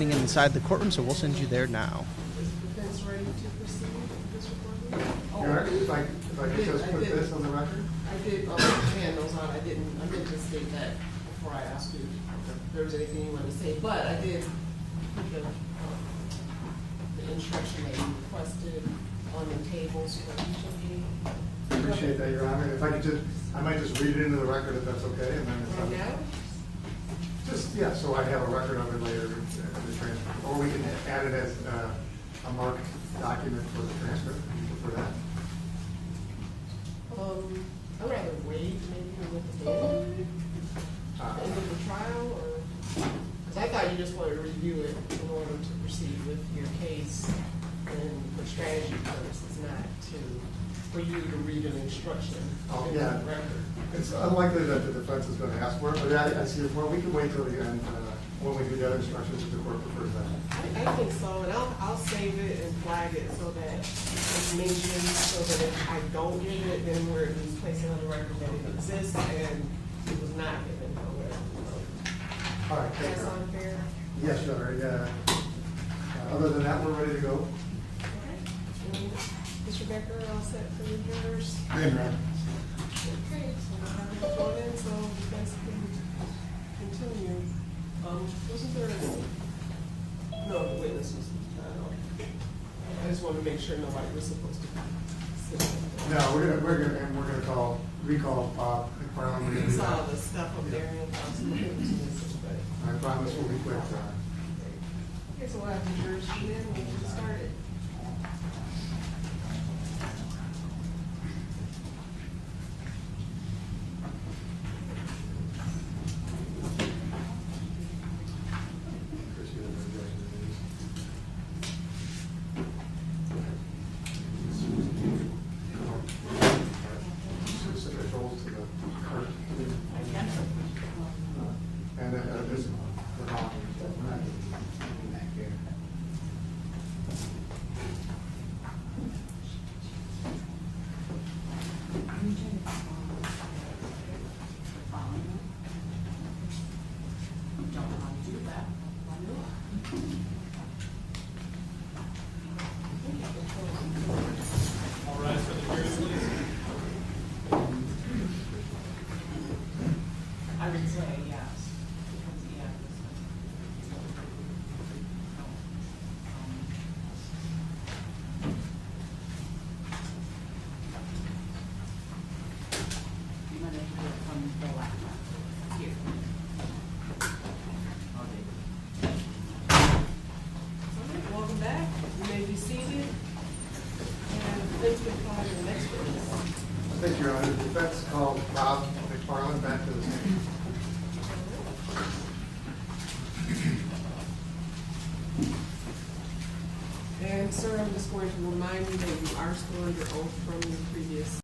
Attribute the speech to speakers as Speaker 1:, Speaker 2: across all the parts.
Speaker 1: inside the courtroom, so we'll send you there now.
Speaker 2: Is the defense ready to proceed with this recording?
Speaker 3: Your Honor, if I could just put this on the record?
Speaker 2: I did hand those on. I meant to state that before I asked you if there was anything you wanted to say, but I did put the instruction that you requested on the tables for each of you.
Speaker 3: Appreciate that, Your Honor. If I could just, I might just read it into the record if that's okay, and then
Speaker 2: Right now?
Speaker 3: just, yeah, so I have a record of it later in the transcript, or we can add it as a marked document for the transcript for that.
Speaker 2: I'd rather wait maybe with the end of the trial, or, because I thought you just wanted to review it in order to proceed with your case and for strategy purposes, not for you to read an instruction in the record.
Speaker 3: It's unlikely that the defense is going to ask for it, but I see it. Well, we can wait till the end when we do the other instructions if the court prefers that.
Speaker 2: I think so, and I'll save it and flag it so that it's mentioned, so that if I don't give it, then we're at least placing on the record that it exists and it was not given or whatever.
Speaker 3: All right.
Speaker 2: That's unfair?
Speaker 3: Yes, Your Honor. Other than that, we're ready to go.
Speaker 2: Okay. Mr. Becker, all set for your jurors?
Speaker 3: I am ready.
Speaker 2: Okay, so we'll have it going in, so you guys can continue. Wasn't there, no, the witnesses, I just wanted to make sure nobody was supposed to sit.
Speaker 3: No, we're gonna recall Bob McFarland. We're gonna
Speaker 2: I
Speaker 3: do
Speaker 2: saw
Speaker 3: that.
Speaker 2: the stuff up there and possibly it was missing, but.
Speaker 3: I promise we'll be quick.
Speaker 2: Okay, so we'll have the jurors come in and we'll get started. I would say yes. Because, yeah,
Speaker 4: You want to hear from the left here.
Speaker 2: welcome back. You may be seated. And let's get on to the next witness.
Speaker 3: Thank you, Your Honor. The defense called Bob McFarland back to the stand.
Speaker 2: And sir, I'm just going to remind you that you are still under oath from your previous.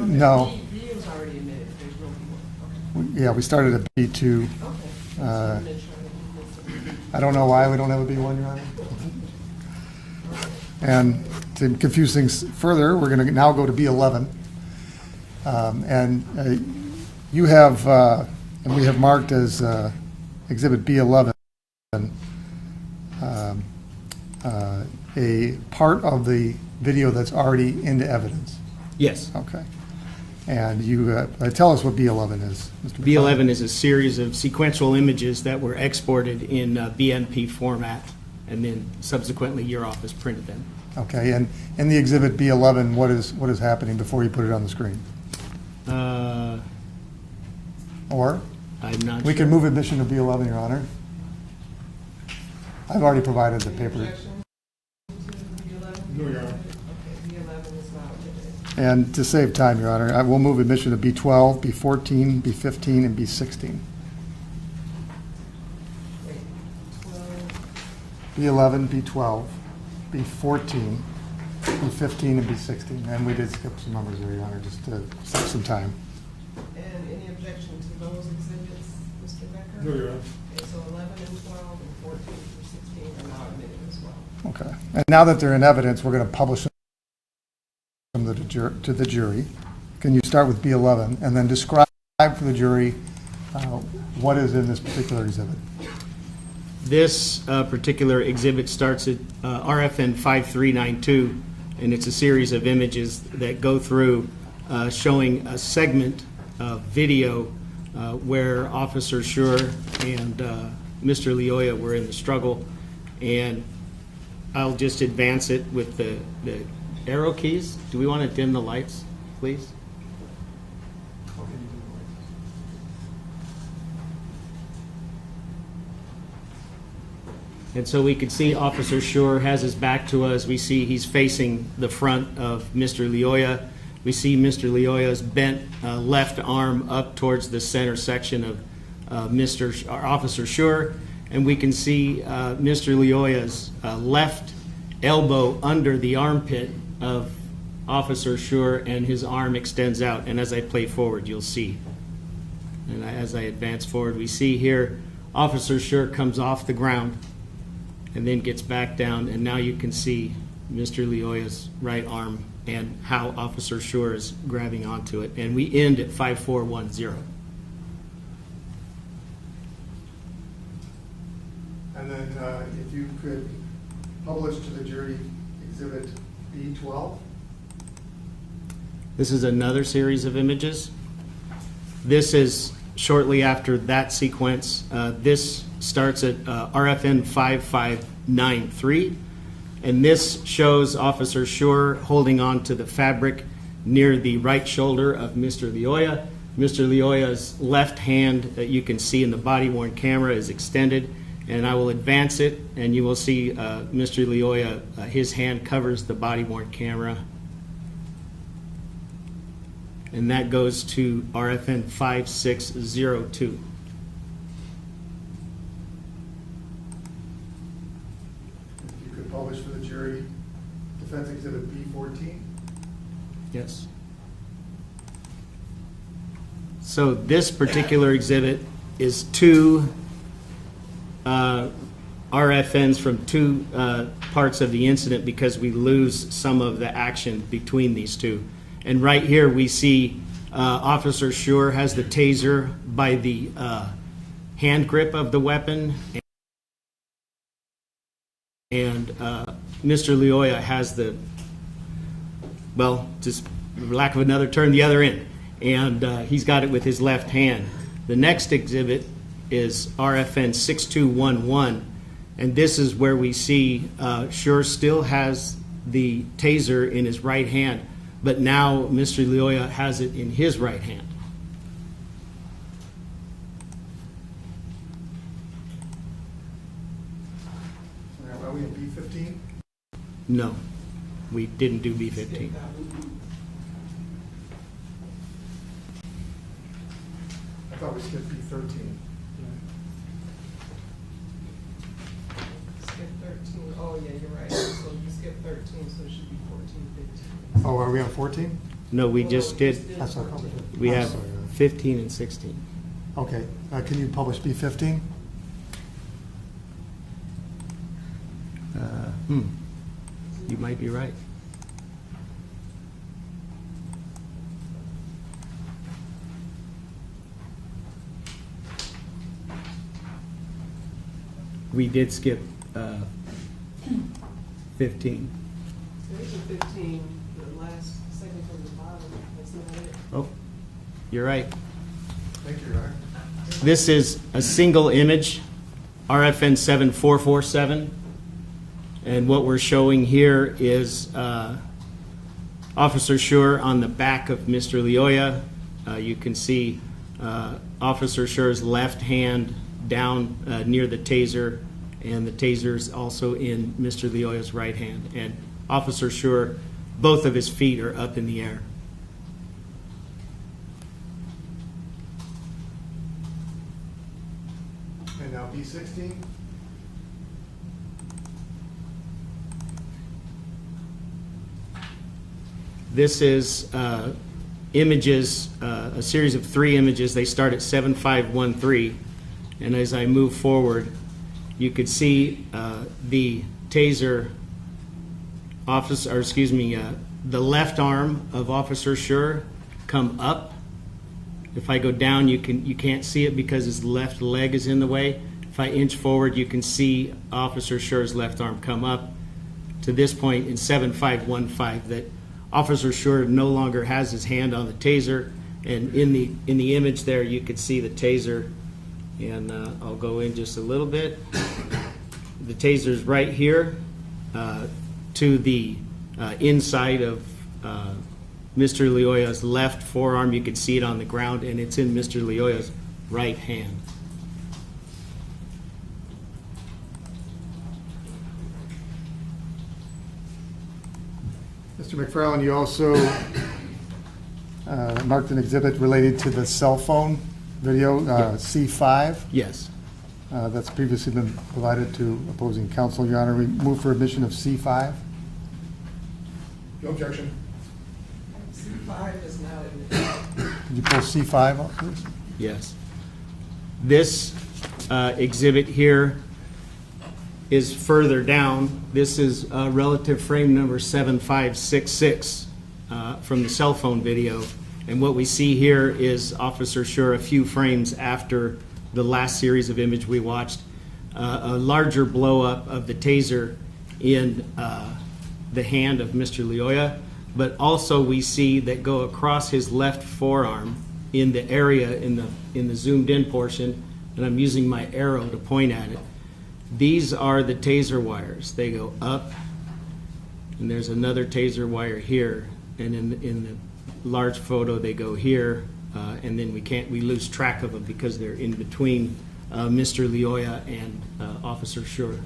Speaker 3: No.
Speaker 2: B was already admitted. There's no people.
Speaker 3: Yeah, we started at B2.
Speaker 2: Okay.
Speaker 3: I don't know why we don't have a B1, Your Honor. And to confuse things further, we're going to now go to B11. You have, and we have marked as Exhibit B11, a part of the video that's already into evidence.
Speaker 5: Yes.
Speaker 3: Okay. And you tell us what B11 is, Mr. McFarland.
Speaker 5: B11 is a series of sequential images that were exported in BMP format, and then subsequently your office printed them.
Speaker 3: Okay, and in the exhibit B11, what is happening before you put it on the screen? Or
Speaker 5: I'm not
Speaker 3: we
Speaker 5: sure.
Speaker 3: can move admission to B11, Your Honor. I've already provided the paper.
Speaker 2: Objection to B11?
Speaker 3: No, Your Honor.
Speaker 2: Okay, B11 is not admitted.
Speaker 3: And to save time, Your Honor, I will move admission to B12, B14, B15, and B16.
Speaker 2: Wait, 12,
Speaker 3: B11, B12, B14, B15, and B16. And we did skip some numbers there, Your Honor, just to save some time.
Speaker 2: and any objection to those exhibits, Mr. Becker?
Speaker 3: No, Your Honor.
Speaker 2: Okay, so 11 and 12 and 14 through 16 are not admitted as well.
Speaker 3: Okay. And now that they're in evidence, we're going to publish them to the jury. Can you start with B11 and then describe for the jury what is in this particular exhibit?
Speaker 5: This particular exhibit starts at RFN 5392, and it's a series of images that go through showing a segment of video where Officer Schurr and Mr. Lyoya were in the struggle. And I'll just advance it with the arrow keys. Do we want to dim the lights, please? And so we can see Officer Schurr has his back to us. We see he's facing the front of Mr. Lyoya. We see Mr. Lyoya's bent left arm up towards the center section of Officer Schurr. And we can see Mr. Lyoya's left elbow under the armpit of Officer Schurr, and his arm extends out. And as I play forward, you'll see. And as I advance forward, we see here Officer Schurr comes off the ground and then gets back down, and now you can see Mr. Lyoya's right arm and how Officer Schurr is grabbing onto it. And we end at 5410.
Speaker 3: And then if you could publish to the jury exhibit B12.
Speaker 5: This is another series of images. This is shortly after that sequence. This starts at RFN 5593, and this shows Officer Schurr holding on to the fabric near the right shoulder of Mr. Lyoya. Mr. Lyoya's left hand, that you can see in the body-worn camera, is extended, and I will advance it, and you will see Mr. Lyoya, his hand covers the body-worn camera. And that goes to RFN 5602.
Speaker 3: If you could publish for the jury defense exhibit B14.
Speaker 5: Yes. So this particular exhibit is two RFNs from two parts of the incident, because we lose some of the action between these two. And right here we see Officer Schurr has the taser by the hand grip of the weapon, and Mr. Lyoya has the, well, just for lack of another term, the other end. And he's got it with his left hand. The next exhibit is RFN 6211, and this is where we see Schurr still has the taser in his right hand, but now Mr. Lyoya has it in his right hand.
Speaker 3: Are we in B15?
Speaker 5: No, we didn't do B15.
Speaker 3: I thought we skipped B13.
Speaker 2: Skip 13. Oh, yeah, you're right. So you skip 13, so it should be 14, 15.
Speaker 3: Oh, are we on 14?
Speaker 5: No, we
Speaker 2: Well,
Speaker 5: just
Speaker 2: no,
Speaker 5: did,
Speaker 3: That's what I probably did.
Speaker 5: we
Speaker 3: I'm
Speaker 5: have
Speaker 3: sorry.
Speaker 5: 15 and 16.
Speaker 3: Okay, can you publish B15?
Speaker 5: You might be right. We did skip 15.
Speaker 2: There's a 15, the last, second from the bottom, that's not it.
Speaker 5: Oh, you're right.
Speaker 3: Thank you, Your Honor.
Speaker 5: This is a single image, RFN 7447. And what we're showing here is Officer Schurr on the back of Mr. Lyoya. You can see Officer Schurr's left hand down near the taser, and the taser's also in Mr. Lyoya's right hand. And Officer Schurr, both of his feet are up in the air.
Speaker 3: And now B16.
Speaker 5: This is images, a series of 3 images. They start at 7513, and as I move forward, you could see the taser officer, or excuse me, the left arm of Officer Schurr come up. If I go down, you can't see it because his left leg is in the way. If I inch forward, you can see Officer Schurr's left arm come up to this point in 7515 that Officer Schurr no longer has his hand on the taser, and in the image there you could see the taser, and I'll go in just a little bit. The taser's right here to the inside of Mr. Lyoya's left forearm. You can see it on the ground, and it's in Mr. Lyoya's right hand.
Speaker 3: Mr. McFarland, you also marked an exhibit related to the cell phone video, C5.
Speaker 5: Yes.
Speaker 3: That's previously been provided to opposing counsel. Your Honor, we move for admission of C5.
Speaker 6: No objection.
Speaker 2: C5 is now admitted.
Speaker 3: Could you pull C5 up, please?
Speaker 5: Yes. This exhibit here is further down. This is relative frame number 7566 from the cell phone video. And what we see here is Officer Schurr a few frames after the last series of image we watched, a larger blow up of the taser in the hand of Mr. Lyoya, but also we see that go across his left forearm in the area in the zoomed in portion, and I'm using my arrow to point at it. These are the taser wires. They go up, and there's another taser wire here, and in the large photo they go here, and then we lose track of them because they're in between Mr. Lyoya and Officer Schurr.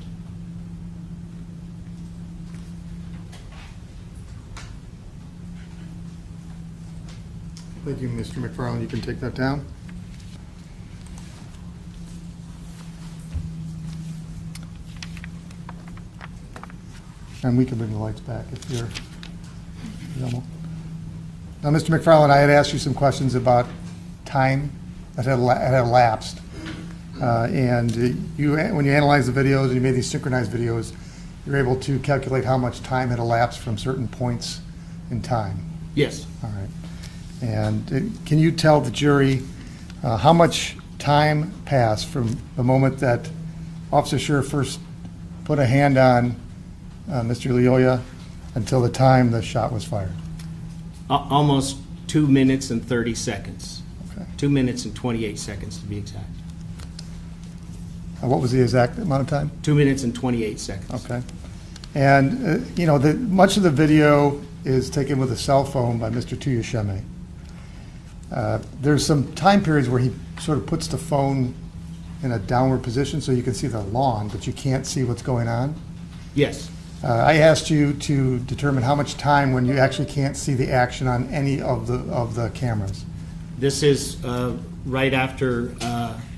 Speaker 3: Thank you, Mr. McFarland. You can take that down. And we can bring the lights back if you're available. Now, Mr. McFarland, I had asked you some questions about time that had elapsed. And when you analyzed the videos and you made these synchronized videos, you were able to calculate how much time had elapsed from certain points in time.
Speaker 5: Yes.
Speaker 3: All right. And can you tell the jury how much time passed from the moment that Officer Schurr first put a hand on Mr. Lyoya until the time the shot was fired?
Speaker 5: Almost 2 minutes and 30 seconds.
Speaker 3: Okay.
Speaker 5: 2 minutes and 28 seconds to be exact.
Speaker 3: What was the exact amount of time?
Speaker 5: 2 minutes and 28 seconds.
Speaker 3: Okay. And, much of the video is taken with a cell phone by Mr. Tuyasheme. There's some time periods where he sort of puts the phone in a downward position so you can see the lawn, but you can't see what's going on.
Speaker 5: Yes.
Speaker 3: I asked you to determine how much time when you actually can't see the action on any of the cameras.
Speaker 5: This is right after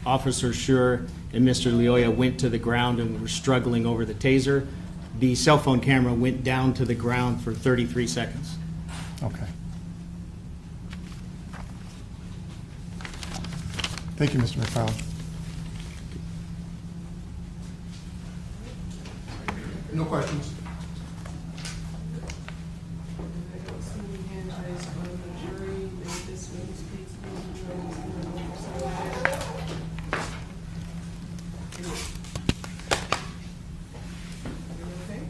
Speaker 5: Officer Schurr and Mr. Lyoya went to the ground and were struggling over the taser. The cell phone camera went down to the ground for 33 seconds.
Speaker 3: Okay. Thank you, Mr. McFarland.
Speaker 6: No questions.
Speaker 2: I don't see any hand raised on the jury. Maybe this one speaks more than okay?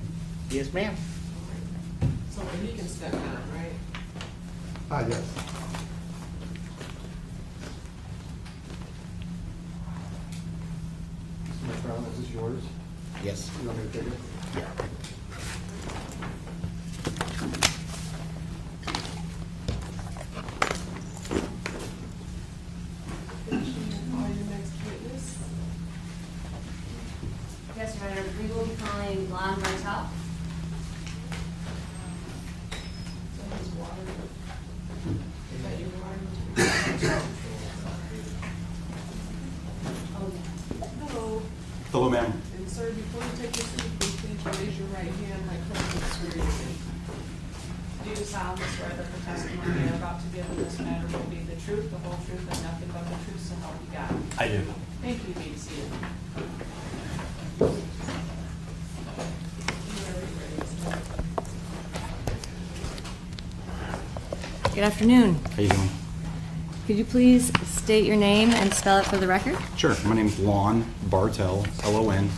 Speaker 5: Yes, ma'am.
Speaker 2: step down, right?
Speaker 3: Yes. Mr. McFarland, is this yours?
Speaker 1: Yes.
Speaker 3: You want me to take it?
Speaker 2: Call your next witness.
Speaker 7: Yes, Your Honor, we will be calling Lon Martel.
Speaker 2: So his water. Is that your water?
Speaker 7: Oh, yeah.
Speaker 2: Hello.
Speaker 8: Hello, ma'am.
Speaker 2: And sir, before you take your seat, please raise your right hand like President swear you in.
Speaker 4: Do you solemnly swear that the testimony you're about to give in this matter will be the truth, the whole truth, and nothing but the truth, so help you God?
Speaker 8: I do.
Speaker 4: Thank you. Be seated.
Speaker 7: Good afternoon.
Speaker 8: How you doing?
Speaker 7: Could you please state your name and spell it for the record?
Speaker 8: Sure. My name is Lon Bartel, Lonbartel.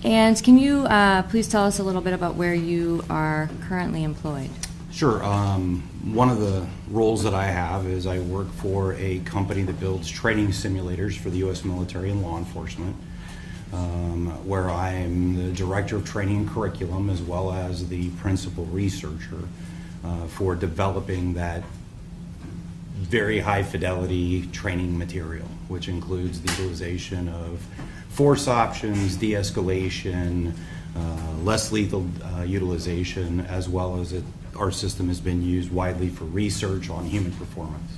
Speaker 7: And can you please tell us a little bit about where you are currently employed?
Speaker 8: Sure. One of the roles that I have is I work for a company that builds training simulators for the U.S. military and law enforcement, where I am the director of training and curriculum as well as the principal researcher for developing that very high fidelity training material, which includes the utilization of force options, de-escalation, less lethal utilization, as well as our system has been used widely for research on human performance.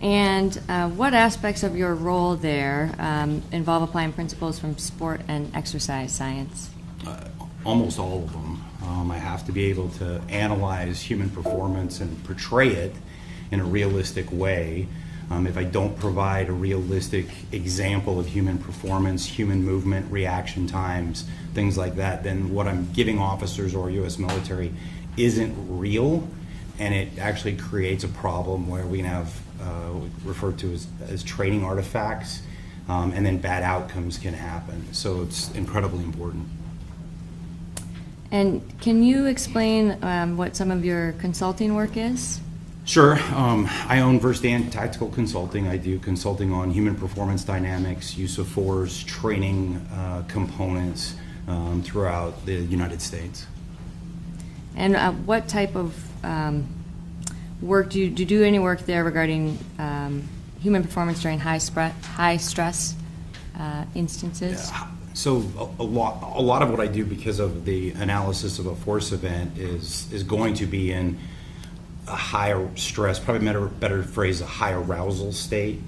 Speaker 7: And what aspects of your role there involve applying principles from sport and exercise science?
Speaker 8: Almost all of them. I have to be able to analyze human performance and portray it in a realistic way. If I don't provide a realistic example of human performance, human movement, reaction times, things like that, then what I'm giving officers or U.S. military isn't real, and it actually creates a problem where we can have referred to as training artifacts, and then bad outcomes can happen. So it's incredibly important.
Speaker 7: And can you explain what some of your consulting work is?
Speaker 8: Sure. I own Verstant Tactical Consulting. I do consulting on human performance dynamics, use of force, training components throughout the United States.
Speaker 7: And what type of work do you do any work there regarding human performance during high stress instances?
Speaker 8: Yeah. So a lot of what I do, because of the analysis of a force event, is going to be in a higher stress, probably better phrase, a high arousal state,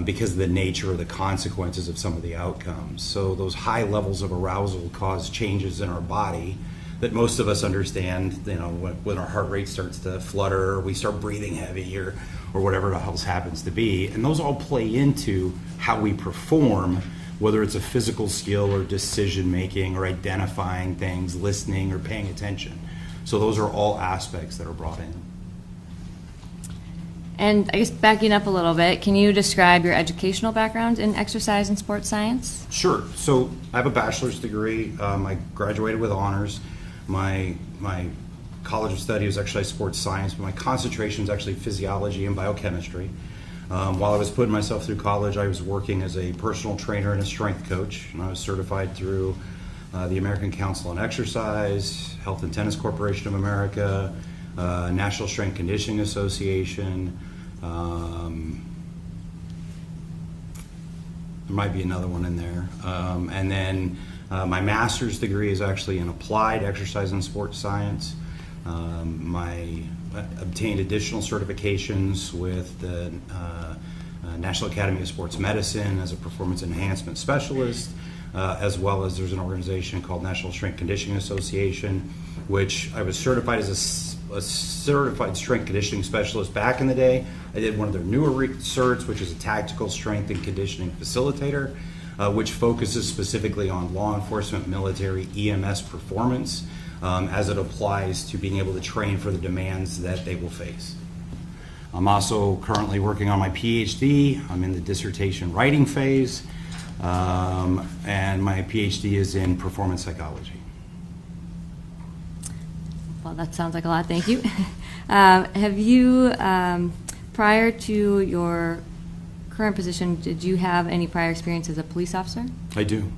Speaker 8: because of the nature of the consequences of some of the outcomes. So those high levels of arousal cause changes in our body that most of us understand. You know, when our heart rate starts to flutter, or we start breathing heavy, or whatever else happens to be, and those all play into how we perform, whether it's a physical skill or decision making or identifying things, listening or paying attention. So those are all aspects that are brought in.
Speaker 7: And I guess backing up a little bit, can you describe your educational background in exercise and sports science?
Speaker 8: Sure. So I have a bachelor's degree. I graduated with honors. My college of study was actually sports science, but my concentration is actually physiology and biochemistry. While I was putting myself through college, I was working as a personal trainer and a strength coach, and I was certified through the American Council on Exercise, Health and Tennis Corporation of America, National Strength Conditioning Association. There might be another one in there. And then my master's degree is actually in applied exercise and sports science. I obtained additional certifications with the National Academy of Sports Medicine as a performance enhancement specialist, as well as there's an organization called National Strength Conditioning Association, which I was certified as a certified strength conditioning specialist back in the day. I did one of their newer certs, which is a tactical strength and conditioning facilitator, which focuses specifically on law enforcement, military, EMS performance, as it applies to being able to train for the demands that they will face. I'm also currently working on my PhD. I'm in the dissertation writing phase. and my PhD is in performance psychology.
Speaker 7: Well, that sounds like a lot. Thank you. Have you, prior to your current position, did you have any prior experience as a police officer?
Speaker 8: I do.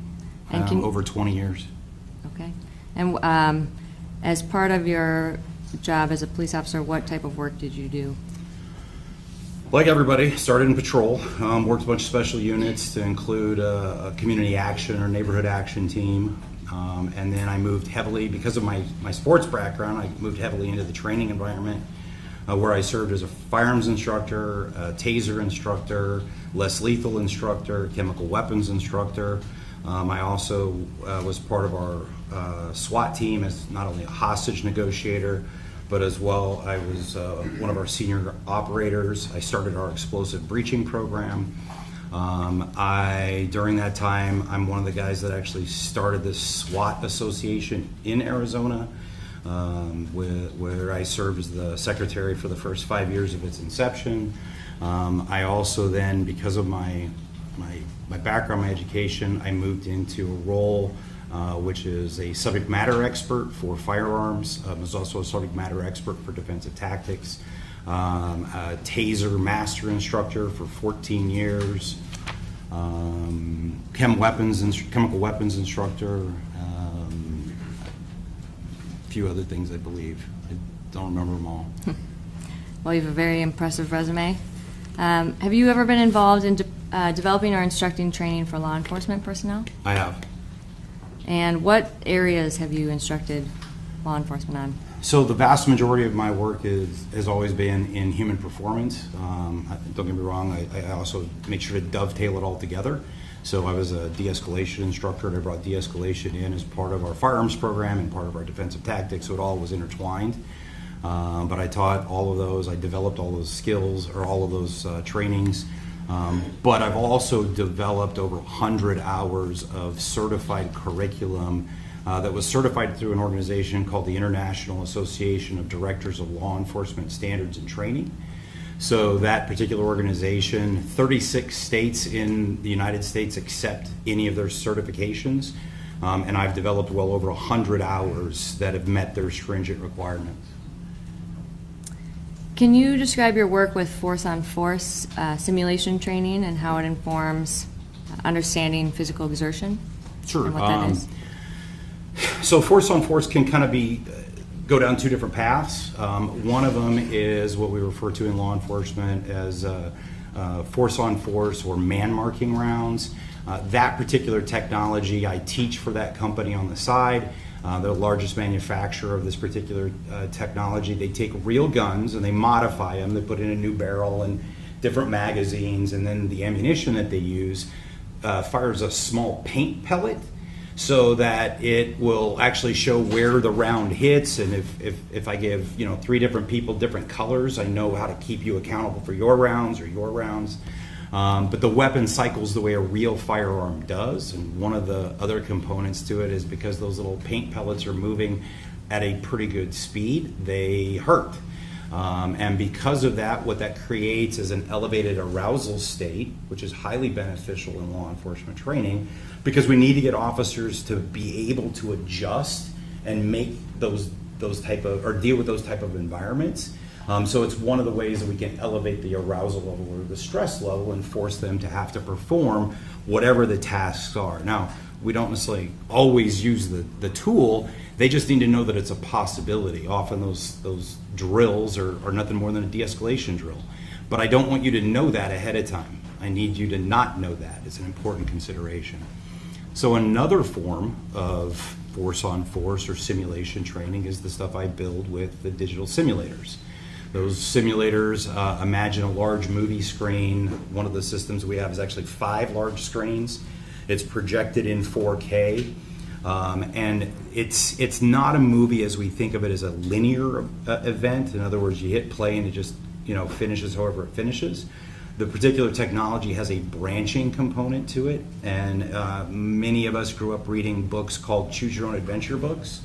Speaker 7: And
Speaker 8: over 20 years.
Speaker 7: Okay. And as part of your job as a police officer, what type of work did you do?
Speaker 8: Like everybody, started in patrol, worked a bunch of special units to include a community action or neighborhood action team. And then I moved heavily, because of my sports background, I moved heavily into the training environment where I served as a firearms instructor, a taser instructor, less lethal instructor, chemical weapons instructor. I also was part of our SWAT team as not only a hostage negotiator, but as well I was one of our senior operators. I started our explosive breaching program. During that time, I'm one of the guys that actually started this SWAT association in Arizona, where I served as the secretary for the first 5 years of its inception. I also then, because of my background, my education, I moved into a role which is a subject matter expert for firearms. I was also a subject matter expert for defensive tactics. A taser master instructor for 14 years, chemical weapons instructor, a few other things I believe. I don't remember them all.
Speaker 7: Well, you have a very impressive resume. Have you ever been involved in developing or instructing training for law enforcement personnel?
Speaker 8: I have.
Speaker 7: And what areas have you instructed law enforcement on?
Speaker 8: So the vast majority of my work has always been in human performance. Don't get me wrong, I also make sure to dovetail it all together. So I was a de-escalation instructor, and I brought de-escalation in as part of our firearms program and part of our defensive tactics, so it all was intertwined. But I taught all of those, I developed all those skills, or all of those trainings. But I've also developed over 100 hours of certified curriculum that was certified through an organization called the International Association of Directors of Law Enforcement Standards and Training. So that particular organization, 36 states in the United States accept any of their certifications, and I've developed well over 100 hours that have met their stringent requirements.
Speaker 7: Can you describe your work with force-on-force simulation training and how it informs understanding physical exertion?
Speaker 8: Sure.
Speaker 7: And what that is?
Speaker 8: So force-on-force can kind of go down two different paths. One of them is what we refer to in law enforcement as force-on-force or man-marking rounds. That particular technology I teach for that company on the side. They're the largest manufacturer of this particular technology. They take real guns and they modify them. They put in a new barrel and different magazines, and then the ammunition that they use fires a small paint pellet so that it will actually show where the round hits. And if I give 3 different people different colors, I know how to keep you accountable for your rounds or your rounds. But the weapon cycles the way a real firearm does, and one of the other components to it is because those little paint pellets are moving at a pretty good speed, they hurt. And because of that, what that creates is an elevated arousal state, which is highly beneficial in law enforcement training, because we need to get officers to be able to adjust and make those type of, or deal with those type of environments. So it's one of the ways that we can elevate the arousal level or the stress level and force them to have to perform whatever the tasks are. Now, we don't necessarily always use the tool. They just need to know that it's a possibility. Often those drills are nothing more than a de-escalation drill. But I don't want you to know that ahead of time. I need you to not know that. It's an important consideration. So another form of force-on-force or simulation training is the stuff I build with the digital simulators. Those simulators, imagine a large movie screen. One of the systems we have is actually 5 large screens. It's projected in 4K. And it's not a movie as we think of it as a linear event. In other words, you hit play and it just finishes however it finishes. The particular technology has a branching component to it, and many of us grew up reading books called Choose Your Own Adventure books,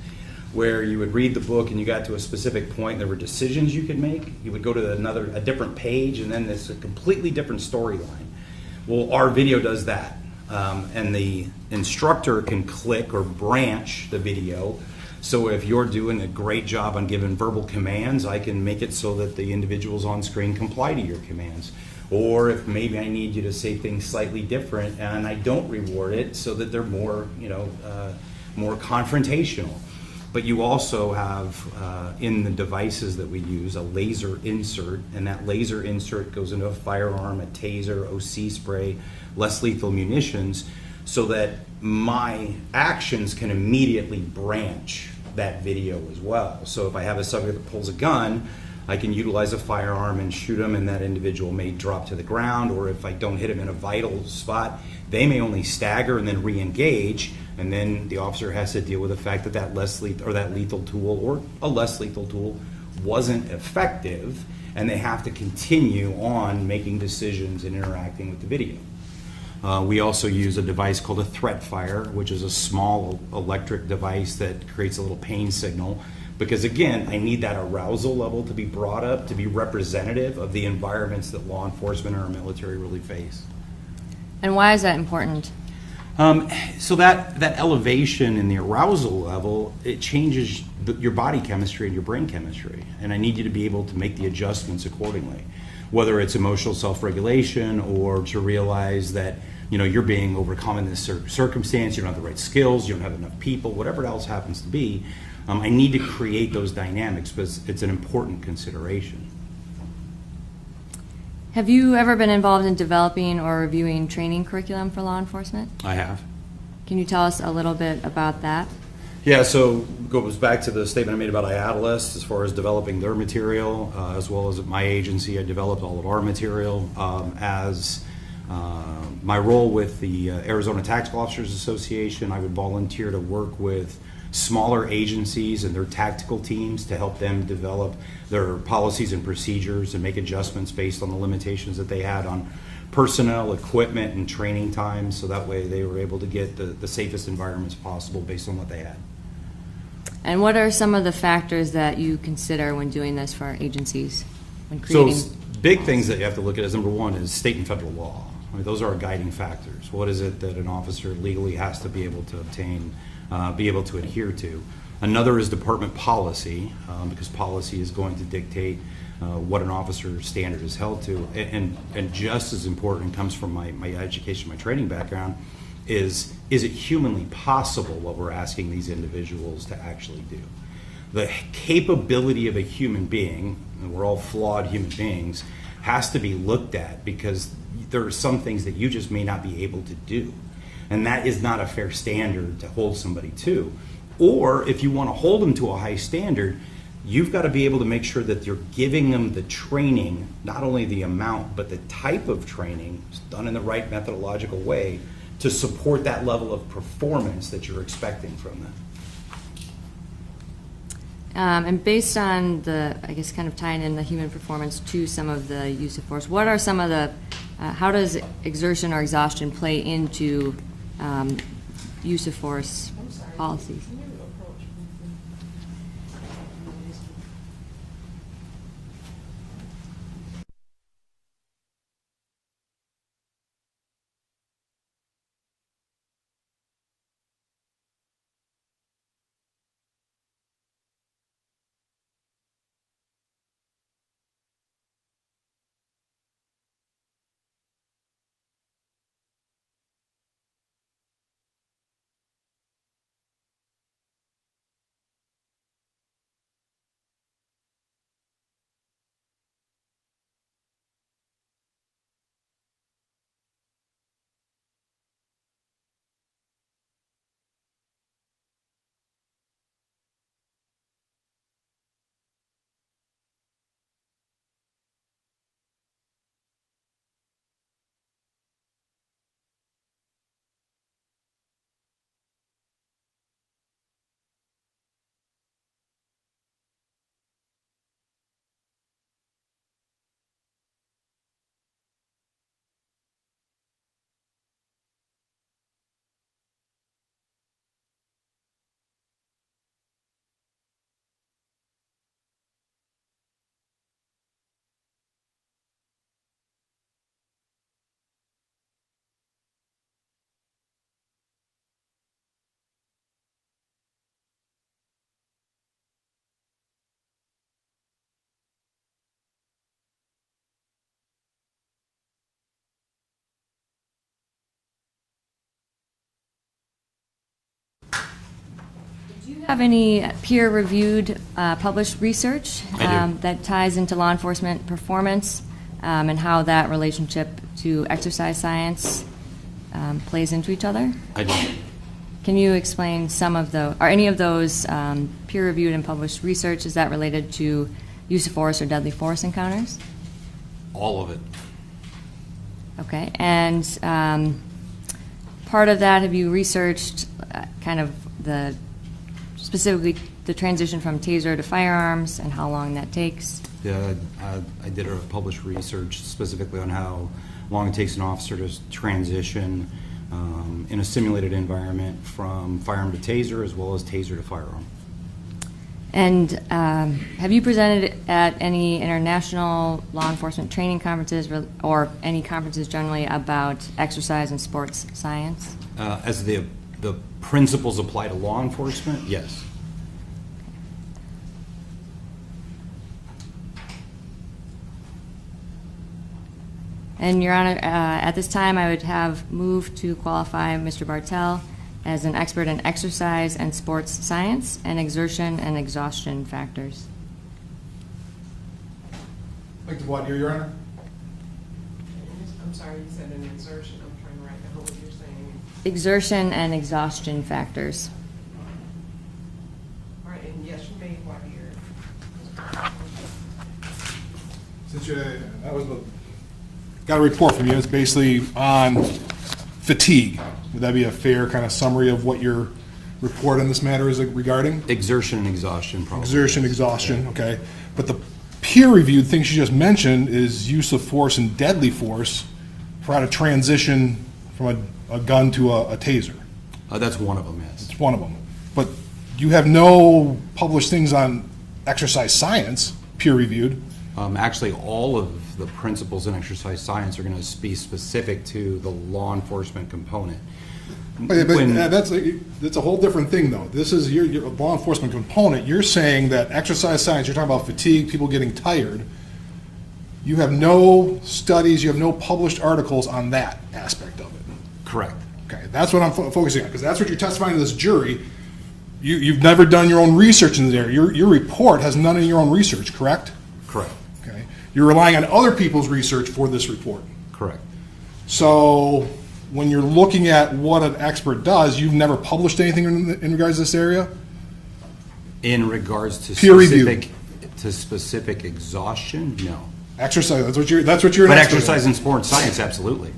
Speaker 8: where you would read the book and you got to a specific point and there were decisions you could make. You would go to a different page and then there's a completely different storyline. Well, our video does that. And the instructor can click or branch the video. So if you're doing a great job on giving verbal commands, I can make it so that the individuals on screen comply to your commands. Or if maybe I need you to say things slightly different and I don't reward it so that they're more, more confrontational. But you also have in the devices that we use a laser insert, and that laser insert goes into a firearm, a taser, OC spray, less lethal munitions, so that my actions can immediately branch that video as well. So if I have a subject that pulls a gun, I can utilize a firearm and shoot them, and that individual may drop to the ground, or if I don't hit them in a vital spot, they may only stagger and then re-engage, and then the officer has to deal with the fact that that lethal tool or a less lethal tool wasn't effective, and they have to continue on making decisions and interacting with the video. We also use a device called a threat fire, which is a small electric device that creates a little pain signal, because again, I need that arousal level to be brought up to be representative of the environments that law enforcement or our military really face.
Speaker 7: And why is that important?
Speaker 8: So that elevation in the arousal level, it changes your body chemistry and your brain chemistry, and I need you to be able to make the adjustments accordingly, whether it's emotional self-regulation or to realize that you're being overcome in this circumstance, you don't have the right skills, you don't have enough people, whatever else happens to be. I need to create those dynamics, but it's an important consideration.
Speaker 7: Have you ever been involved in developing or reviewing training curriculum for law enforcement?
Speaker 8: I have.
Speaker 7: Can you tell us a little bit about that?
Speaker 8: Yeah, so goes back to the statement I made about IATLIST as far as developing their material, as well as at my agency, I developed all of our material. As my role with the Arizona Tactical Officers Association, I would volunteer to work with smaller agencies and their tactical teams to help them develop their policies and procedures and make adjustments based on the limitations that they had on personnel, equipment, and training times, so that way they were able to get the safest environments possible based on what they had.
Speaker 7: And what are some of the factors that you consider when doing this for our agencies, when creating?
Speaker 8: So big things that you have to look at is, number one, is state and federal law. I mean, those are our guiding factors. What is it that an officer legally has to be able to obtain, be able to adhere to? Another is department policy, because policy is going to dictate what an officer's standard is held to. And just as important, comes from my education, my training background, is it humanly possible what we're asking these individuals to actually do? The capability of a human being, and we're all flawed human beings, has to be looked at, because there are some things that you just may not be able to do. And that is not a fair standard to hold somebody to. Or if you want to hold them to a high standard, you've got to be able to make sure that you're giving them the training, not only the amount, but the type of training done in the right methodological way to support that level of performance that you're expecting from them.
Speaker 7: And based on the, I guess, kind of tying in the human performance to some of the use of force, what are some of the, how does exertion or exhaustion play into use of force policies?
Speaker 2: Can you approach?
Speaker 7: Have any peer-reviewed, published research
Speaker 8: I do.
Speaker 7: that ties into law enforcement performance and how that relationship to exercise science plays into each other?
Speaker 8: I do.
Speaker 7: Can you explain some of are any of those peer-reviewed and published research, is that related to use of force or deadly force encounters?
Speaker 8: All of it.
Speaker 7: Okay, and part of that, have you researched kind of specifically the transition from taser to firearms and how long that takes?
Speaker 8: Yeah, I did a published research specifically on how long it takes an officer to transition in a simulated environment from firearm to taser as well as taser to firearm.
Speaker 7: And have you presented at any international law enforcement training conferences or any conferences generally about exercise and sports science?
Speaker 8: As the principles apply to law enforcement, yes.
Speaker 7: And Your Honor, at this time, I would have moved to qualify Mr. Bartell as an expert in exercise and sports science and exertion and exhaustion factors.
Speaker 6: Like the voir dire, Your Honor?
Speaker 2: I'm sorry, you said an exertion. I'm trying to write down what you're saying.
Speaker 7: Exertion and exhaustion factors.
Speaker 2: All right, and yes, you may voir dire.
Speaker 6: Since got a report from you, it's basically on fatigue. Would that be a fair kind of summary of what your report on this matter is regarding?
Speaker 8: Exertion and exhaustion, probably.
Speaker 6: Exertion, exhaustion, okay. But the peer-reviewed things you just mentioned is use of force and deadly force for how to transition from a gun to a taser.
Speaker 8: That's one of them, yes.
Speaker 6: It's one of them. But you have no published things on exercise science, peer-reviewed.
Speaker 8: Actually, all of the principles in exercise science are going to be specific to the law enforcement component.
Speaker 6: But that's a whole different thing, though. This is your law enforcement component. You're saying that exercise science, you're talking about fatigue, people getting tired. You have no studies, you have no published articles on that aspect of it.
Speaker 8: Correct.
Speaker 6: Okay, that's what I'm focusing on, because that's what you're testifying to this jury. You've never done your own research in this area. Your report has none of your own research, correct?
Speaker 8: Correct.
Speaker 6: Okay. You're relying on other people's research for this report.
Speaker 8: Correct.
Speaker 6: So when you're looking at what an expert does, you've never published anything in regards to this area?
Speaker 8: In regards to
Speaker 6: Peer-reviewed.
Speaker 8: specific exhaustion, no.
Speaker 6: Exercise, that's what you're an expert in.
Speaker 8: But exercise and sports science, absolutely.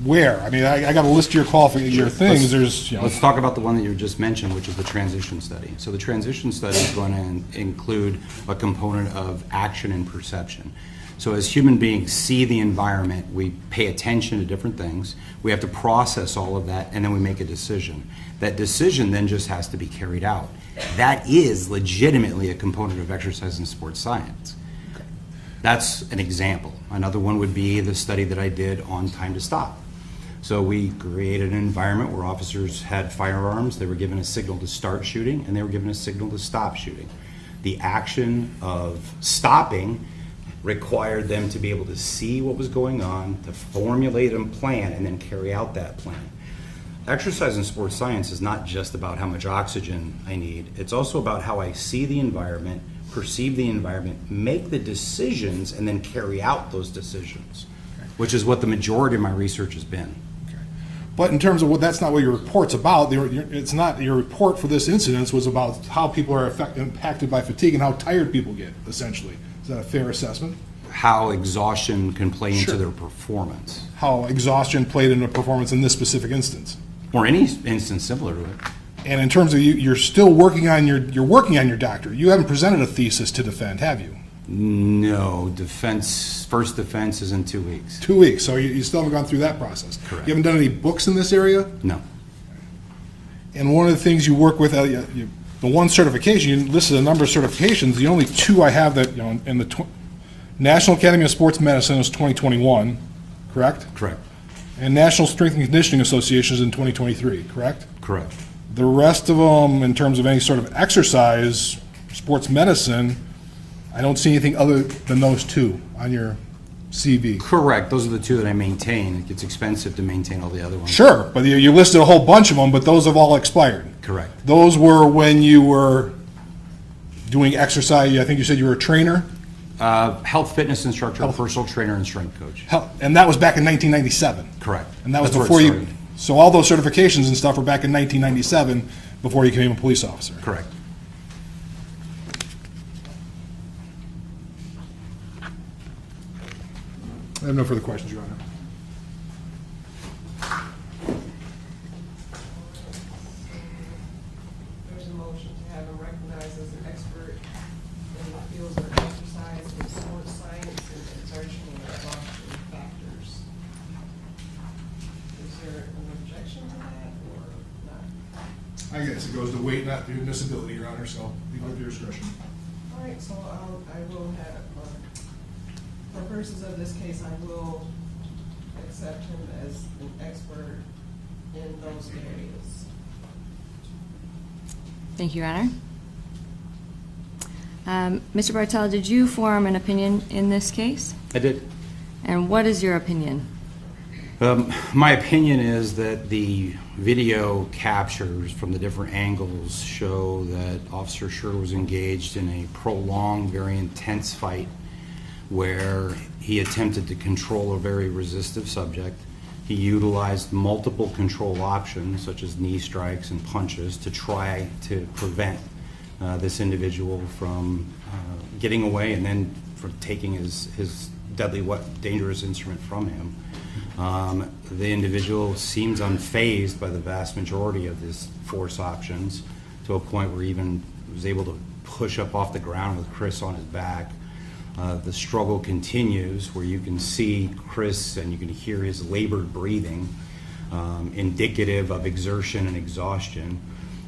Speaker 6: Where? I mean, I got a list of your qualifications, your things. There's,
Speaker 8: Let's talk about the one that you just mentioned, which is the transition study. So the transition study is going to include a component of action and perception. So as human beings see the environment, we pay attention to different things. We have to process all of that, and then we make a decision. That decision then just has to be carried out. That is legitimately a component of exercise and sports science. That's an example. Another one would be the study that I did on time to stop. So we created an environment where officers had firearms, they were given a signal to start shooting, and they were given a signal to stop shooting. The action of stopping required them to be able to see what was going on, to formulate a plan, and then carry out that plan. Exercise in sports science is not just about how much oxygen I need, it's also about how I see the environment, perceive the environment, make the decisions, and then carry out those decisions, which is what the majority of my research has been.
Speaker 6: But in terms of that's not what your report's about. It's not, your report for this incident was about how people are impacted by fatigue and how tired people get, essentially. Is that a fair assessment?
Speaker 8: How exhaustion can play into their performance.
Speaker 6: How exhaustion played into performance in this specific instance.
Speaker 8: Or any instance similar to it.
Speaker 6: And in terms of you're still working on you're working on your doctorate. You haven't presented a thesis to defend, have you?
Speaker 8: No, first defense is in 2 weeks.
Speaker 6: 2 weeks, so you still haven't gone through that process.
Speaker 8: Correct.
Speaker 6: You haven't done any books in this area?
Speaker 8: No.
Speaker 6: And one of the things you work with, the one certification, you listed a number of certifications. The only two I have that, in the National Academy of Sports Medicine is 2021, correct?
Speaker 8: Correct.
Speaker 6: And National Strength and Conditioning Association is in 2023, correct?
Speaker 8: Correct.
Speaker 6: The rest of them, in terms of any sort of exercise, sports medicine, I don't see anything other than those two on your CV.
Speaker 8: Correct. Those are the two that I maintain. It gets expensive to maintain all the other ones.
Speaker 6: Sure, but you listed a whole bunch of them, but those have all expired.
Speaker 8: Correct.
Speaker 6: Those were when you were doing exercise. I think you said you were a trainer.
Speaker 8: Health fitness instructor, personal trainer, and strength coach.
Speaker 6: And that was back in 1997.
Speaker 8: Correct.
Speaker 6: And that was
Speaker 8: That's
Speaker 6: before
Speaker 8: where it
Speaker 6: you.
Speaker 8: started.
Speaker 6: So all those certifications and stuff were back in 1997 before you became a police officer.
Speaker 8: Correct.
Speaker 6: I have no further questions, Your Honor.
Speaker 2: There's a motion to have him recognized as an expert in the fields of exercise and sports science and exertion and exhaustion factors. Is there an objection to that or not?
Speaker 6: I guess it goes to weight, not to admissibility, Your Honor, so leave it to your discretion.
Speaker 2: All right, so I will have, for purposes of this case, I will accept him as an expert in those areas.
Speaker 7: Thank you, Your Honor. Mr. Bartel, did you form an opinion in this case?
Speaker 8: I did.
Speaker 7: And what is your opinion?
Speaker 8: My opinion is that the video captures from the different angles show that Officer Schurr was engaged in a prolonged, very intense fight where he attempted to control a very resistive subject. He utilized multiple control options, such as knee strikes and punches, to try to prevent this individual from getting away and then from taking his deadly, dangerous instrument from him. The individual seems unfazed by the vast majority of his force options, to a point where he even was able to push up off the ground with Chris on his back. The struggle continues, where you can see Chris and you can hear his labored breathing, indicative of exertion and exhaustion,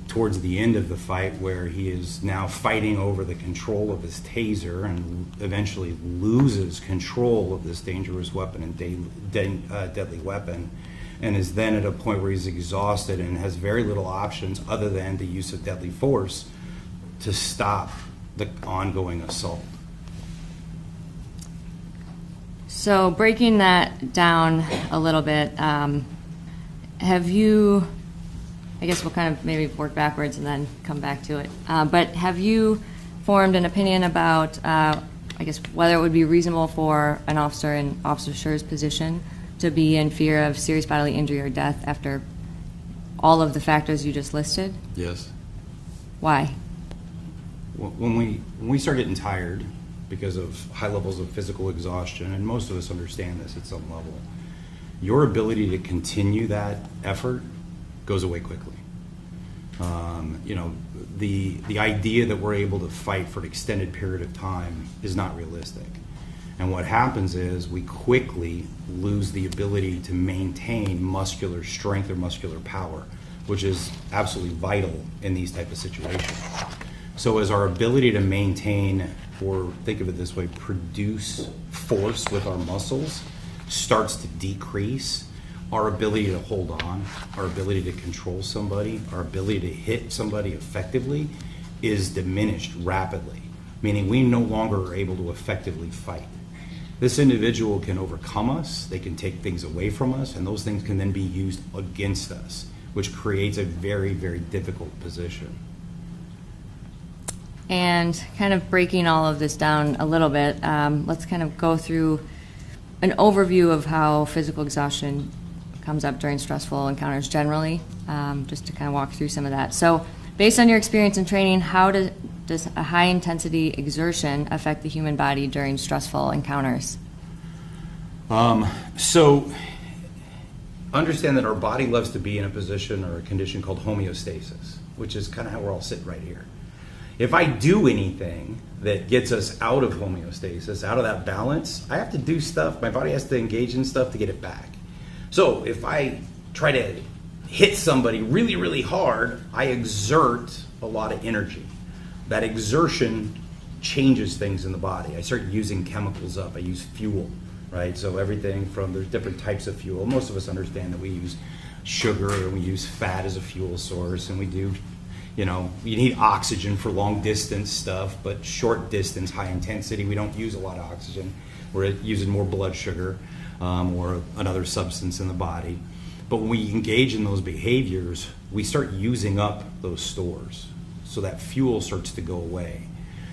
Speaker 8: towards the end of the fight, where he is now fighting over the control of his taser and eventually loses control of this dangerous weapon and deadly weapon, and is then at a point where he's exhausted and has very little options other than the use of deadly force to stop the ongoing assault.
Speaker 7: So breaking that down a little bit, have you, I guess we'll kind of maybe work backwards and then come back to it, but have you formed an opinion about, I guess, whether it would be reasonable for an officer in Officer Schurr's position to be in fear of serious bodily injury or death after all of the factors you just listed?
Speaker 8: Yes.
Speaker 7: Why?
Speaker 8: When we start getting tired because of high levels of physical exhaustion, and most of us understand this at some level, your ability to continue that effort goes away quickly. The idea that we're able to fight for an extended period of time is not realistic. And what happens is we quickly lose the ability to maintain muscular strength or muscular power, which is absolutely vital in these type of situations. So as our ability to maintain, or think of it this way, produce force with our muscles starts to decrease, our ability to hold on, our ability to control somebody, our ability to hit somebody effectively is diminished rapidly, meaning we no longer are able to effectively fight. This individual can overcome us, they can take things away from us, and those things can then be used against us, which creates a very, very difficult position.
Speaker 7: And kind of breaking all of this down a little bit, let's kind of go through an overview of how physical exhaustion comes up during stressful encounters generally, just to kind of walk through some of that. So based on your experience and training, how does a high-intensity exertion affect the human body during stressful encounters?
Speaker 8: So understand that our body loves to be in a position or a condition called homeostasis, which is kind of how we're all sitting right here. If I do anything that gets us out of homeostasis, out of that balance, I have to do stuff, my body has to engage in stuff to get it back. So if I try to hit somebody really, really hard, I exert a lot of energy. That exertion changes things in the body. I start using chemicals up, I use fuel, right? So everything from, there's different types of fuel. Most of us understand that we use sugar and we use fat as a fuel source, and we do You know, you need oxygen for long distance stuff, but short distance, high intensity, we don't use a lot of oxygen. We're using more blood sugar or another substance in the body. But when we engage in those behaviors, we start using up those stores. So that fuel starts to go away.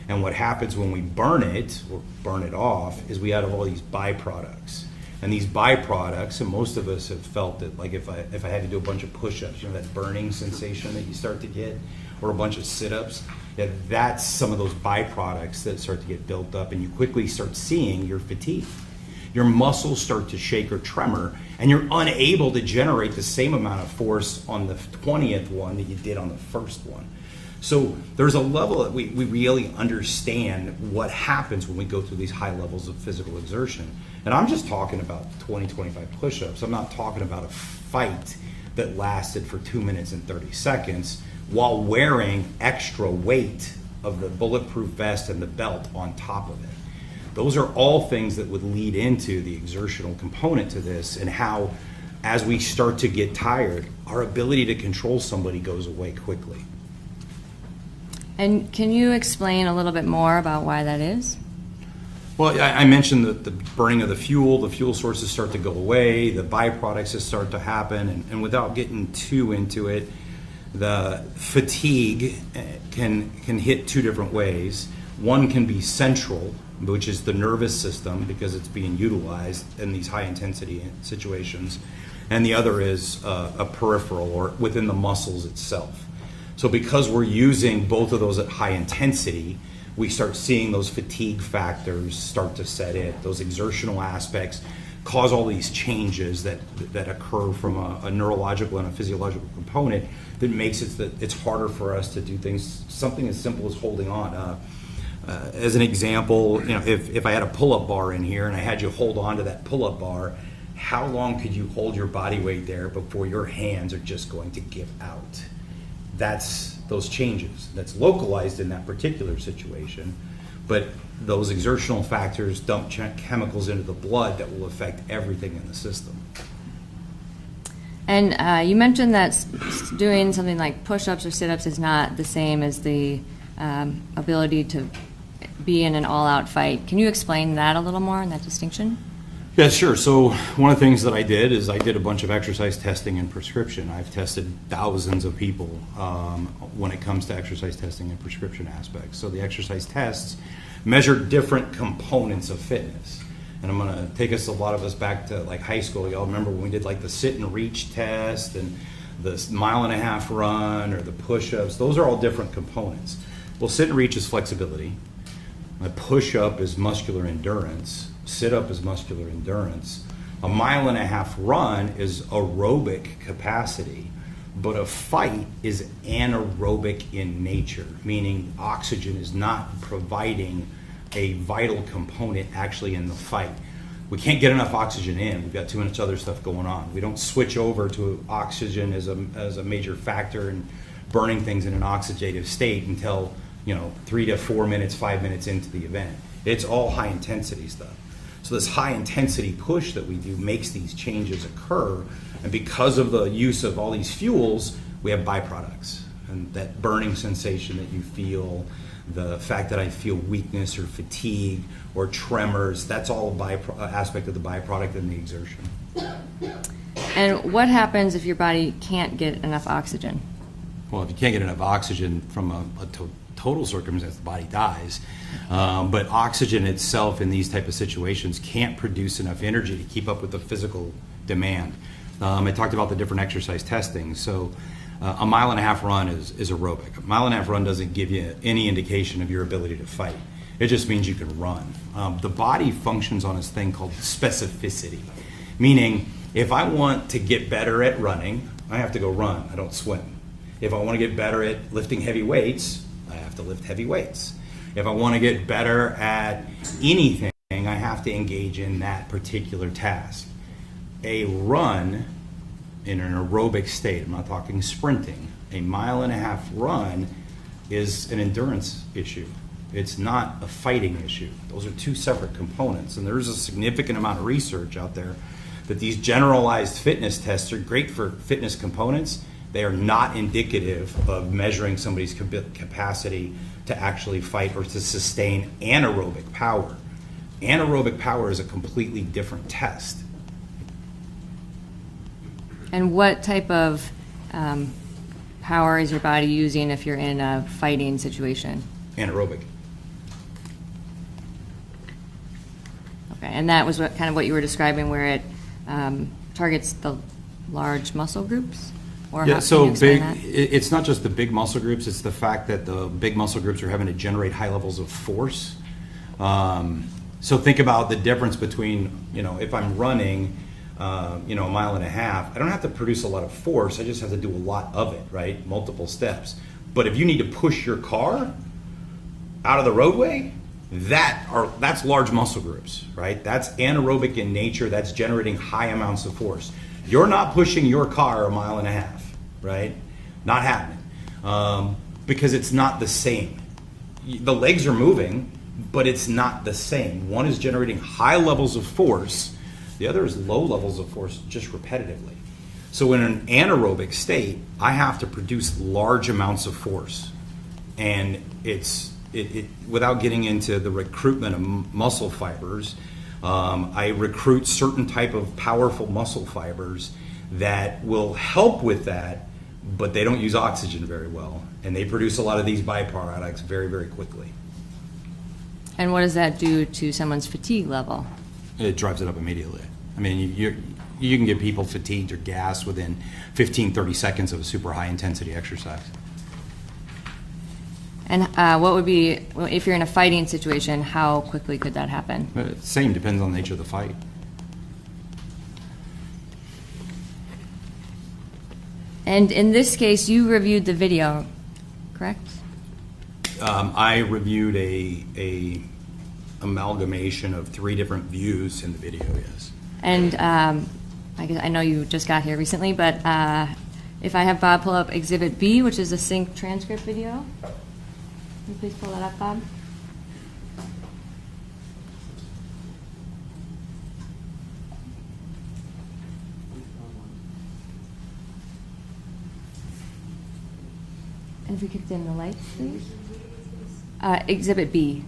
Speaker 8: And what happens when we burn it or burn it off is we have all these byproducts. And these byproducts, and most of us have felt it, like if I had to do a bunch of push-ups, you know, that burning sensation that you start to get, or a bunch of sit-ups, that's some of those byproducts that start to get built up, and you quickly start seeing your fatigue. Your muscles start to shake or tremor, and you're unable to generate the same amount of force on the 20th one that you did on the first one. So there's a level that we really understand what happens when we go through these high levels of physical exertion. And I'm just talking about 20, 25 push-ups. I'm not talking about a fight that lasted for 2 minutes and 30 seconds while wearing extra weight of the bulletproof vest and the belt on top of it. Those are all things that would lead into the exertional component to this, and how, as we start to get tired, our ability to control somebody goes away quickly.
Speaker 7: And can you explain a little bit more about why that is?
Speaker 8: Well, I mentioned the burning of the fuel sources start to go away, the byproducts start to happen, and without getting too into it, the fatigue can hit two different ways. One can be central, which is the nervous system, because it's being utilized in these high intensity situations, and the other is a peripheral, or within the muscles itself. So because we're using both of those at high intensity, we start seeing those fatigue factors start to set in. Those exertional aspects cause all these changes that occur from a neurological and a physiological component that makes it that it's harder for us to do things, something as simple as holding on. As an example, you know, if I had a pull-up bar in here and I had you hold on to that pull-up bar, how long could you hold your body weight there before your hands are just going to give out? That's those changes. That's localized in that particular situation, but those exertional factors dump chemicals into the blood that will affect everything in the system.
Speaker 7: And you mentioned that doing something like push-ups or sit-ups is not the same as the ability to be in an all-out fight. Can you explain that a little more, and that distinction?
Speaker 8: Yeah, sure. So one of the things that I did is I did a bunch of exercise testing and prescription. I've tested thousands of people when it comes to exercise testing and prescription aspects. So the exercise tests measure different components of fitness. And I'm going to take us, a lot of us, back to like high school. Y'all remember when we did like the sit and reach test and the 1.5 mile run or the push-ups? Those are all different components. Well, sit and reach is flexibility. A push-up is muscular endurance. Sit-up is muscular endurance. A 1.5 mile run is aerobic capacity, but a fight is anaerobic in nature, meaning oxygen is not providing a vital component actually in the fight. We can't get enough oxygen in. We've got too much other stuff going on. We don't switch over to oxygen as a major factor in burning things in an oxidative state until 3 to 4 minutes, 5 minutes into the event. It's all high intensity stuff. So this high intensity push that we do makes these changes occur, and because of the use of all these fuels, we have byproducts. And that burning sensation that you feel, the fact that I feel weakness or fatigue or tremors, that's all aspect of the byproduct and the exertion.
Speaker 7: And what happens if your body can't get enough oxygen?
Speaker 8: Well, if you can't get enough oxygen from a total circumstance, the body dies. But oxygen itself in these type of situations can't produce enough energy to keep up with the physical demand. I talked about the different exercise testing. So a 1.5 mile run is aerobic. A 1.5 mile run doesn't give you any indication of your ability to fight. It just means you can run. The body functions on this thing called specificity, meaning if I want to get better at running, I have to go run. I don't swim. If I want to get better at lifting heavy weights, I have to lift heavy weights. If I want to get better at anything, I have to engage in that particular task. A run in an aerobic state, I'm not talking sprinting, a 1.5 mile run is an endurance issue. It's not a fighting issue. Those are two separate components, and there's a significant amount of research out there that these generalized fitness tests are great for fitness components. They are not indicative of measuring somebody's capacity to actually fight or to sustain anaerobic power. Anaerobic power is a completely different test.
Speaker 7: And what type of power is your body using if you're in a fighting situation?
Speaker 8: Anaerobic.
Speaker 7: Okay, and that was kind of what you were describing, where it targets the large muscle groups? Or
Speaker 8: Yeah,
Speaker 7: how,
Speaker 8: so
Speaker 7: can you explain
Speaker 8: big,
Speaker 7: that?
Speaker 8: it's not just the big muscle groups, it's the fact that the big muscle groups are having to generate high levels of force. So think about the difference between, if I'm running, a mile and a half, I don't have to produce a lot of force, I just have to do a lot of it, right? Multiple steps. But if you need to push your car out of the roadway, that's large muscle groups, right? That's anaerobic in nature, that's generating high amounts of force. You're not pushing your car a mile and a half, right? Not happening. Because it's not the same. The legs are moving, but it's not the same. One is generating high levels of force, the other is low levels of force just repetitively. So in an anaerobic state, I have to produce large amounts of force. And without getting into the recruitment of muscle fibers, I recruit certain type of powerful muscle fibers that will help with that, but they don't use oxygen very well. And they produce a lot of these byproducts very, very quickly.
Speaker 7: And what does that do to someone's fatigue level?
Speaker 8: It drives it up immediately. I mean, you can get people fatigued or gassed within 15, 30 seconds of a super high intensity exercise.
Speaker 7: And what would be, if you're in a fighting situation, how quickly could that happen?
Speaker 8: Same, depends on the nature of the fight.
Speaker 7: And in this case, you reviewed the video, correct?
Speaker 8: I reviewed a amalgamation of 3 different views in the video, yes.
Speaker 7: And I know you just got here recently, but if I have Bob pull up Exhibit B, which is a sync transcript video. Can you please pull that up, Bob? And if we could dim the lights, please. Exhibit B.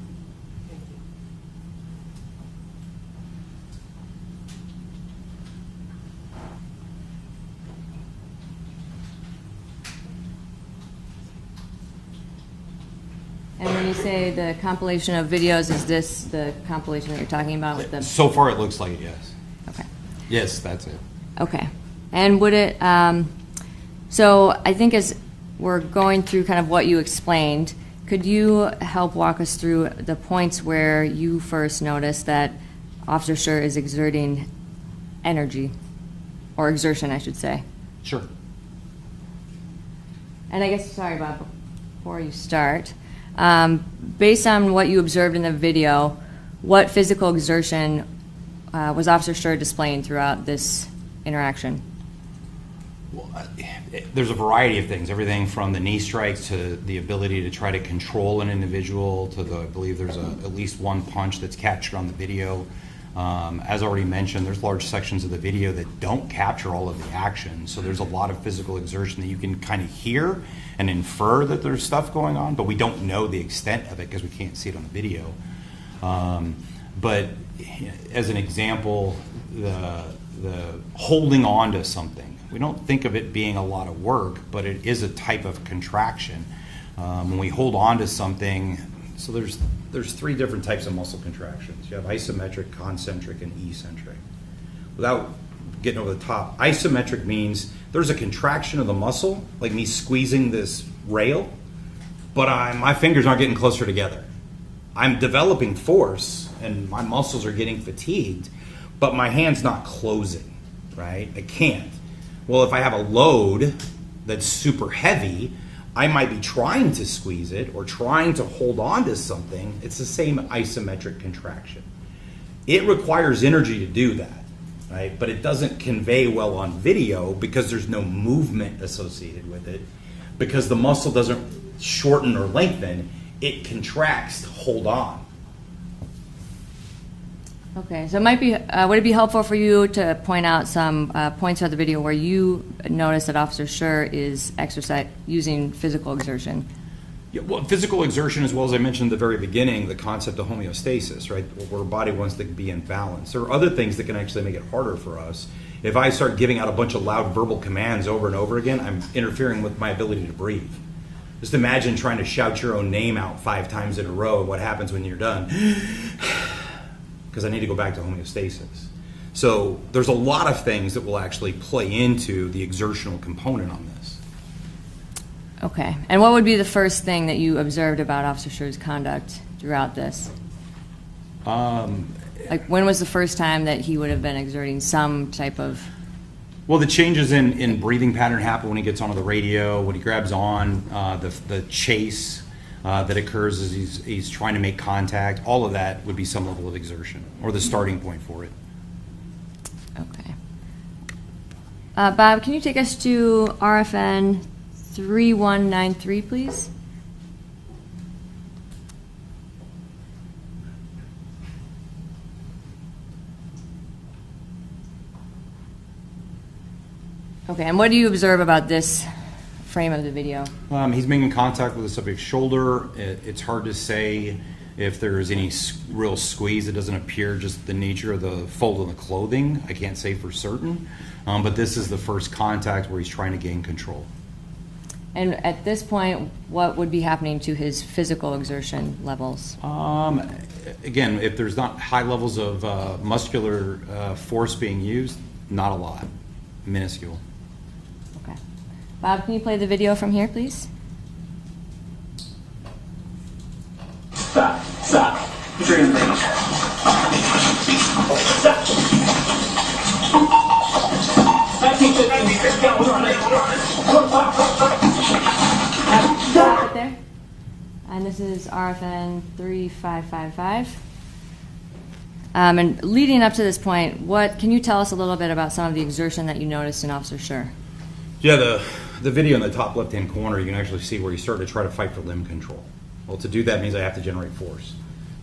Speaker 7: And when you say the compilation of videos, is this the compilation that you're talking about with the...
Speaker 8: So far it looks like it, yes.
Speaker 7: Okay.
Speaker 8: Yes, that's it.
Speaker 7: Okay. And would it... so I think as we're going through kind of what you explained, could you help walk us through the points where you first noticed that Officer Schurr is exerting energy, or exertion, I should say?
Speaker 8: Sure.
Speaker 7: And I guess, sorry, Bob, before you start, based on what you observed in the video, what physical exertion was Officer Schurr displaying throughout this interaction?
Speaker 8: Well, there's a variety of things, everything from the knee strikes to the ability to try to control an individual to I believe there's at least one punch that's captured on the video. As already mentioned, there's large sections of the video that don't capture all of the action, so there's a lot of physical exertion that you can kind of hear and infer that there's stuff going on, but we don't know the extent of it because we can't see it on the video. But as an example, the holding on to something, we don't think of it being a lot of work, but it is a type of contraction. When we hold on to something, so there's 3 different types of muscle contractions. You have isometric, concentric, and eccentric. Without getting over the top, isometric means there's a contraction of the muscle, like me squeezing this rail, but my fingers aren't getting closer together. I'm developing force, and my muscles are getting fatigued, but my hand's not closing, right? I can't. Well, if I have a load that's super heavy, I might be trying to squeeze it or trying to hold on to something. It's the same isometric contraction. It requires energy to do that, right? But it doesn't convey well on video because there's no movement associated with it. Because the muscle doesn't shorten or lengthen, it contracts to hold on.
Speaker 7: Okay, so it might be, would it be helpful for you to point out some points of the video where you notice that Officer Schurr is using physical exertion?
Speaker 8: Yeah, well, physical exertion, as well as I mentioned at the very beginning, the concept of homeostasis, right, where our body wants to be in balance. There are other things that can actually make it harder for us. If I start giving out a bunch of loud verbal commands over and over again, I'm interfering with my ability to breathe. Just imagine trying to shout your own name out 5 times in a row. What happens when you're done? Because I need to go back to homeostasis. So there's a lot of things that will actually play into the exertional component on this.
Speaker 7: Okay, and what would be the first thing that you observed about Officer Schurr's conduct throughout this? Like, when was the first time that he would have been exerting some type of...
Speaker 8: Well, the changes in breathing pattern happen when he gets onto the radio, when he grabs on, the chase that occurs as he's trying to make contact. All of that would be some level of exertion, or the starting point for it.
Speaker 7: Okay. Bob, can you take us to RFN 3193, please? Okay, and what do you observe about this frame of the video?
Speaker 8: He's making contact with the subject's shoulder. It's hard to say if there's any real squeeze. It doesn't appear, just the nature of the fold of the clothing. I can't say for certain, but this is the first contact where he's trying to gain control.
Speaker 7: And at this point, what would be happening to his physical exertion levels?
Speaker 8: Again, if there's not high levels of muscular force being used, not a lot, minuscule.
Speaker 7: Okay. Bob, can you play the video from here, please?
Speaker 9: Stop. Put your hands down. Stop.
Speaker 7: Stop it there. And this is RFN 3555. And leading up to this point, what can you tell us a little bit about some of the exertion that you noticed in Officer Schurr?
Speaker 8: Yeah, the video in the top left-hand corner, you can actually see where he started to try to fight for limb control. Well, to do that means I have to generate force.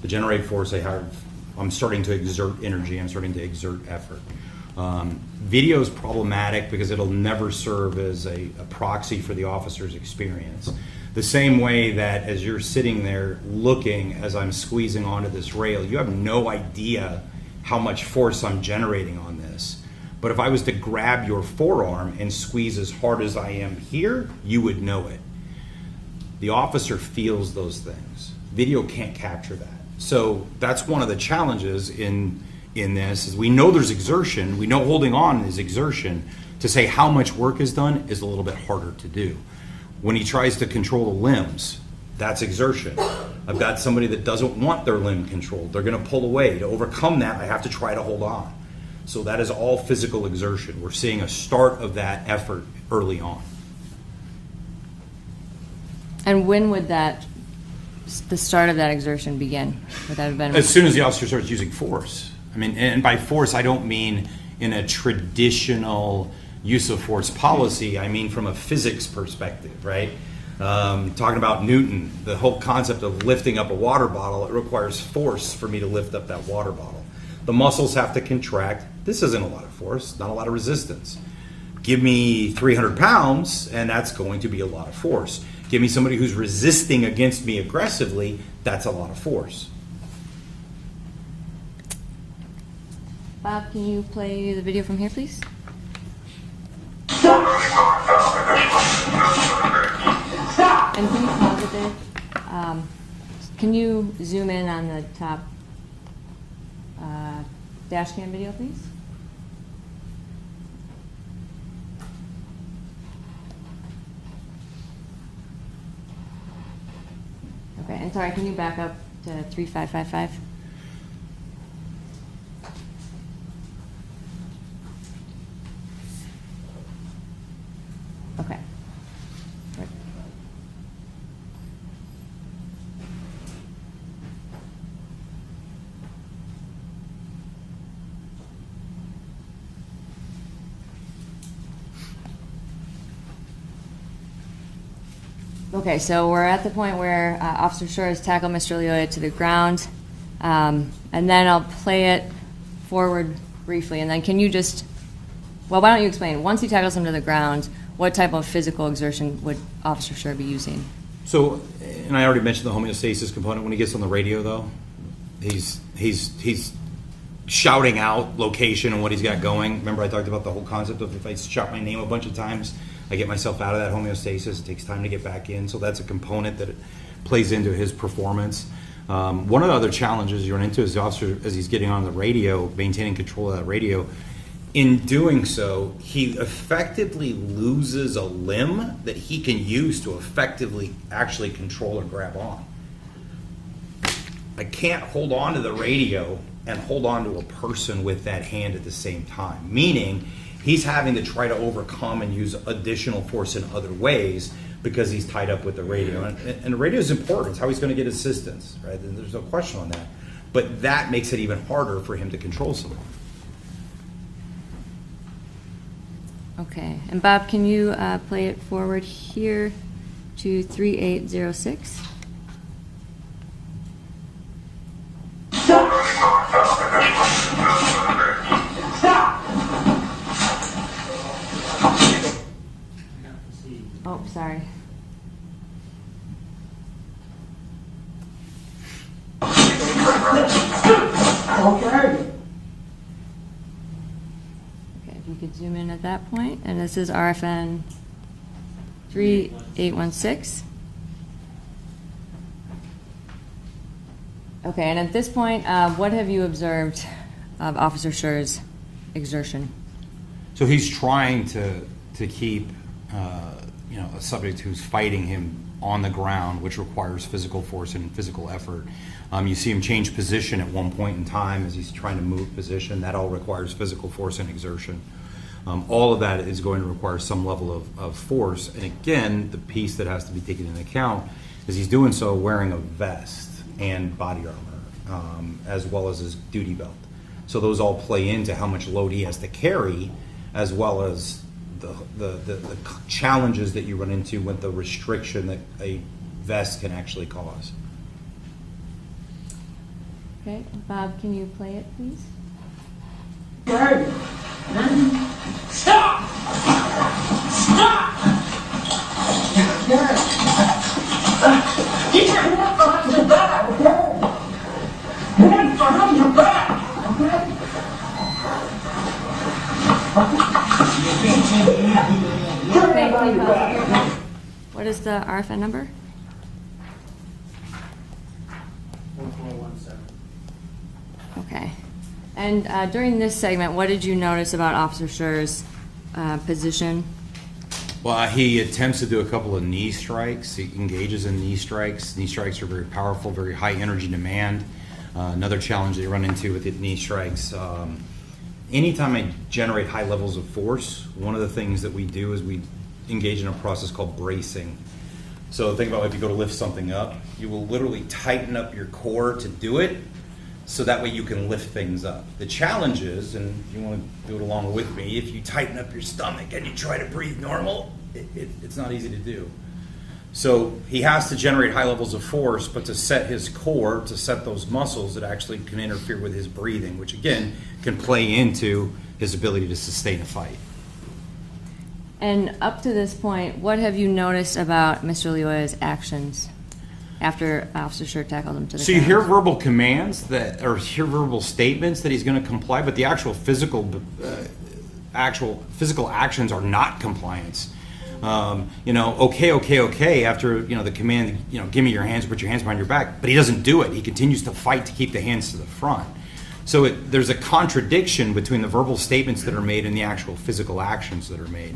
Speaker 8: To generate force, I'm starting to exert energy. I'm starting to exert effort. Video is problematic because it'll never serve as a proxy for the officer's experience. The same way that as you're sitting there looking as I'm squeezing onto this rail, you have no idea how much force I'm generating on this. But if I was to grab your forearm and squeeze as hard as I am here, you would know it. The officer feels those things. Video can't capture that. So that's one of the challenges in this, is we know there's exertion, we know holding on is exertion. To say how much work is done is a little bit harder to do. When he tries to control the limbs, that's exertion. I've got somebody that doesn't want their limb controlled. They're going to pull away. To overcome that, I have to try to hold on. So that is all physical exertion. We're seeing a start of that effort early on.
Speaker 7: And when would the start of that exertion begin? Would that have been
Speaker 8: as soon as the officer starts using force? I mean, and by force, I don't mean in a traditional use of force policy. I mean from a physics perspective, right? Talking about Newton, the whole concept of lifting up a water bottle, it requires force for me to lift up that water bottle. The muscles have to contract. This isn't a lot of force, not a lot of resistance. Give me 300 pounds, and that's going to be a lot of force. Give me somebody who's resisting against me aggressively, that's a lot of force.
Speaker 7: Bob, can you play the video from here, please? And can you pause it there? Can you zoom in on the top dash cam video, please? Okay, and sorry, can you back up to 3555? Okay. Right. Okay, so we're at the point where Officer Schurr has tackled Mr. Lyoya to the ground, and then I'll play it forward briefly, and then can you just, well, why don't you explain, once he tackles him to the ground, what type of physical exertion would Officer Schurr be using?
Speaker 8: So, and I already mentioned the homeostasis component. When he gets on the radio, though, he's shouting out location and what he's got going. Remember, I talked about the whole concept of if I shout my name a bunch of times, I get myself out of that homeostasis. It takes time to get back in. So that's a component that plays into his performance. One of the other challenges you run into is the officer, as he's getting on the radio, maintaining control of that radio. In doing so, he effectively loses a limb that he can use to effectively actually control or grab on. I can't hold on to the radio and hold on to a person with that hand at the same time, meaning he's having to try to overcome and use additional force in other ways because he's tied up with the radio. And the radio is important. It's how he's going to get assistance, right? And there's no question on that. But that makes it even harder for him to control someone.
Speaker 7: Okay, and Bob, can you play it forward here to 3806? Oh, sorry.
Speaker 9: Okay.
Speaker 7: If you could zoom in at that point, and this is RFN 3816. Okay, and at this point, what have you observed of Officer Schurr's exertion?
Speaker 8: So he's trying to keep a subject who's fighting him on the ground, which requires physical force and physical effort. You see him change position at one point in time as he's trying to move position. That all requires physical force and exertion. All of that is going to require some level of force. And again, the piece that has to be taken into account is he's doing so wearing a vest and body armor, as well as his duty belt. So those all play into how much load he has to carry, as well as the challenges that you run into with the restriction that a vest can actually cause.
Speaker 7: Okay, Bob, can you play it, please?
Speaker 9: Okay. Stop! Stop! Get your hands behind your back, okay? Hands behind your back, okay?
Speaker 7: What is the RFN number?
Speaker 10: 1417.
Speaker 7: Okay. And during this segment, what did you notice about Officer Schurr's position?
Speaker 8: Well, he attempts to do a couple of knee strikes. He engages in knee strikes. Knee strikes are very powerful, very high energy demand. Another challenge that you run into with the knee strikes, anytime I generate high levels of force, one of the things that we do is we engage in a process called bracing. So think about if you go to lift something up, you will literally tighten up your core to do it, so that way you can lift things up. The challenge is, and you want to do it along with me, if you tighten up your stomach and you try to breathe normal, it's not easy to do. So he has to generate high levels of force, but to set his core, to set those muscles that actually can interfere with his breathing, which again can play into his ability to sustain a fight.
Speaker 7: And up to this point, what have you noticed about Mr. Lyoya's actions after Officer Schurr tackled him to the ground?
Speaker 8: So you hear verbal commands or hear verbal statements that he's going to comply, but the actual physical actions are not compliance. Okay, after, the command, give me your hands, put your hands behind your back, but he doesn't do it. He continues to fight to keep the hands to the front. So there's a contradiction between the verbal statements that are made and the actual physical actions that are made.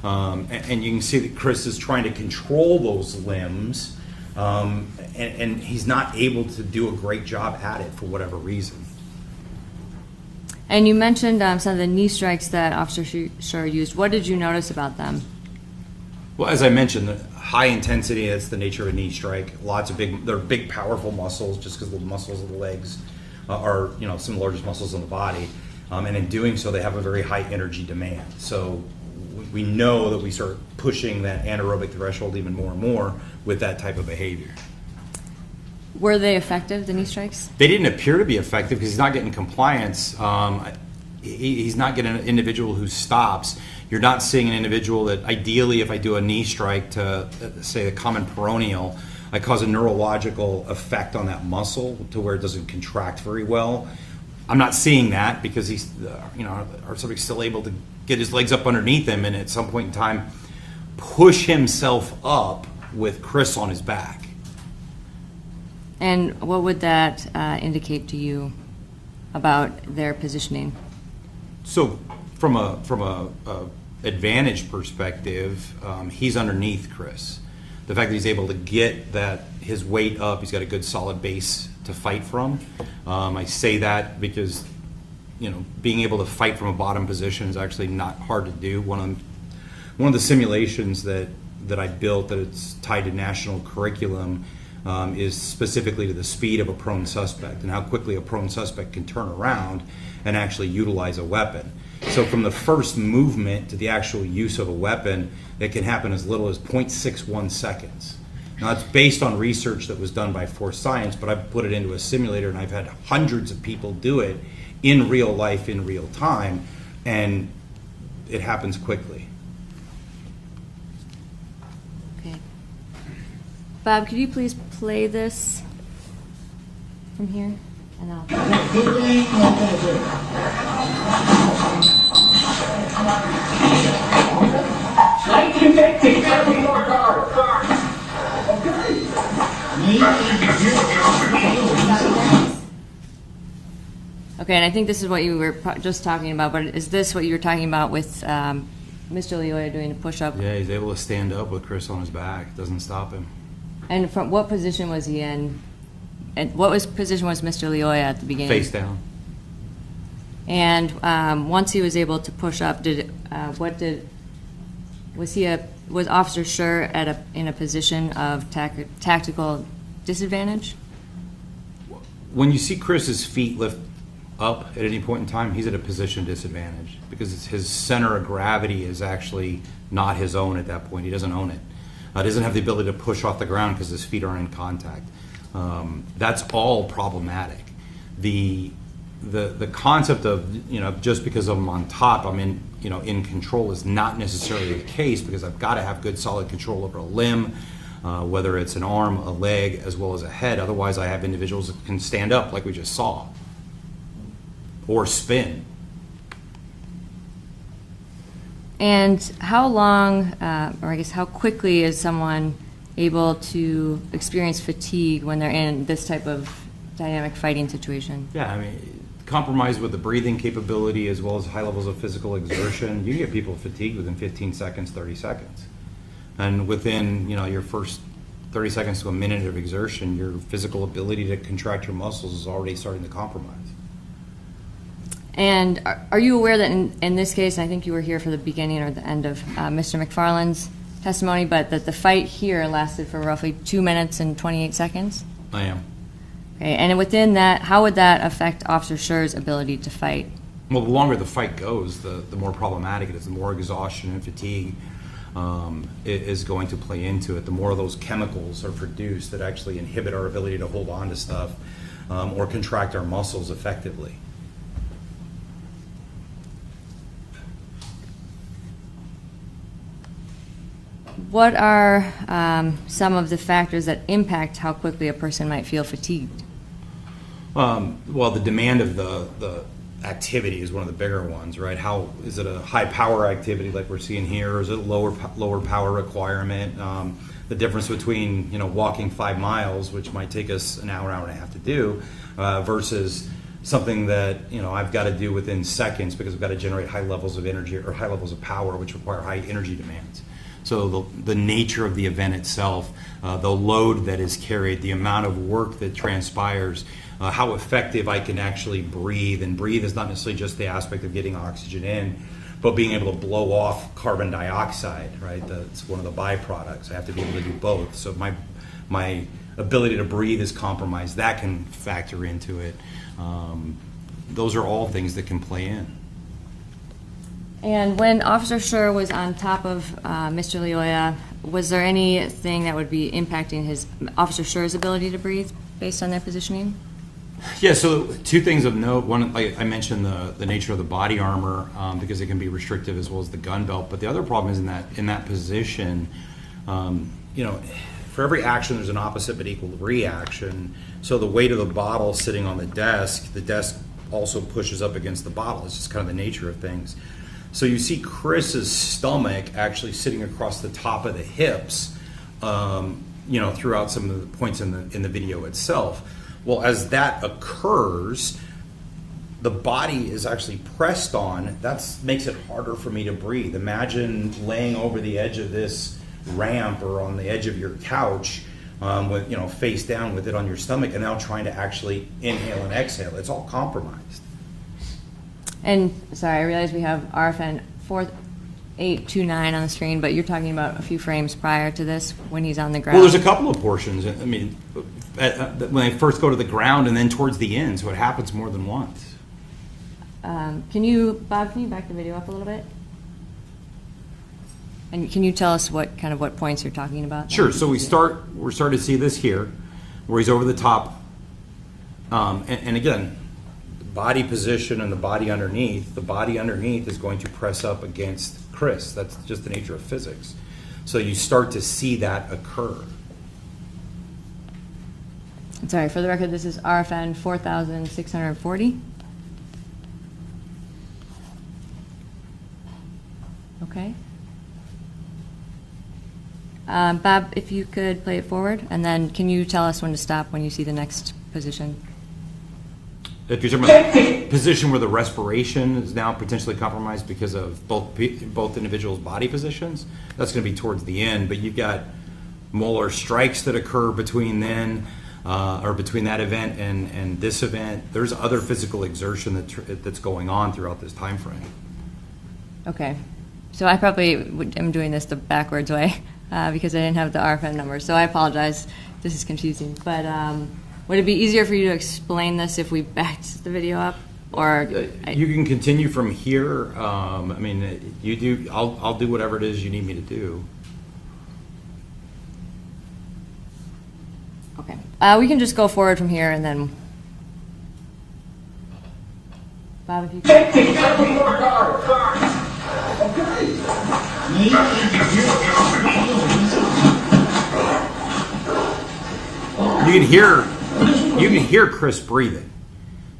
Speaker 8: And you can see that Chris is trying to control those limbs, and he's not able to do a great job at it for whatever reason.
Speaker 7: And you mentioned some of the knee strikes that Officer Schurr used. What did you notice about them?
Speaker 8: Well, as I mentioned, the high intensity, that's the nature of a knee strike. They're big, powerful muscles, just because the muscles of the legs are, some of the largest muscles in the body. And in doing so, they have a very high energy demand. So we know that we start pushing that anaerobic threshold even more and more with that type of behavior.
Speaker 7: Were they effective, the knee strikes?
Speaker 8: They didn't appear to be effective because he's not getting compliance. He's not getting an individual who stops. You're not seeing an individual that ideally, if I do a knee strike to, say, the common peroneal, I cause a neurological effect on that muscle to where it doesn't contract very well. I'm not seeing that because he's, our subject's still able to get his legs up underneath him and at some point in time push himself up with Chris on his back.
Speaker 7: And what would that indicate to you about their positioning?
Speaker 8: So from a advantage perspective, he's underneath Chris. The fact that he's able to get his weight up, he's got a good solid base to fight from. I say that because being able to fight from a bottom position is actually not hard to do. One of the simulations that I built that it's tied to national curriculum is specifically to the speed of a prone suspect and how quickly a prone suspect can turn around and actually utilize a weapon. So from the first movement to the actual use of a weapon, it can happen as little as 0.61 seconds. Now that's based on research that was done by Force Science, but I've put it into a simulator and I've had hundreds of people do it in real life, in real time, and it happens quickly.
Speaker 7: Okay. Bob, could you please play this from here? And I'll... Okay, and I think this is what you were just talking about, but is this what you were talking about with Mr. Lyoya doing a push-up?
Speaker 8: Yeah, he's able to stand up with Chris on his back. It doesn't stop him.
Speaker 7: And from what position was he in? And position was Mr. Lyoya at the beginning?
Speaker 8: Face down.
Speaker 7: And once he was able to push up, was Officer Schurr in a position of tactical disadvantage?
Speaker 8: When you see Chris's feet lift up at any point in time, he's at a position of disadvantage because his center of gravity is actually not his own at that point. He doesn't own it. He doesn't have the ability to push off the ground because his feet aren't in contact. That's all problematic. The concept of just because I'm on top, I'm in control is not necessarily the case because I've got to have good solid control over a limb, whether it's an arm, a leg, as well as a head. Otherwise, I have individuals that can stand up like we just saw, or spin.
Speaker 7: And how long, or I guess how quickly is someone able to experience fatigue when they're in this type of dynamic fighting situation?
Speaker 8: Yeah, I mean, compromised with the breathing capability as well as high levels of physical exertion, you can get people fatigued within 15 seconds, 30 seconds. And within, your first 30 seconds to a minute of exertion, your physical ability to contract your muscles is already starting to compromise.
Speaker 7: And are you aware that in this case, I think you were here for the beginning or the end of Mr. McFarland's testimony, but that the fight here lasted for roughly 2 minutes and 28 seconds?
Speaker 8: I am.
Speaker 7: Okay, and within that, how would that affect Officer Schurr's ability to fight?
Speaker 8: Well, the longer the fight goes, the more problematic it is. The more exhaustion and fatigue is going to play into it. The more of those chemicals are produced that actually inhibit our ability to hold on to stuff or contract our muscles effectively.
Speaker 7: What are some of the factors that impact how quickly a person might feel fatigued?
Speaker 8: Well, the demand of the activity is one of the bigger ones, right? How is it a high power activity like we're seeing here, or is it a lower power requirement? The difference between walking 5 miles, which might take us an hour and a half to do, versus something that I've got to do within seconds because I've got to generate high levels of energy or high levels of power, which require high energy demands. So the nature of the event itself, the load that is carried, the amount of work that transpires, how effective I can actually breathe. And breathe is not necessarily just the aspect of getting oxygen in, but being able to blow off carbon dioxide, right? That's one of the byproducts. I have to be able to do both. So my ability to breathe is compromised. That can factor into it. Those are all things that can play in.
Speaker 7: And when Officer Schurr was on top of Mr. Lyoya, was there anything that would be impacting Officer Schurr's ability to breathe? based on their positioning?
Speaker 8: Yeah, so two things of note. One, like I mentioned the nature of the body armor, because it can be restrictive, as well as the gun belt. But the other problem is in that position, for every action there's an opposite but equal reaction. So the weight of the bottle sitting on the desk also pushes up against the bottle. It's just kind of the nature of things. So you see Chris's stomach actually sitting across the top of the hips, throughout some of the points in the video itself. Well, as that occurs, the body is actually pressed on. That makes it harder for me to breathe. Imagine laying over the edge of this ramp or on the edge of your couch, with face down with it on your stomach, and now trying to actually inhale and exhale. It's all compromised.
Speaker 7: And sorry, I realize we have RFN 4829 on the screen, but you're talking about a few frames prior to this when he's on the ground.
Speaker 8: Well, there's a couple of portions. I mean, when they first go to the ground and then towards the end, so it happens more than once.
Speaker 7: Bob, can you back the video up a little bit? And can you tell us what points you're talking about?
Speaker 8: Sure. So we're starting to see this here, where he's over the top, and again, body position and the body underneath. The body underneath is going to press up against Chris. That's just the nature of physics. So you start to see that occur.
Speaker 7: I'm sorry, for the record, this is RFN 4640. Okay. Bob, if you could play it forward, and then can you tell us when to stop when you see the next position?
Speaker 8: If you're talking about a position where the respiration is now potentially compromised because of both individuals' body positions, that's going to be towards the end. But you've got molar strikes that occur between then, or between that event and this event. There's other physical exertion that's going on throughout this time frame.
Speaker 7: Okay, so I probably am doing this the backwards way because I didn't have the RFN number. So I apologize. This is confusing, but. Would it be easier for you to explain this if we backed the video up, or
Speaker 8: you can continue from here? I mean, you do. I'll do whatever it is you need me to do.
Speaker 7: Okay, we can just go forward from here, and then Bob, if you can.
Speaker 8: You can hear Chris breathing.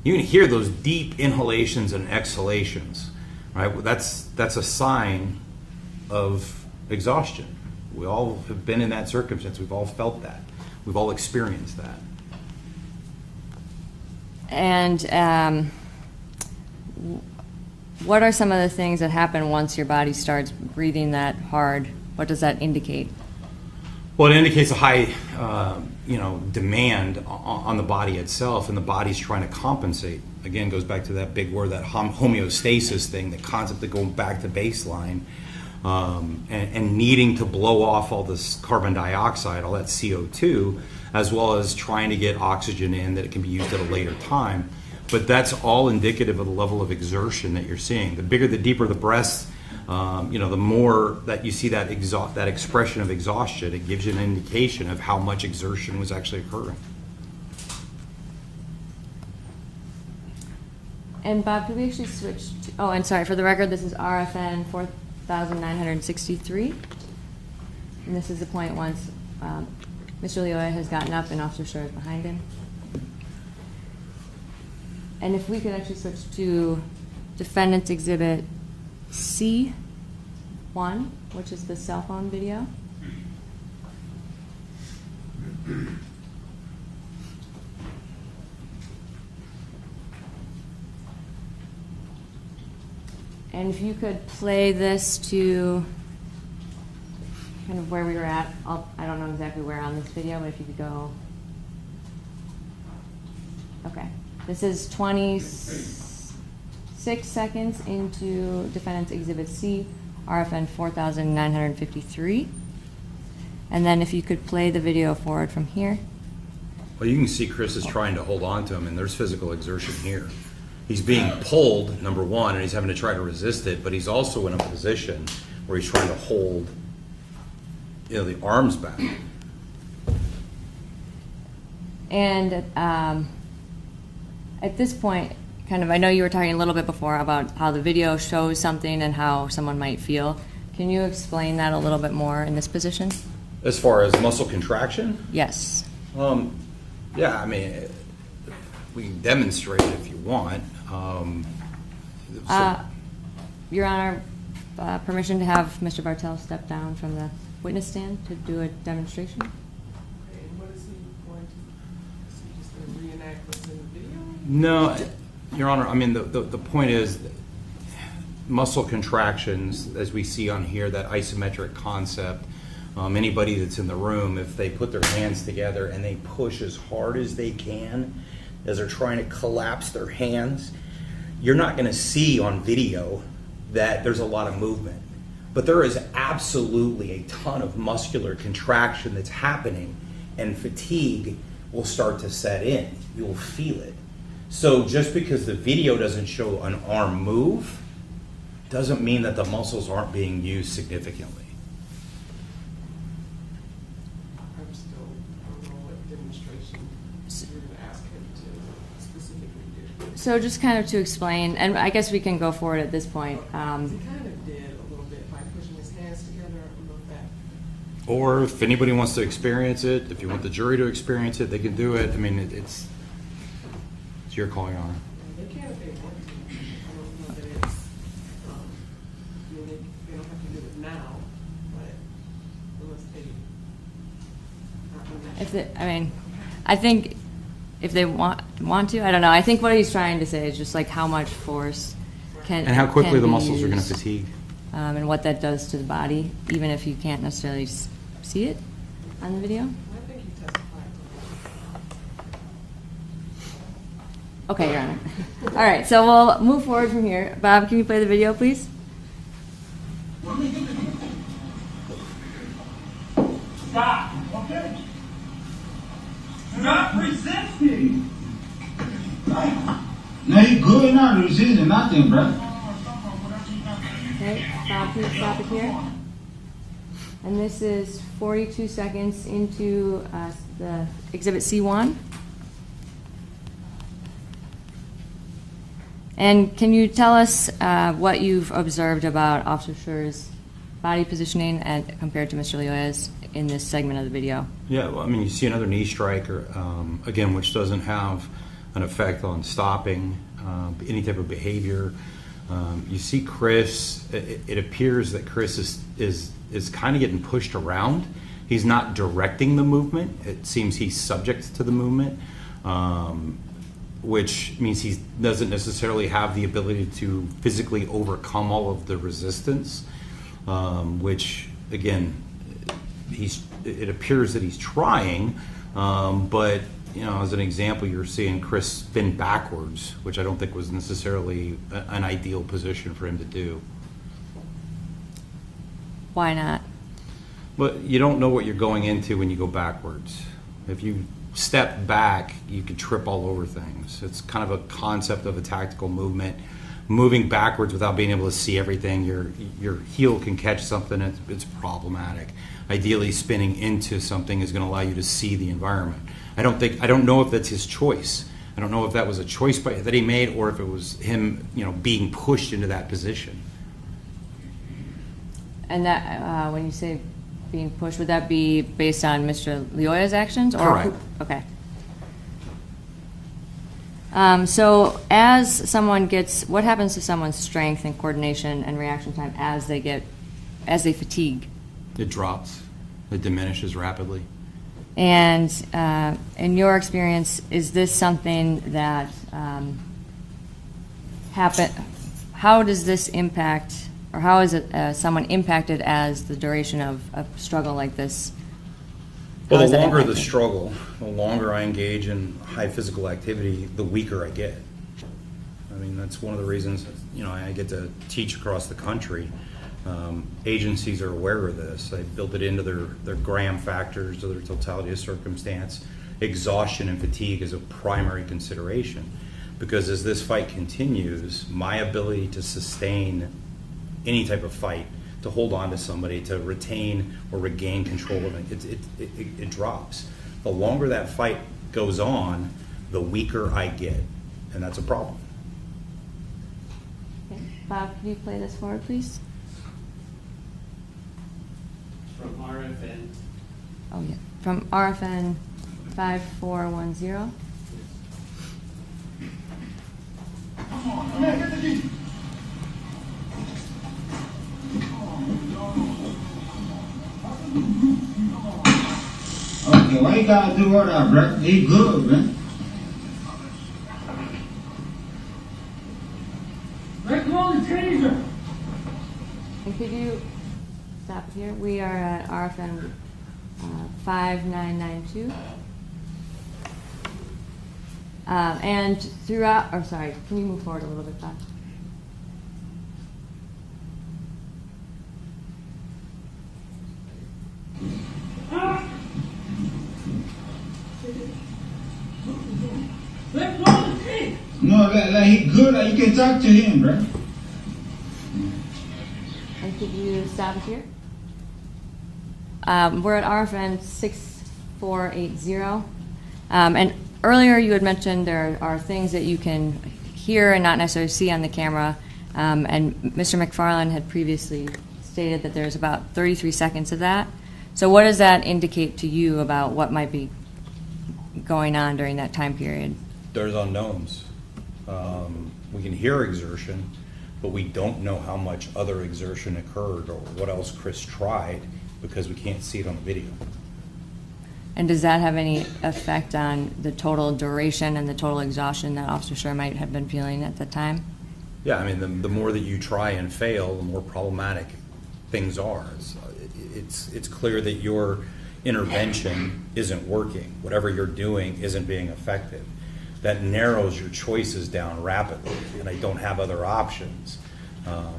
Speaker 8: You can hear those deep inhalations and exhalations, right? That's a sign of exhaustion. We all have been in that circumstance. We've all felt that. We've all experienced that.
Speaker 7: And what are some of the things that happen once your body starts breathing that hard? What does that indicate?
Speaker 8: Well, it indicates a high, demand on the body itself, and the body's trying to compensate. Again, goes back to that big word, that homeostasis thing, the concept of going back to baseline, and needing to blow off all this carbon dioxide, all that CO2, as well as trying to get oxygen in that it can be used at a later time. But that's all indicative of the level of exertion that you're seeing. The bigger, the deeper the breaths, the more that you see that expression of exhaustion, it gives you an indication of how much exertion was actually occurring.
Speaker 7: And Bob, could we actually switch to, oh, and sorry, for the record, this is RFN 4963. And this is the point once Mr. Lyoya has gotten up and Officer Schurr is behind him. And if we could actually switch to Defendant's Exhibit C1, which is the cell phone video. And if you could play this to kind of where we were at, I don't know exactly where on this video, but if you could go. Okay. This is 26 seconds into Defendant's Exhibit C, RFN 4953. And then if you could play the video forward from here.
Speaker 8: Well, you can see Chris is trying to hold on to him, and there's physical exertion here. He's being pulled, number one, and he's having to try to resist it, but he's also in a position where he's trying to hold, the arms back.
Speaker 7: And at this point, kind of, I know you were talking a little bit before about how the video shows something and how someone might feel. Can you explain that a little bit more in this position?
Speaker 8: As far as muscle contraction?
Speaker 7: Yes.
Speaker 8: Yeah, I mean, we can demonstrate it if you want.
Speaker 7: Your Honor, permission to have Mr. Bartel step down from the witness stand to do a demonstration?
Speaker 2: Okay, and what is he going to, is he just going to reenact what's in the video?
Speaker 8: No, Your Honor, I mean, the point is muscle contractions, as we see on here, that isometric concept, anybody that's in the room, if they put their hands together and they push as hard as they can as they're trying to collapse their hands, you're not going to see on video that there's a lot of movement. But there is absolutely a ton of muscular contraction that's happening, and fatigue will start to set in. You'll feel it. So just because the video doesn't show an arm move doesn't mean that the muscles aren't being used significantly.
Speaker 2: I'm still, I don't know what demonstration you're going to ask him to specifically do.
Speaker 7: So just kind of to explain, and I guess we can go forward at this point.
Speaker 2: He kind of did a little bit by pushing his hands together. I don't know if that.
Speaker 8: Or if anybody wants to experience it, if you want the jury to experience it, they can do it. I mean, it's your call, Your Honor.
Speaker 2: They can if they want to. I don't know that it's, I mean, they don't have to do it now, but unless they.
Speaker 7: If they, I mean, I think if they want to, I don't know. I think what he's trying to say is just like how much force can
Speaker 8: And how quickly
Speaker 7: can
Speaker 8: the
Speaker 7: be
Speaker 8: muscles are going to
Speaker 7: used,
Speaker 8: fatigue.
Speaker 7: and what that does to the body, even if you can't necessarily see it on the video.
Speaker 2: I think he testified.
Speaker 7: Okay, Your Honor. All right, so we'll move forward from here. Bob, can you play the video, please?
Speaker 9: Stop, okay? Do not resist me. No, you good not resisting nothing, bro.
Speaker 7: Okay, Bob, please stop it here. And this is 42 seconds into the Exhibit C1. And can you tell us what you've observed about Officer Schurr's body positioning and compared to Mr. Lyoya's in this segment of the video?
Speaker 8: Yeah, well, I mean, you see another knee strike, again, which doesn't have an effect on stopping any type of behavior. You see Chris, it appears that Chris is kind of getting pushed around. He's not directing the movement. It seems he's subject to the movement, which means he doesn't necessarily have the ability to physically overcome all of the resistance, which, again, it appears that he's trying, but you know, as an example, you're seeing Chris spin backwards, which I don't think was necessarily an ideal position for him to do.
Speaker 7: Why not?
Speaker 8: But you don't know what you're going into when you go backwards. If you step back, you could trip all over things. It's kind of a concept of a tactical movement. Moving backwards without being able to see everything, your heel can catch something, it's problematic. Ideally, spinning into something is going to allow you to see the environment. I don't know if that's his choice. I don't know if that was a choice that he made or if it was him, you know, being pushed into that position.
Speaker 7: And that, when you say being pushed, would that be based on Mr. Lyoya's actions? Or
Speaker 8: Correct.
Speaker 7: Okay. So as someone gets, what happens to someone's strength and coordination and reaction time as they fatigue?
Speaker 8: It drops. It diminishes rapidly.
Speaker 7: And in your experience, is this something that how does this impact, or how is it someone impacted as the duration of a struggle like this?
Speaker 8: Well, the longer the struggle, the longer I engage in high physical activity, the weaker I get. I mean, that's one of the reasons, you know, I get to teach across the country. Agencies are aware of this. They built it into their Graham factors, or their totality of circumstance. Exhaustion and fatigue is a primary consideration, because as this fight continues, my ability to sustain any type of fight, to hold on to somebody, to retain or regain control of it, it drops. The longer that fight goes on, the weaker I get, and that's a problem.
Speaker 7: Okay. Bob, can you play this forward, please?
Speaker 5: From RFN.
Speaker 7: Oh, yeah. From RFN 5410.
Speaker 9: Okay, why you gotta do all that, bro? He good, man. Let go of the taser.
Speaker 7: And could you stop here? We are at RFN 5992. And throughout, or sorry, can you move forward a little bit, Bob?
Speaker 9: No, like he good. Like you can talk to him, bro.
Speaker 7: And could you stop it here? We're at RFN 6480. And earlier you had mentioned there are things that you can hear and not necessarily see on the camera. And Mr. McFarland had previously stated that there's about 33 seconds of that. So what does that indicate to you about what might be going on during that time period?
Speaker 8: There's unknowns. We can hear exertion, but we don't know how much other exertion occurred or what else Chris tried because we can't see it on the video.
Speaker 7: And does that have any effect on the total duration and the total exhaustion that Officer Schurr might have been feeling at the time?
Speaker 8: Yeah, I mean, the more that you try and fail, the more problematic things are. It's clear that your intervention isn't working. Whatever you're doing isn't being effective. That narrows your choices down rapidly, and I don't have other options.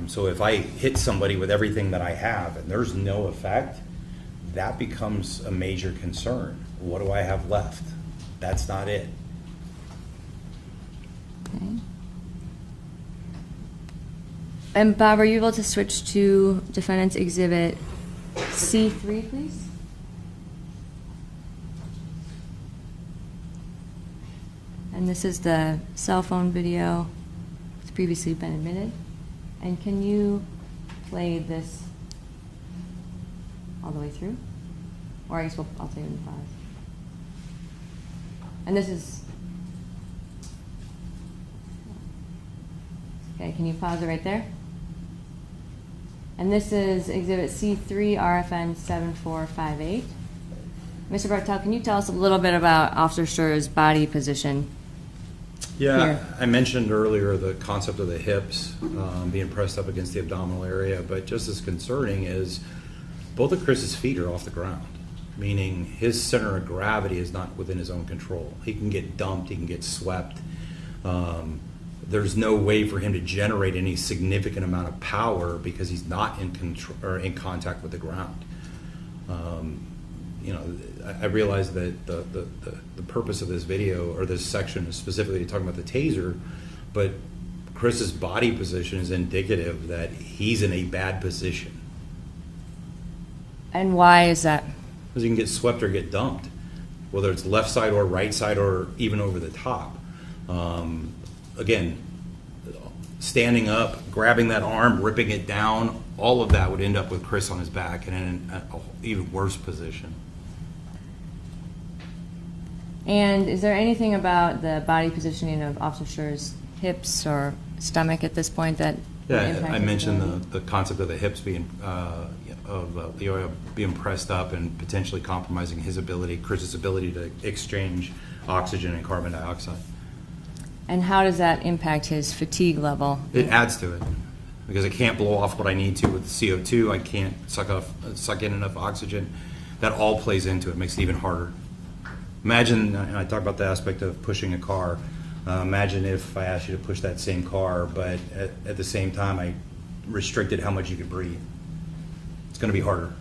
Speaker 8: So if I hit somebody with everything that I have and there's no effect, that becomes a major concern. What do I have left? That's not it.
Speaker 7: Okay. And Bob, are you able to switch to Defendant's Exhibit C3, please? And this is the cell phone video that's previously been admitted. And can you play this all the way through? Or I guess I'll take it in pause. And this is, okay, can you pause it right there? And this is Exhibit C3, RFN 7458. Mr. Bartel, can you tell us a little bit about Officer Schurr's body position?
Speaker 8: Yeah,
Speaker 7: Here.
Speaker 8: I mentioned earlier the concept of the hips being pressed up against the abdominal area, but just as concerning is both of Chris's feet are off the ground, meaning his center of gravity is not within his own control. He can get dumped, he can get swept. There's no way for him to generate any significant amount of power because he's not in control or in contact with the ground. I realize that the purpose of this video or this section is specifically talking about the taser, but Chris's body position is indicative that he's in a bad position.
Speaker 7: And why is that?
Speaker 8: Because he can get swept or get dumped, whether it's left side or right side or even over the top. Again, standing up, grabbing that arm, ripping it down, all of that would end up with Chris on his back and in an even worse position.
Speaker 7: And is there anything about the body positioning of Officer Schurr's hips or stomach at this point that would
Speaker 8: Yeah,
Speaker 7: impact
Speaker 8: I
Speaker 7: his
Speaker 8: mentioned
Speaker 7: ability?
Speaker 8: the concept of the hips being of Lyoya being pressed up and potentially compromising his ability, Chris's ability to exchange oxygen and carbon dioxide.
Speaker 7: And how does that impact his fatigue level?
Speaker 8: It adds to it because I can't blow off what I need to with CO2. I can't suck in enough oxygen. That all plays into it, makes it even harder. Imagine, and I talk about the aspect of pushing a car. Imagine if I asked you to push that same car, but at the same time I restricted how much you could breathe. It's going to be harder.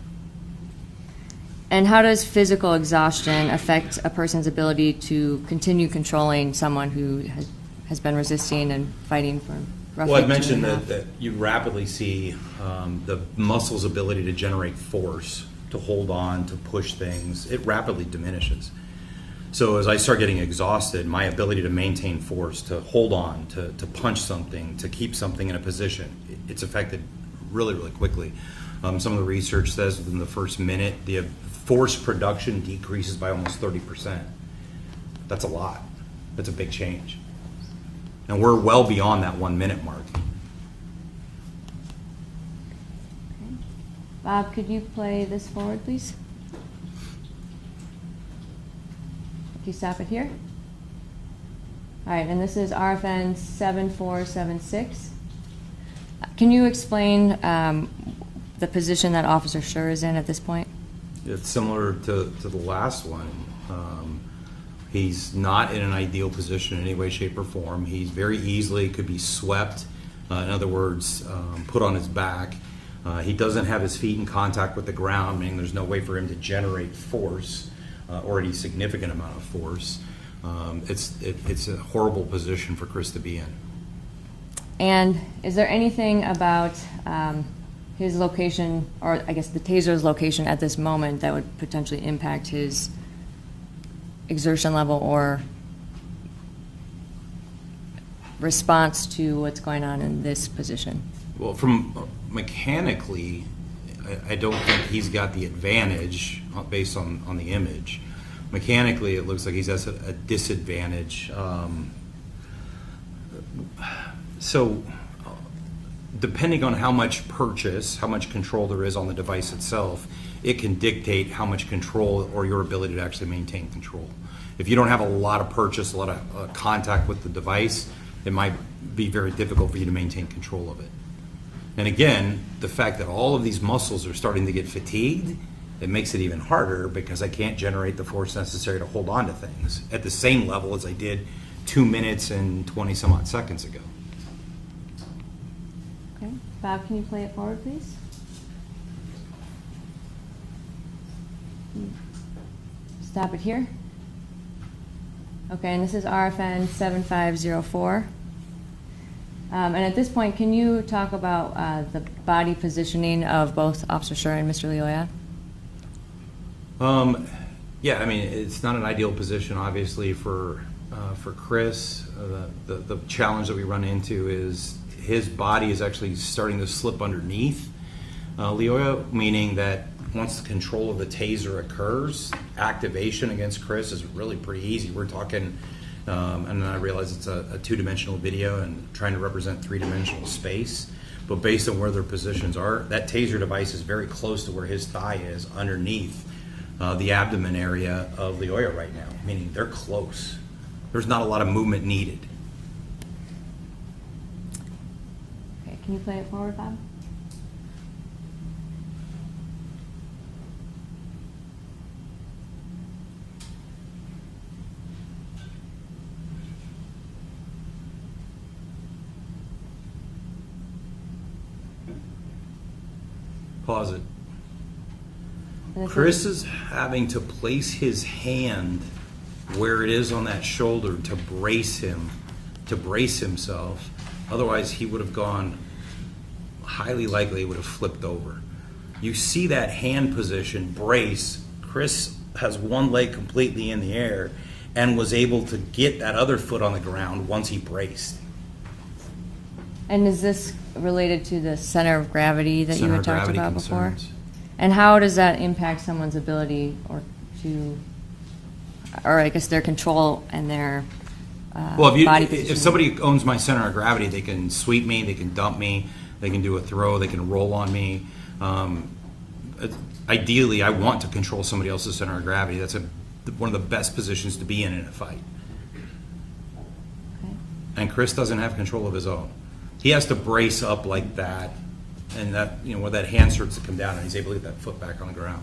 Speaker 7: And how does physical exhaustion affect a person's ability to continue controlling someone who has been resisting and fighting for roughly
Speaker 8: Well, I mentioned
Speaker 7: 2.5?
Speaker 8: that you rapidly see the muscle's ability to generate force, to hold on, to push things. It rapidly diminishes. So as I start getting exhausted, my ability to maintain force, to hold on, to punch something, to keep something in a position, it's affected really, really quickly. Some of the research says within the first minute, the force production decreases by almost 30%. That's a lot. That's a big change. And we're well beyond that 1 minute mark.
Speaker 7: Bob, could you play this forward, please? Can you stop it here? All right, and this is RFN 7476. Can you explain the position that Officer Schurr is in at this point?
Speaker 8: It's similar to the last one. He's not in an ideal position in any way, shape, or form. He's very easily could be swept, in other words, put on his back. He doesn't have his feet in contact with the ground, meaning there's no way for him to generate force or any significant amount of force. It's a horrible position for Chris to be in.
Speaker 7: And is there anything about his location, or I guess the taser's location at this moment, that would potentially impact his exertion level or response to what's going on in this position?
Speaker 8: Well, from mechanically, I don't think he's got the advantage based on the image. Mechanically, it looks like he's at a disadvantage. So, depending on how much purchase, how much control there is on the device itself, it can dictate how much control or your ability to actually maintain control. If you don't have a lot of purchase, a lot of contact with the device, it might be very difficult for you to maintain control of it. And again, the fact that all of these muscles are starting to get fatigued, it makes it even harder because I can't generate the force necessary to hold on to things at the same level as I did 2 minutes and 20 some odd seconds ago.
Speaker 7: Okay. Bob, can you play it forward, please? Stop it here. Okay, and this is RFN 7504. And at this point, can you talk about the body positioning of both Officer Schurr and Mr. Lyoya?
Speaker 8: Yeah, I mean, it's not an ideal position, obviously, for Chris. The challenge that we run into is his body is actually starting to slip underneath Lyoya, meaning that once the control of the taser occurs, activation against Chris is really pretty easy. We're talking, and I realize it's a two-dimensional video and trying to represent three-dimensional space, but based on where their positions are, that taser device is very close to where his thigh is underneath the abdomen area of Lyoya right now, meaning they're close. There's not a lot of movement needed.
Speaker 7: Okay, can you play it forward, Bob?
Speaker 8: Pause it. Chris is having to place his hand where it is on that shoulder to brace himself. Otherwise, he would have gone, highly likely would have flipped over. You see that hand position, brace. Chris has one leg completely in the air and was able to get that other foot on the ground once he braced.
Speaker 7: And is this related to the center of gravity that you had talked about before?
Speaker 8: Concerns.
Speaker 7: And how does that impact someone's ability or I guess their control and their body position?
Speaker 8: If somebody owns my center of gravity, they can sweep me, they can dump me, they can do a throw, they can roll on me. Ideally, I want to control somebody else's center of gravity. That's one of the best positions to be in a fight.
Speaker 7: Okay.
Speaker 8: And Chris doesn't have control of his own. He has to brace up like that, and that, where that hand starts to come down, and he's able to get that foot back on the ground.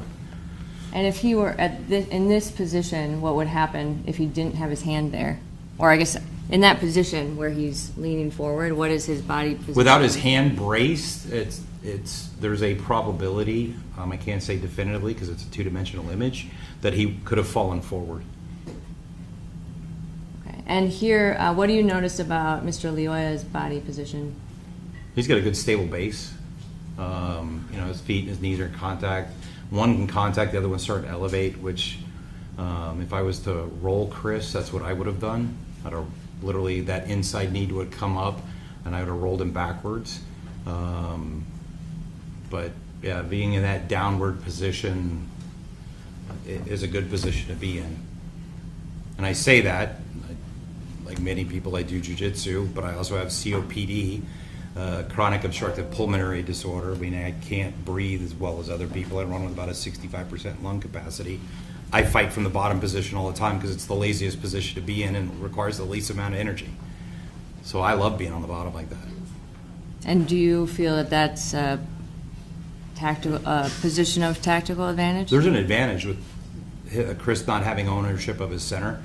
Speaker 7: And if he were in this position, what would happen if he didn't have his hand there? Or I guess in that position where he's leaning forward, what is his body position?
Speaker 8: Without his hand braced, there's a probability, I can't say definitively because it's a two-dimensional image, that he could have fallen forward.
Speaker 7: Okay. And here, what do you notice about Mr. Lyoya's body position?
Speaker 8: He's got a good stable base. His feet and his knees are in contact. One can contact, the other one start to elevate, which If I was to roll Chris, that's what I would have done. I'd have literally, that inside knee would come up, and I would have rolled him backwards. But yeah, being in that downward position is a good position to be in. And I say that, like many people, I do jiu-jitsu, but I also have COPD, chronic obstructive pulmonary disorder. I mean, I can't breathe as well as other people. I run with about a 65% lung capacity. I fight from the bottom position all the time because it's the laziest position to be in and requires the least amount of energy. So I love being on the bottom like that.
Speaker 7: And do you feel that that's a position of tactical advantage?
Speaker 8: There's an advantage with Chris not having ownership of his center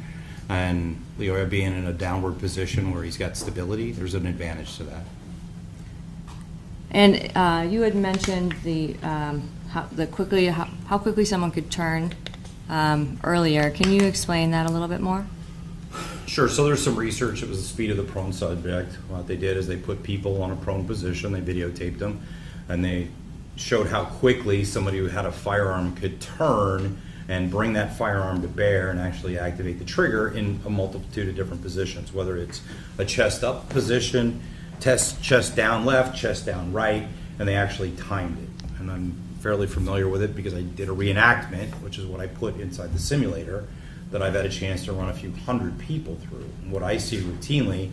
Speaker 8: and Lyoya being in a downward position where he's got stability. There's an advantage to that.
Speaker 7: And you had mentioned how quickly someone could turn earlier. Can you explain that a little bit more?
Speaker 8: Sure. So there's some research. It was the speed of the prone subject. What they did is they put people on a prone position, they videotaped them, and they showed how quickly somebody who had a firearm could turn and bring that firearm to bear and actually activate the trigger in a multitude of different positions, whether it's a chest up position, chest down left, chest down right, and they actually timed it. And I'm fairly familiar with it because I did a reenactment, which is what I put inside the simulator, that I've had a chance to run a few hundred people through. And what I see routinely,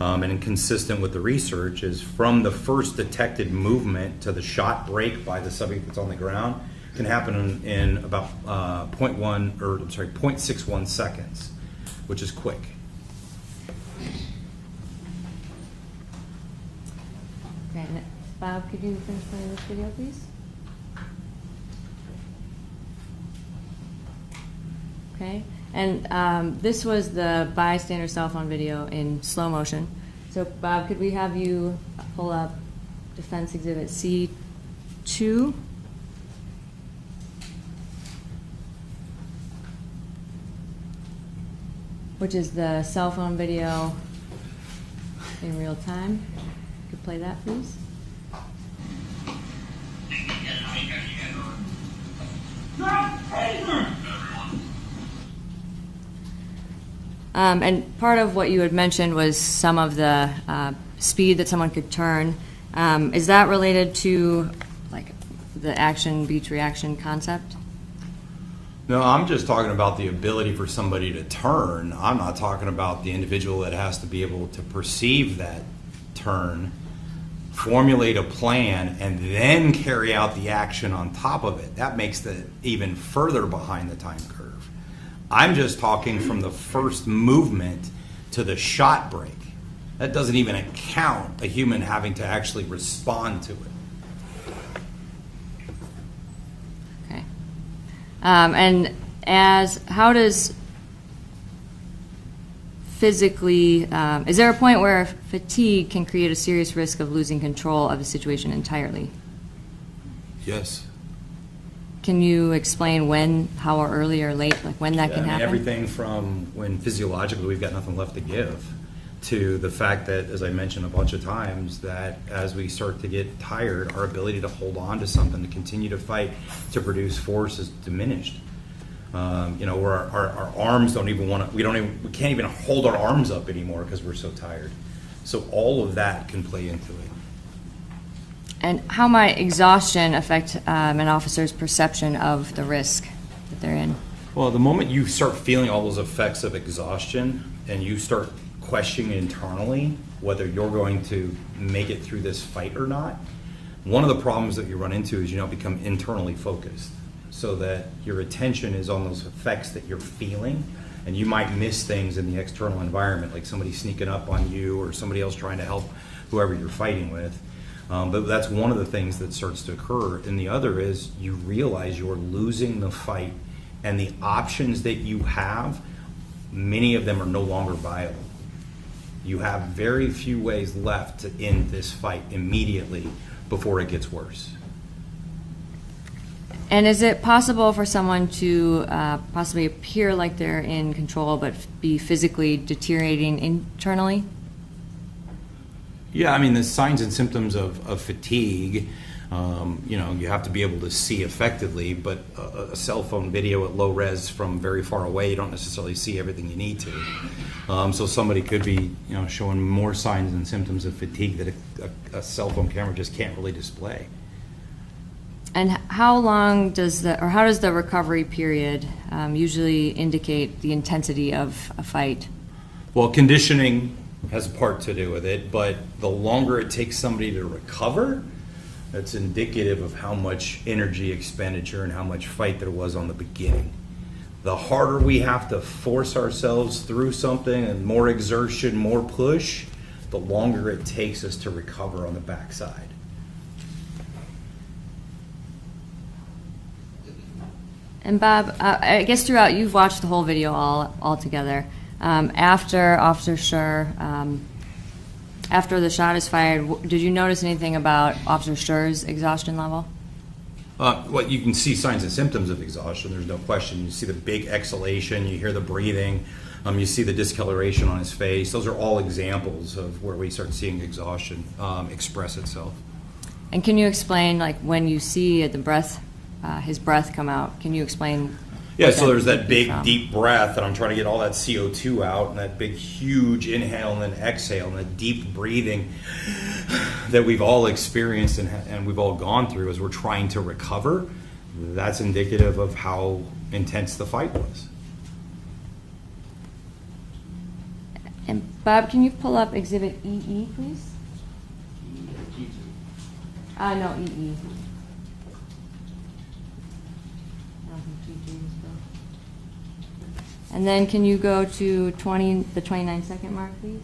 Speaker 8: and consistent with the research, is from the first detected movement to the shot break by the subject that's on the ground can happen in about 0.61 seconds, which is quick.
Speaker 7: Okay, Bob, could you finish playing this video, please? Okay, and this was the bystander cell phone video in slow motion. So, Bob, could we have you pull up Defense Exhibit C2? Which is the cell phone video in real time. You could play that, please. And part of what you had mentioned was some of the speed that someone could turn. Is that related to like the action beats reaction concept?
Speaker 8: No, I'm just talking about the ability for somebody to turn. I'm not talking about the individual that has to be able to perceive that turn, formulate a plan, and then carry out the action on top of it. That makes it even further behind the time curve. I'm just talking from the first movement to the shot break. That doesn't even account a human having to actually respond to it.
Speaker 7: Okay. And how does physically, is there a point where fatigue can create a serious risk of losing control of the situation entirely?
Speaker 8: Yes.
Speaker 7: Can you explain when, how early or late, like when that can happen?
Speaker 8: Everything from when physiologically we've got nothing left to give, to the fact that, as I mentioned a bunch of times, that as we start to get tired, our ability to hold on to something, to continue to fight, to produce force is diminished. Where our arms don't even want to, we can't even hold our arms up anymore because we're so tired. So all of that can play into it.
Speaker 7: And how might exhaustion affect an officer's perception of the risk that they're in?
Speaker 8: Well, the moment you start feeling all those effects of exhaustion and you start questioning internally whether you're going to make it through this fight or not, one of the problems that you run into is you now become internally focused, so that your attention is on those effects that you're feeling, and you might miss things in the external environment, like somebody sneaking up on you or somebody else trying to help whoever you're fighting with. But that's one of the things that starts to occur. And the other is you realize you're losing the fight, and the options that you have, many of them are no longer viable. You have very few ways left to end this fight immediately before it gets worse.
Speaker 7: And is it possible for someone to possibly appear like they're in control but be physically deteriorating internally?
Speaker 8: Yeah, I mean, the signs and symptoms of fatigue You have to be able to see effectively, but a cell phone video at low res from very far away, you don't necessarily see everything you need to. So somebody could be, showing more signs and symptoms of fatigue that a cell phone camera just can't really display.
Speaker 7: And how does the recovery period usually indicate the intensity of a fight?
Speaker 8: Well, conditioning has a part to do with it, but the longer it takes somebody to recover, that's indicative of how much energy expenditure and how much fight there was on the beginning. The harder we have to force ourselves through something and more exertion, more push, the longer it takes us to recover on the backside.
Speaker 7: And Bob, I guess throughout, you've watched the whole video all together. After Officer Schurr, after the shot is fired, did you notice anything about Officer Schurr's exhaustion level?
Speaker 8: Well, you can see signs and symptoms of exhaustion, there's no question. You see the big exhalation, you hear the breathing, you see the discoloration on his face. Those are all examples of where we start seeing exhaustion express itself.
Speaker 7: And can you explain, like, when you see the breath, his breath come out, can you explain?
Speaker 8: Yeah, so there's that big, deep breath, and I'm trying to get all that CO2 out, and that big, huge inhale and then exhale, and that deep breathing that we've all experienced and we've all gone through as we're trying to recover. That's indicative of how intense the fight was.
Speaker 7: And Bob, can you pull up Exhibit EE, please? No, EE. And then can you go to the 29-second mark, please?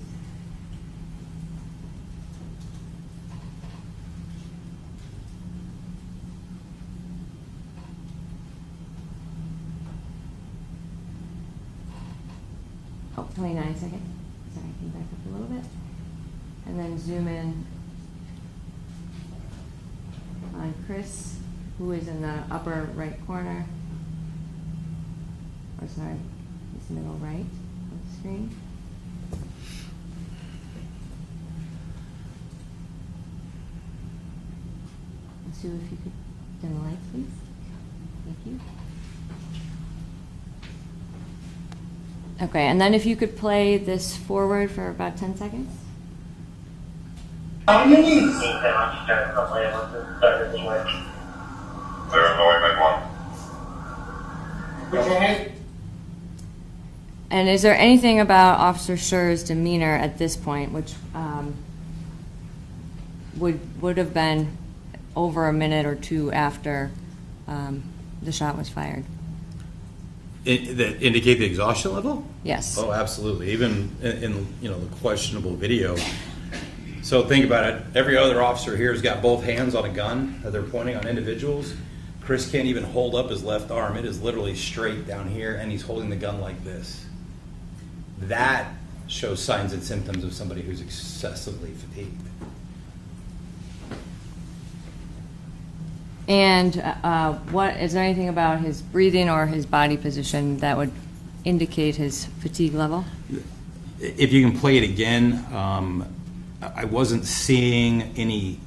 Speaker 7: Oh, 29 seconds. Sorry, can you back up a little bit? And then zoom in on Chris, who is in the upper right corner. Or sorry, it's middle right of the screen. And Sue, if you could dim the lights, please. Thank you. Okay, and then if you could play this forward for about 10 seconds.
Speaker 9: All you need.
Speaker 7: And is there anything about Officer Schurr's demeanor at this point, which would have been over a minute or two after the shot was fired?
Speaker 8: That indicate the exhaustion level?
Speaker 7: Yes.
Speaker 8: Oh, absolutely. Even in the questionable video. So think about it. Every other officer here has got both hands on a gun that they're pointing on individuals. Chris can't even hold up his left arm. It is literally straight down here, and he's holding the gun like this. That shows signs and symptoms of somebody who's excessively fatigued.
Speaker 7: And is there anything about his breathing or his body position that would indicate his fatigue level?
Speaker 8: If you can play it again, I wasn't seeing any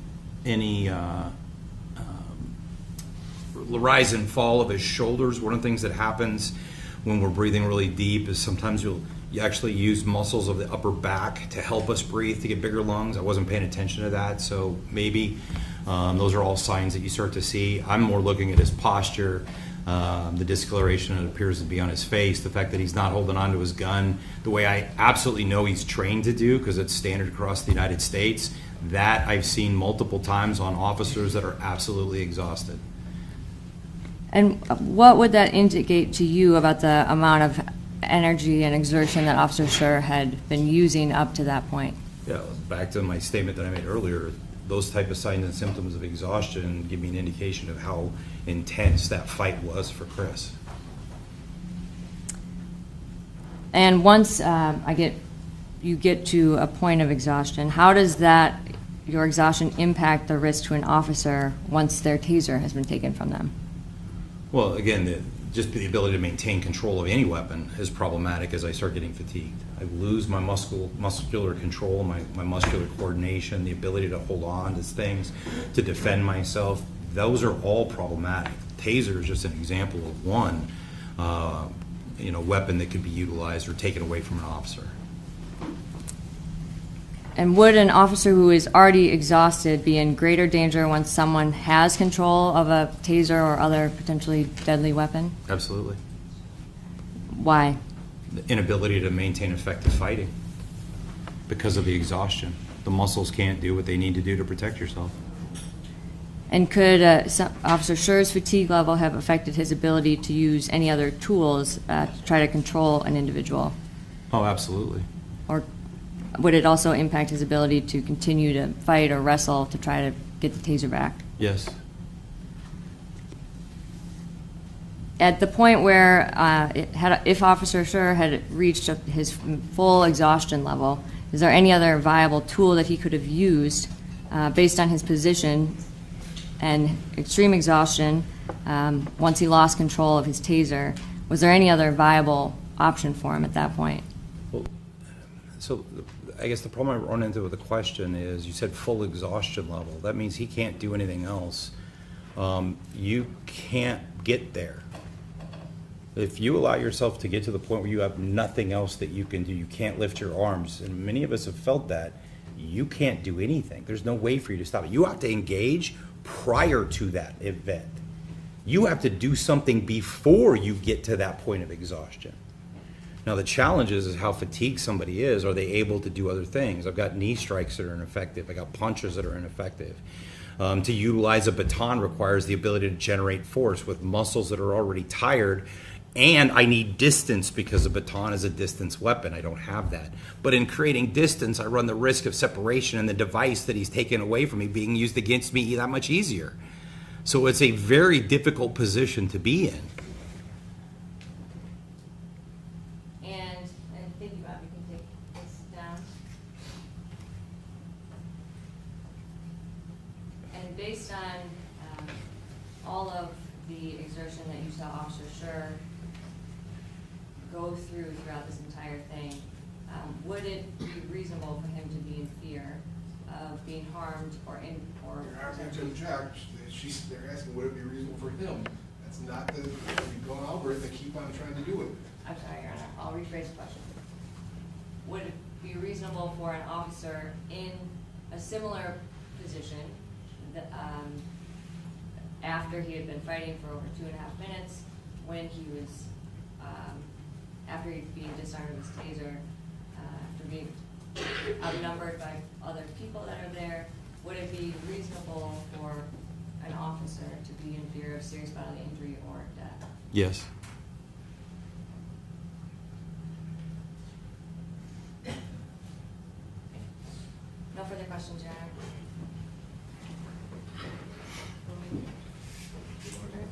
Speaker 8: rise and fall of his shoulders. One of the things that happens when we're breathing really deep is sometimes you actually use muscles of the upper back to help us breathe, to get bigger lungs. I wasn't paying attention to that, so maybe those are all signs that you start to see. I'm more looking at his posture, the discoloration that appears to be on his face, the fact that he's not holding onto his gun the way I absolutely know he's trained to do, because it's standard across the United States. That I've seen multiple times on officers that are absolutely exhausted.
Speaker 7: And what would that indicate to you about the amount of energy and exertion that Officer Schurr had been using up to that point?
Speaker 8: Yeah, back to my statement that I made earlier, those type of signs and symptoms of exhaustion give me an indication of how intense that fight was for Chris.
Speaker 7: And once you get to a point of exhaustion, how does your exhaustion impact the risk to an officer once their taser has been taken from them?
Speaker 8: Well, again, just the ability to maintain control of any weapon is problematic as I start getting fatigued. I lose my muscular control, my muscular coordination, the ability to hold on to things, to defend myself. Those are all problematic. Taser is just an example of one weapon that could be utilized or taken away from an officer.
Speaker 7: And would an officer who is already exhausted be in greater danger once someone has control of a taser or other potentially deadly weapon?
Speaker 8: Absolutely.
Speaker 7: Why?
Speaker 8: The inability to maintain effective fighting because of the exhaustion. The muscles can't do what they need to do to protect yourself.
Speaker 7: And could Officer Schurr's fatigue level have affected his ability to use any other tools to try to control an individual?
Speaker 8: Oh, absolutely.
Speaker 7: Or would it also impact his ability to continue to fight or wrestle to try to get the taser back?
Speaker 8: Yes.
Speaker 7: At the point where if Officer Schurr had reached his full exhaustion level, is there any other viable tool that he could have used based on his position and extreme exhaustion once he lost control of his taser? Was there any other viable option for him at that point?
Speaker 8: Well, so I guess the problem I run into with the question is you said full exhaustion level. That means he can't do anything else. You can't get there. If you allow yourself to get to the point where you have nothing else that you can do, you can't lift your arms, and many of us have felt that, you can't do anything. There's no way for you to stop it. You have to engage prior to that event. You have to do something before you get to that point of exhaustion. Now the challenge is how fatigued somebody is. Are they able to do other things? I've got knee strikes that are ineffective. I got punches that are ineffective. To utilize a baton requires the ability to generate force with muscles that are already tired, and I need distance because a baton is a distance weapon. I don't have that. But in creating distance, I run the risk of separation and the device that he's taken away from me being used against me that much easier. So it's a very difficult position to be in.
Speaker 7: And thinking about, we can take this down. And based on all of the exertion that you saw Officer Schurr go throughout this entire thing, would it be reasonable for him to be in fear of being harmed or
Speaker 10: They're asking to object. They're asking, would it be reasonable for him? That's not the, we go over it, they keep on trying to do it.
Speaker 7: I'm sorry, Your Honor, I'll rephrase the question. Would it be reasonable for an officer in a similar position that, after he had been fighting for over 2.5 minutes, when he was, after he'd been disarmed of his taser, after being outnumbered by other people that are there, would it be reasonable for an officer to be in fear of serious bodily injury or death?
Speaker 8: Yes.
Speaker 7: No further questions, Your Honor.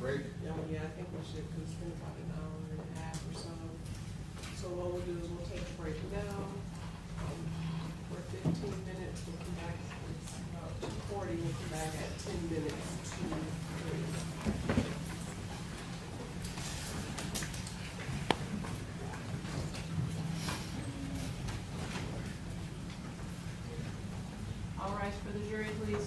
Speaker 10: Break.
Speaker 2: Yeah, I think we should, because it's been about an hour and a half or so. So what we'll do is we'll take a break now. For 15 minutes, we'll come back, it's about 2:40, we'll come back at 10 minutes to 3. All rise for the jury, please.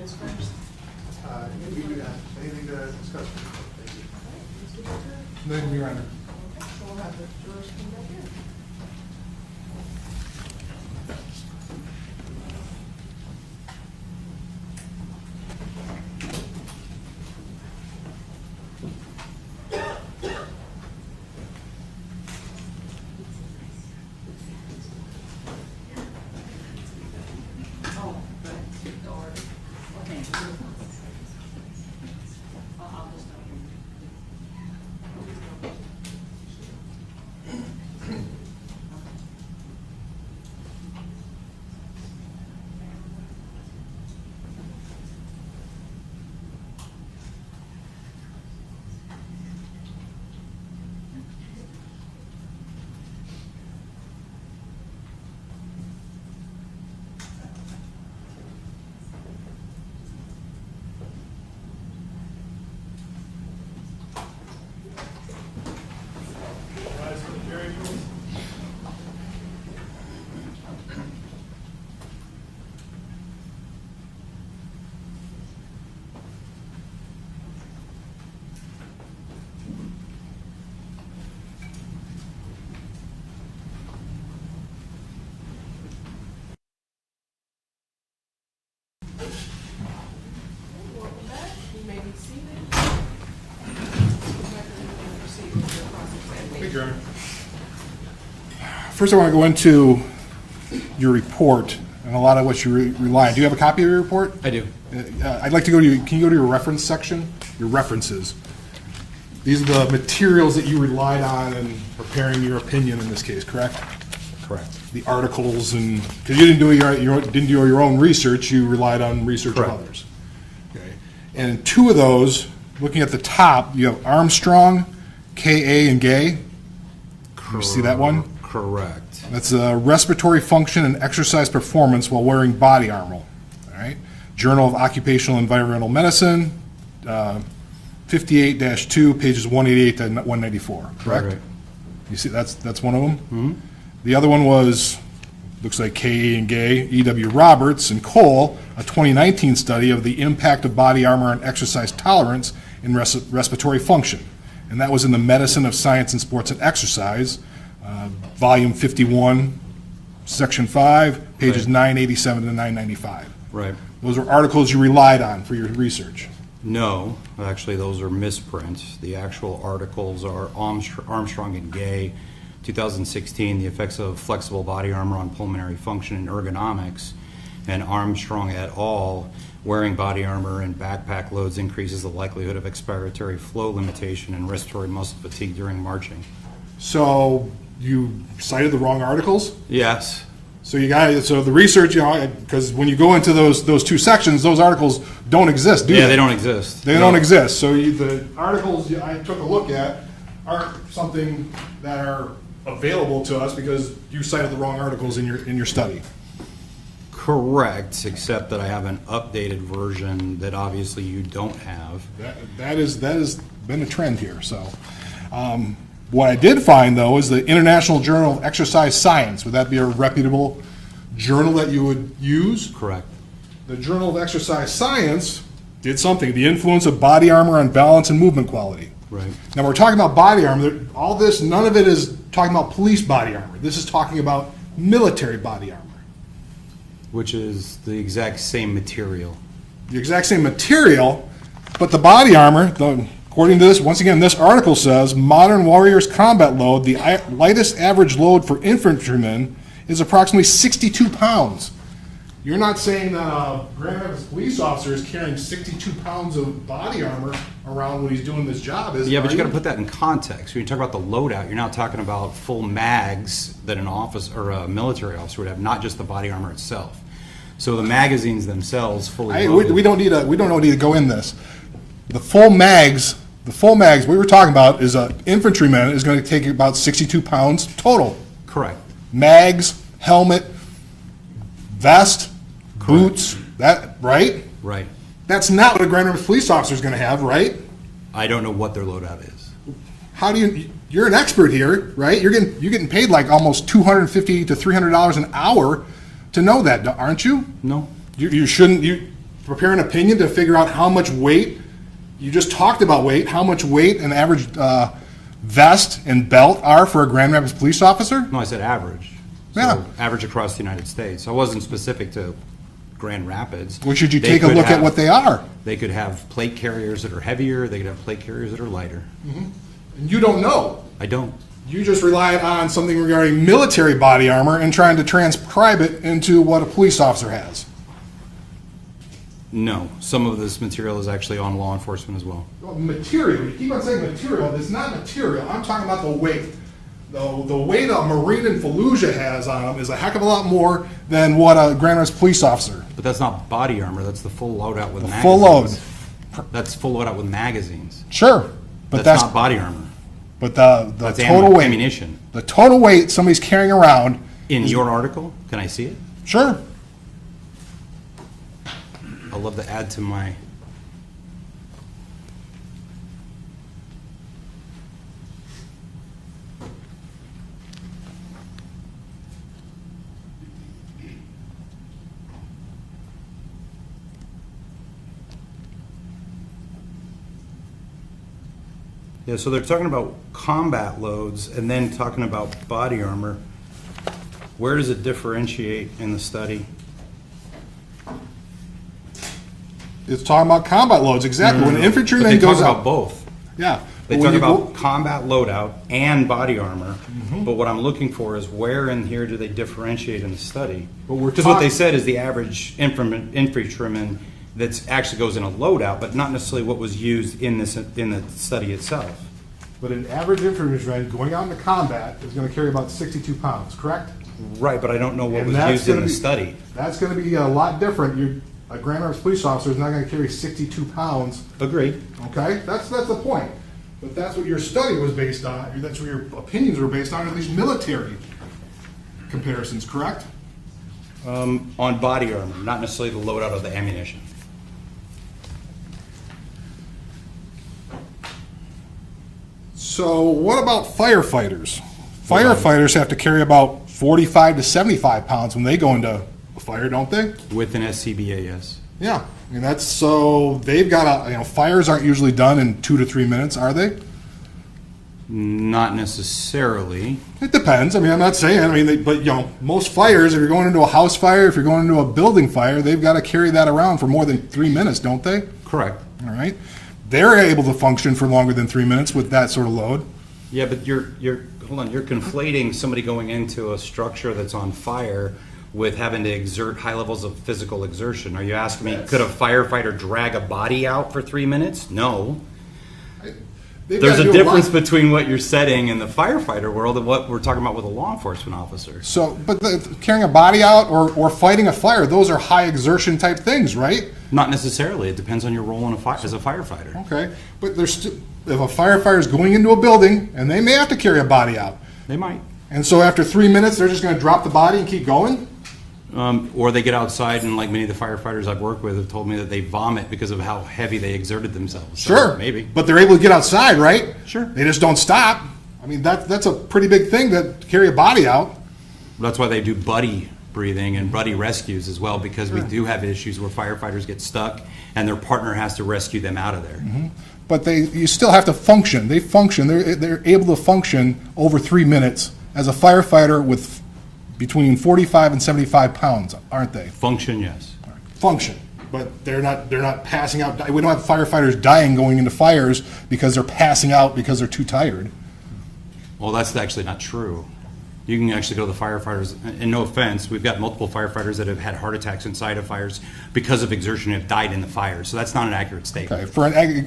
Speaker 4: is first.
Speaker 3: We do not. Anything to discuss?
Speaker 2: Mr. Booker?
Speaker 3: No, Your Honor.
Speaker 2: Okay, so we'll have the jurors come back in.
Speaker 4: Oh, good. Door. Okay. I'll just know you.
Speaker 2: Welcome back. You may be seated. Proceed with your cross-examination.
Speaker 6: Thank you, Your Honor. First, I want to go into your report and a lot of what you rely on. Do you have a copy of your report?
Speaker 8: I do.
Speaker 6: I'd like to go to can you go to your reference section? Your references. These are the materials that you relied on in preparing your opinion in this case, correct?
Speaker 8: Correct.
Speaker 6: The articles and, because you didn't do your own research, you relied on research
Speaker 8: Correct.
Speaker 6: of others. Okay. And two of those, looking at the top, you have Armstrong, K.A., and Gay. You see that one?
Speaker 8: Correct.
Speaker 6: That's respiratory function and exercise performance while wearing body armor. All right. Journal of Occupational Environmental Medicine, 58-2, pages 188 to 194. Correct.
Speaker 8: Right.
Speaker 6: You see, that's one of them. Mm-hmm. The other one was, looks like K.A. and Gay, E.W. Roberts and Cole, a 2019 study of the impact of body armor on exercise tolerance and respiratory function. And that was in the Medicine of Science in Sports and Exercise, volume 51, section 5, pages
Speaker 8: Right.
Speaker 6: 987 to 995.
Speaker 8: Right.
Speaker 6: Those were articles you relied on for your research.
Speaker 8: No, actually, those are misprints. The actual articles are Armstrong and Gay, 2016, the effects of flexible body armor on pulmonary function and ergonomics, and Armstrong et al., wearing body armor and backpack loads increases the likelihood of expiratory flow limitation and respiratory muscle fatigue during marching.
Speaker 6: So you cited the wrong articles?
Speaker 8: Yes.
Speaker 6: So the research, because when you go into those two sections, those articles don't exist, do they?
Speaker 8: Yeah, they don't exist.
Speaker 6: They don't exist. So the articles I took a look at aren't something that are available to us because you cited the wrong articles in your study.
Speaker 8: Correct, except that I have an updated version that obviously you don't have.
Speaker 6: That has been a trend here. So what I did find, though, is the International Journal of Exercise Science. Would that be a reputable journal that you would use?
Speaker 8: Correct.
Speaker 6: The Journal of Exercise Science did something, the influence of body armor on balance and movement quality.
Speaker 8: Right.
Speaker 6: Now, we're talking about body armor. All this, none of it is talking about police body armor. This is talking about military body armor.
Speaker 8: Which is the exact same material.
Speaker 6: The exact same material, but the body armor, according to this, once again, this article says, modern warriors combat load, the lightest average load for infantrymen is approximately 62 pounds. You're not saying that a Grand Rapids police officer is carrying 62 pounds of body armor around when he's doing this job, is it?
Speaker 8: Yeah, but you got to put that in context. When you talk about the loadout, you're not talking about full mags that an officer or a military officer would have, not just the body armor itself. So the magazines themselves fully loaded.
Speaker 6: We don't need to go in this. The full mags we were talking about is an infantryman is going to take about 62 pounds total.
Speaker 8: Correct.
Speaker 6: Mags, helmet, vest, boots, that, right?
Speaker 8: Right.
Speaker 6: That's not what a Grand Rapids police officer is going to have, right?
Speaker 8: I don't know what their loadout is.
Speaker 6: How do you're an expert here, right? You're getting paid like almost $250 to $300 an hour to know that, aren't you?
Speaker 8: No.
Speaker 6: You shouldn't, prepare an opinion to figure out how much weight, you just talked about weight, how much weight an average vest and belt are for a Grand Rapids police officer?
Speaker 8: No, I said average. So
Speaker 6: Yeah.
Speaker 8: average across the United States. I wasn't specific to Grand Rapids.
Speaker 6: Well, should you
Speaker 8: They
Speaker 6: take a
Speaker 8: could
Speaker 6: look at
Speaker 8: have-
Speaker 6: what they are?
Speaker 8: They could have plate carriers that are heavier, they could have plate carriers that are lighter.
Speaker 6: And you don't know.
Speaker 8: I don't.
Speaker 6: You just relied on something regarding military body armor and trying to transcribe it into what a police officer has.
Speaker 8: No, some of this material is actually on law enforcement as well.
Speaker 6: Well, material, you keep on saying material, it's not material, I'm talking about the weight. The weight a Marine in Fallujah has on him is a heck of a lot more than what a Grand Rapids police officer.
Speaker 8: But that's not body armor, that's the full loadout with magazines.
Speaker 6: Full load.
Speaker 8: That's full loadout with magazines.
Speaker 6: Sure, but
Speaker 8: That's not body armor.
Speaker 6: but the
Speaker 8: That's
Speaker 6: total weight,
Speaker 8: ammunition.
Speaker 6: the total weight somebody's carrying around,
Speaker 8: In your article, can I see it?
Speaker 6: sure.
Speaker 8: I'd love to add to my... Yeah, so they're talking about combat loads and then talking about body armor. Where does it differentiate in the study?
Speaker 6: It's talking about combat loads, exactly. When an
Speaker 8: But
Speaker 6: infantryman
Speaker 8: they
Speaker 6: goes
Speaker 8: talk
Speaker 6: out.
Speaker 8: about both.
Speaker 6: Yeah.
Speaker 8: They
Speaker 6: but when
Speaker 8: talk
Speaker 6: you
Speaker 8: about combat loadout and body armor, but what I'm looking for is where in here do they differentiate in the study?
Speaker 6: But we're
Speaker 8: Because what
Speaker 6: talk-
Speaker 8: they said is the average infantryman that actually goes in a loadout, but not necessarily what was used in the study itself.
Speaker 6: But an average infantryman going out into combat is going to carry about 62 pounds, correct?
Speaker 8: Right, but I don't know what
Speaker 6: And
Speaker 8: was
Speaker 6: that's
Speaker 8: used in
Speaker 6: gonna
Speaker 8: the
Speaker 6: be-
Speaker 8: study.
Speaker 6: That's going to be a lot different. A Grand Rapids police officer is not going to carry 62 pounds.
Speaker 8: Agreed.
Speaker 6: Okay, that's the point. But that's what your study was based on. That's what your opinions were based on, at least military comparisons, correct?
Speaker 8: On body armor, not necessarily the loadout of the ammunition.
Speaker 6: So what about firefighters? Firefighters have to carry about 45 to 75 pounds when they go into a fire, don't they?
Speaker 8: With an SCBA, yes.
Speaker 6: Yeah, I mean that's so they've got fires aren't usually done in 2 to 3 minutes, are they?
Speaker 8: Not necessarily.
Speaker 6: It depends. I mean, I'm not saying. I mean, but most fires, if you're going into a house fire, if you're going into a building fire, they've got to carry that around for more than 3 minutes, don't they?
Speaker 8: Correct.
Speaker 6: All right. They're able to function for longer than 3 minutes with that sort of load.
Speaker 8: Yeah, but you're hold on. You're conflating somebody going into a structure that's on fire with having to exert high levels of physical exertion. Are you asking me, could a firefighter drag a body out for 3 minutes? No. There's a difference between what you're setting in the firefighter world and what we're talking about with a law enforcement officer.
Speaker 6: So, but carrying a body out or fighting a fire, those are high exertion type things, right?
Speaker 8: Not necessarily. It depends on your role in as a firefighter.
Speaker 6: Okay, but there's if a firefighter is going into a building and they may have to carry a body out,
Speaker 8: They might.
Speaker 6: and so after 3 minutes they're just going to drop the body and keep going.
Speaker 8: Or they get outside, and like many of the firefighters I've worked with have told me that they vomit because of how heavy they exerted themselves. So
Speaker 6: Sure,
Speaker 8: maybe.
Speaker 6: but they're able to get outside, right?
Speaker 8: Sure.
Speaker 6: They just don't stop. I mean, that's a pretty big thing to carry a body out.
Speaker 8: That's why they do buddy breathing and buddy rescues as well, because we do have issues where firefighters get stuck and their partner has to rescue them out of there.
Speaker 6: But you still have to function. They function. They're able to function over 3 minutes as a firefighter with between 45 and 75 pounds, aren't they?
Speaker 8: Function, yes.
Speaker 6: Function, but they're not passing out. We don't have firefighters dying going into fires because they're passing out because they're too tired.
Speaker 8: Well, that's actually not true. You can actually go to the firefighters, and no offense, we've got multiple firefighters that have had heart attacks inside of fires because of exertion and have died in the fire. So that's not an accurate statement.
Speaker 6: Okay,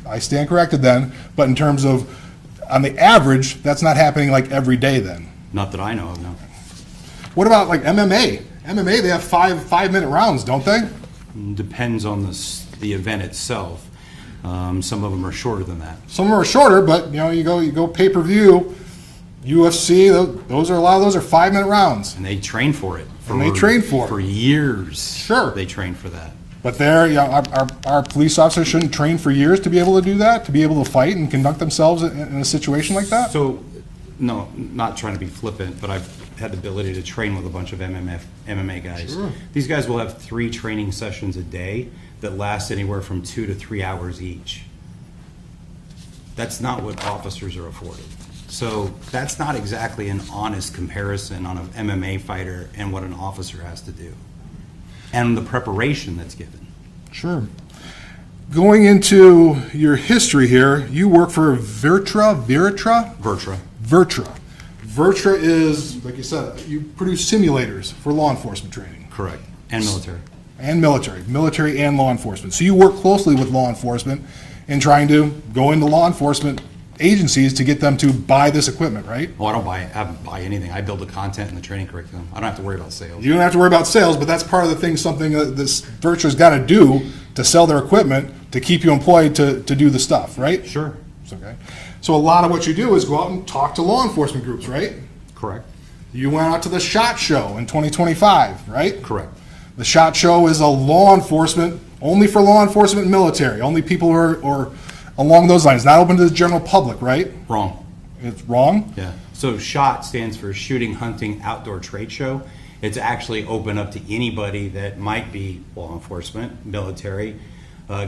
Speaker 6: I stand corrected then, but in terms of, on the average, that's not happening like every day then.
Speaker 8: Not that I know of, no.
Speaker 6: What about like MMA? MMA, they have 5-minute rounds, don't they?
Speaker 8: Depends on the event itself. Some of them are shorter than that.
Speaker 6: Some of them are shorter, but you go pay-per-view, UFC, a lot of those are 5-minute rounds.
Speaker 8: And they train for it.
Speaker 6: For
Speaker 8: years.
Speaker 6: Sure.
Speaker 8: They train for that.
Speaker 6: But our police officers shouldn't train for years to be able to do that, to be able to fight and conduct themselves in a situation like that?
Speaker 8: So, no, not trying to be flippant, but I've had the ability to train with a bunch of MMA guys.
Speaker 6: Sure.
Speaker 8: These guys will have 3 training sessions a day that last anywhere from 2 to 3 hours each. That's not what officers are afforded. So that's not exactly an honest comparison on an MMA fighter and what an officer has to do, and the preparation that's given.
Speaker 6: Sure. Going into your history here, you work for Vertra? Vertra is, like you said, you produce simulators for law enforcement training.
Speaker 8: Correct. And military.
Speaker 6: And military and law enforcement. So you work closely with law enforcement in trying to go into law enforcement agencies to get them to buy this equipment, right?
Speaker 8: Well, I don't buy anything. I build the content and the training curriculum. I don't have to worry about sales.
Speaker 6: You don't have to worry about sales, but that's part of the thing, something that this Vertra's got to do to sell their equipment to keep you employed to do the stuff, right?
Speaker 8: Sure.
Speaker 6: It's okay. So a lot of what you do is go out and talk to law enforcement groups, right?
Speaker 8: Correct.
Speaker 6: You went out to the SHOT Show in 2025, right?
Speaker 8: Correct.
Speaker 6: The SHOT Show is a law enforcement, only for law enforcement and military, only people who are along those lines, not open to the general public, right?
Speaker 8: Wrong.
Speaker 6: It's wrong?
Speaker 8: Yeah. So SHOT stands for Shooting, Hunting, Outdoor Trade Show. It's actually open up to anybody that might be law enforcement, military,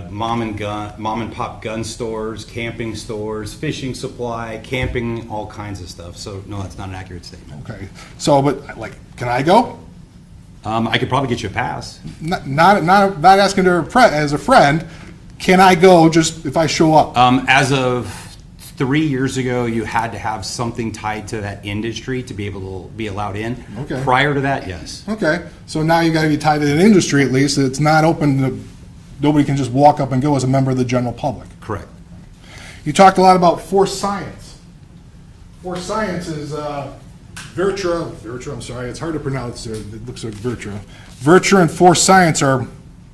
Speaker 8: mom and pop gun stores, camping stores, fishing supply, camping, all kinds of stuff. So no, that's not an accurate statement.
Speaker 6: Okay. So, but like, can I go?
Speaker 8: I could probably get you a pass.
Speaker 6: Not asking to as a friend. Can I go just if I show up?
Speaker 8: As of 3 years ago, you had to have something tied to that industry to be able to be allowed in.
Speaker 6: Okay.
Speaker 8: Prior to that, yes.
Speaker 6: Okay. So now you got to be tied to an industry at least. It's not open to, nobody can just walk up and go as a member of the general public.
Speaker 8: Correct.
Speaker 6: You talked a lot about Force Science. Force Science is Vertra, I'm sorry, it's hard to pronounce. It looks like Vertra. Vertra and Force Science are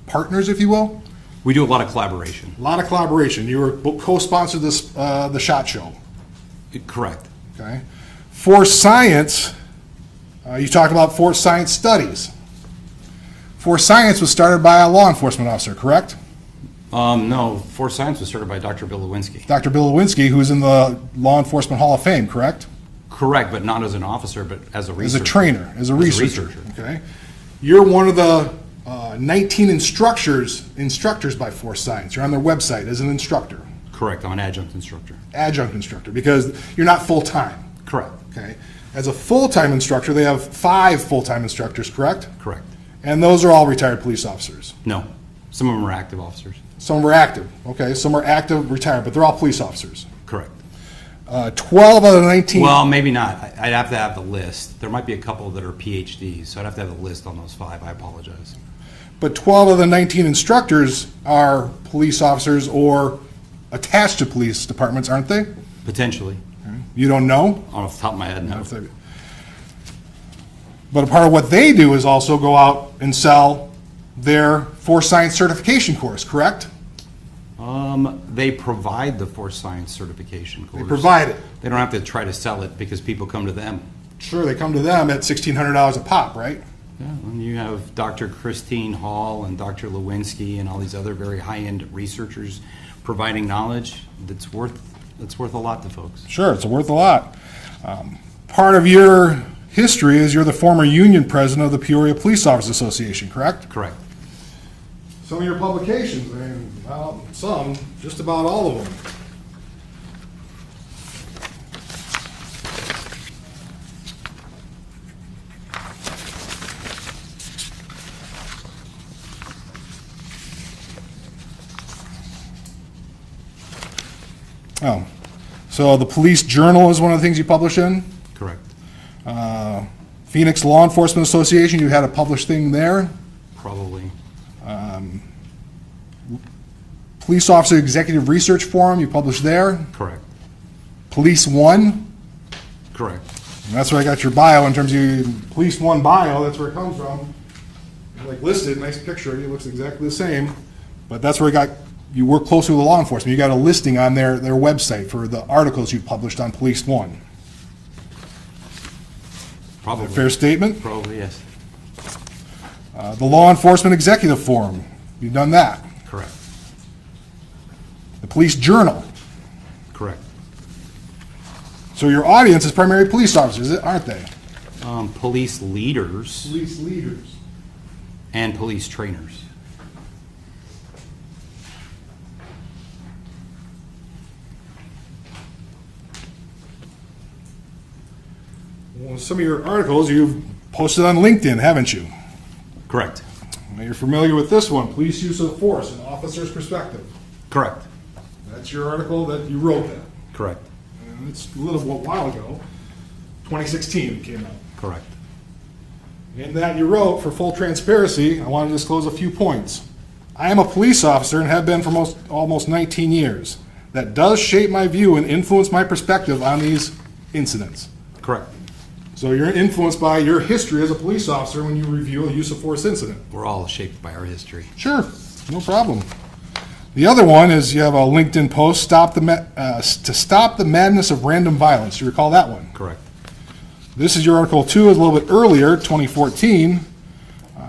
Speaker 6: partners, if you will.
Speaker 8: We do a lot of collaboration.
Speaker 6: A lot of collaboration. You were co-sponsored this the SHOT Show.
Speaker 8: Correct.
Speaker 6: Okay. Force Science, you talked about Force Science studies. Force Science was started by a law enforcement officer, correct?
Speaker 8: No, Force Science was started by Dr. Bill Lewinsky.
Speaker 6: Dr. Bill Lewinsky, who's in the Law Enforcement Hall of Fame, correct?
Speaker 8: Correct, but not as an officer, but as a researcher.
Speaker 6: As a trainer, as a researcher. Okay. You're one of the 19 instructors by Force Science. You're on their website as an instructor.
Speaker 8: Correct, I'm an adjunct instructor.
Speaker 6: Adjunct instructor, because you're not full-time.
Speaker 8: Correct.
Speaker 6: Okay. As a full-time instructor, they have 5 full-time instructors, correct?
Speaker 8: Correct.
Speaker 6: And those are all retired police officers.
Speaker 8: No, some of them are active officers.
Speaker 6: Some are active, okay? Some are active, retired, but they're all police officers.
Speaker 8: Correct.
Speaker 6: 12 out of the 19...
Speaker 8: Well, maybe not. I'd have to have the list. There might be a couple that are PhDs, so I'd have to have the list on those 5. I apologize.
Speaker 6: But 12 of the 19 instructors are police officers or attached to police departments, aren't they?
Speaker 8: Potentially.
Speaker 6: You don't know?
Speaker 8: Off the top of my head, no.
Speaker 6: But a part of what they do is also go out and sell their Force Science certification course, correct?
Speaker 8: They provide the Force Science certification course.
Speaker 6: They provide it.
Speaker 8: They don't have to try to sell it because people come to them.
Speaker 6: Sure, they come to them at $1,600 a pop, right?
Speaker 8: Yeah, and you have Dr. Christine Hall and Dr. Lewinsky and all these other very high-end researchers providing knowledge that's worth a lot to folks.
Speaker 6: Sure, it's worth a lot. Part of your history is you're the former union president of the Peoria Police Officers Association, correct?
Speaker 8: Correct.
Speaker 6: Some of your publications, I mean, well, some, just about all of them. Oh, so the Police Journal is one of the things you publish in?
Speaker 8: Correct.
Speaker 6: Phoenix Law Enforcement Association, you had a published thing there?
Speaker 8: Probably.
Speaker 6: Police Officer Executive Research Forum, you published there?
Speaker 8: Correct.
Speaker 6: Police One?
Speaker 8: Correct.
Speaker 6: And that's where I got your bio in terms of your Police One bio, that's where it comes from. Like listed, nice picture, it looks exactly the same, but that's where you work closely with law enforcement. You got a listing on their website for the articles you published on Police One.
Speaker 8: Probably.
Speaker 6: Fair statement?
Speaker 8: Probably, yes.
Speaker 6: The Law Enforcement Executive Forum, you've done that.
Speaker 8: Correct.
Speaker 6: The Police Journal.
Speaker 8: Correct.
Speaker 6: So your audience is primarily police officers, aren't they?
Speaker 8: Police leaders
Speaker 6: Police leaders.
Speaker 8: and police trainers.
Speaker 6: Well, some of your articles you've posted on LinkedIn, haven't you?
Speaker 8: Correct.
Speaker 6: Now you're familiar with this one, police use of force, an officer's perspective.
Speaker 8: Correct.
Speaker 6: That's your article that you wrote that.
Speaker 8: Correct.
Speaker 6: And it's a little while ago, 2016 it came out.
Speaker 8: Correct.
Speaker 6: In that you wrote, for full transparency, I want to disclose a few points. I am a police officer and have been for almost 19 years. That does shape my view and influence my perspective on these incidents.
Speaker 8: Correct.
Speaker 6: So you're influenced by your history as a police officer when you review a use of force incident.
Speaker 8: We're all shaped by our history.
Speaker 6: Sure, no problem. The other one is you have a LinkedIn post, to stop the madness of random violence. You recall that one?
Speaker 8: Correct.
Speaker 6: This is your article 2, a little bit earlier, 2014.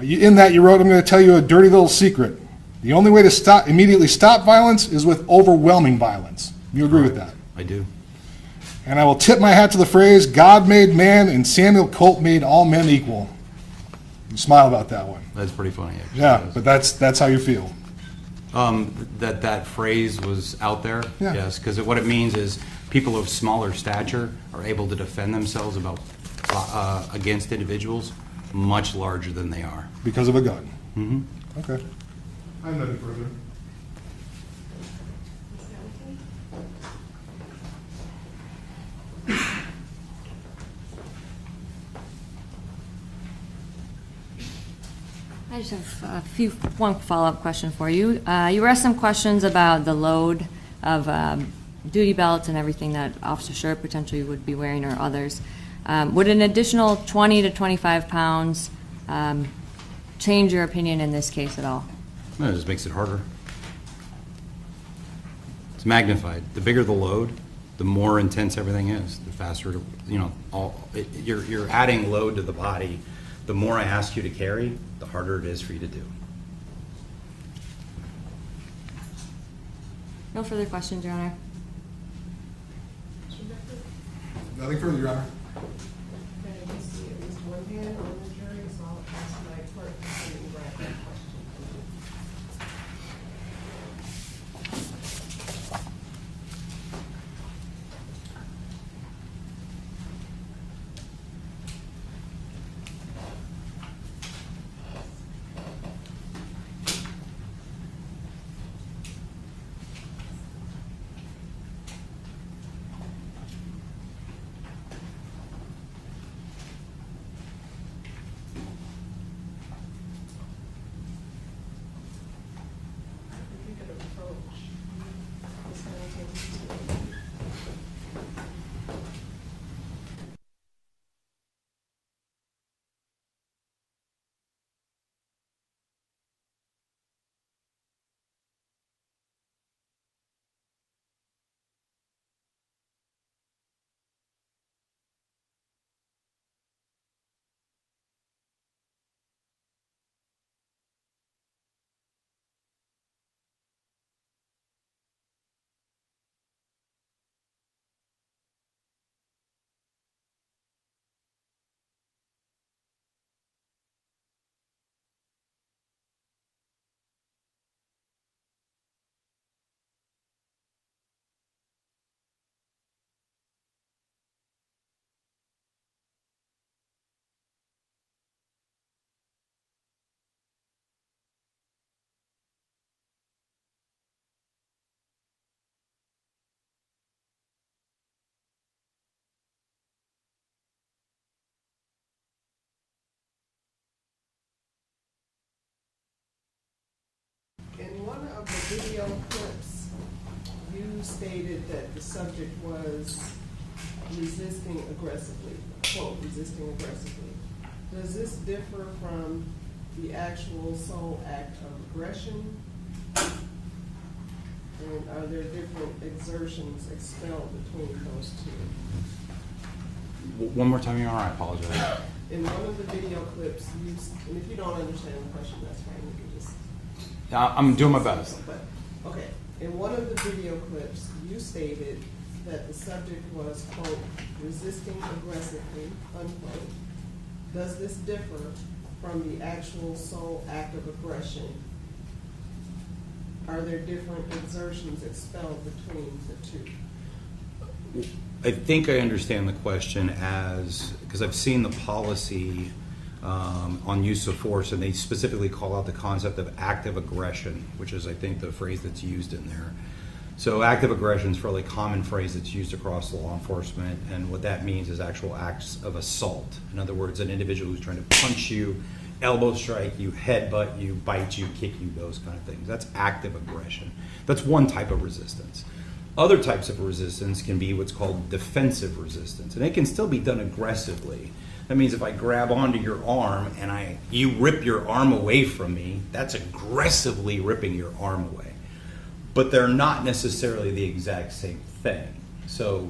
Speaker 6: In that you wrote, I'm going to tell you a dirty little secret. The only way to immediately stop violence is with overwhelming violence. You agree with that?
Speaker 8: I do.
Speaker 6: And I will tip my hat to the phrase, God made man and Samuel Colt made all men equal. You smile about that one.
Speaker 8: That's pretty funny, actually.
Speaker 6: Yeah, but that's how you feel.
Speaker 8: That phrase was out there,
Speaker 6: Yeah.
Speaker 8: yes, because what it means is people of smaller stature are able to defend themselves against individuals much larger than they are.
Speaker 6: Because of a gun.
Speaker 8: Mm-hmm.
Speaker 6: Okay. I have nothing further.
Speaker 7: I just have one follow-up question for you. You were asked some questions about the load of duty belts and everything that Officer Schurr potentially would be wearing or others. Would an additional 20 to 25 pounds change your opinion in this case at all?
Speaker 8: No, it just makes it harder. It's magnified. The bigger the load, the more intense everything is. The faster, you're adding load to the body. The more I ask you to carry, the harder it is for you to do.
Speaker 7: No further questions, Your Honor.
Speaker 6: Nothing further, Your Honor.
Speaker 2: Okay, I see at least one hand on the jury, so I'll ask my clerk to come and grab that question. If you could approach Ms. Hamilton to in one of the video clips, you stated that the subject was resisting aggressively, quote, resisting aggressively. Does this differ from the actual sole act of aggression? And are there different exertions expelled between those two?
Speaker 8: One more time, Your Honor, I apologize.
Speaker 2: In one of the video clips, and if you don't understand the question, that's fine, you can just.
Speaker 8: I'm doing my best.
Speaker 2: But, okay, in one of the video clips, you stated that the subject was, quote, resisting aggressively, unquote, does this differ from the actual sole act of aggression? Are there different exertions expelled between the two?
Speaker 8: I think I understand the question as, because I've seen the policy on use of force, and they specifically call out the concept of active aggression, which is, I think, the phrase that's used in there. So active aggression is a fairly common phrase that's used across law enforcement, and what that means is actual acts of assault. In other words, an individual who's trying to punch you, elbow strike you, headbutt you, bite you, kick you, those kind of things. That's active aggression. That's one type of resistance. Other types of resistance can be what's called defensive resistance, and it can still be done aggressively. That means if I grab onto your arm and you rip your arm away from me, that's aggressively ripping your arm away. But they're not necessarily the exact same thing. So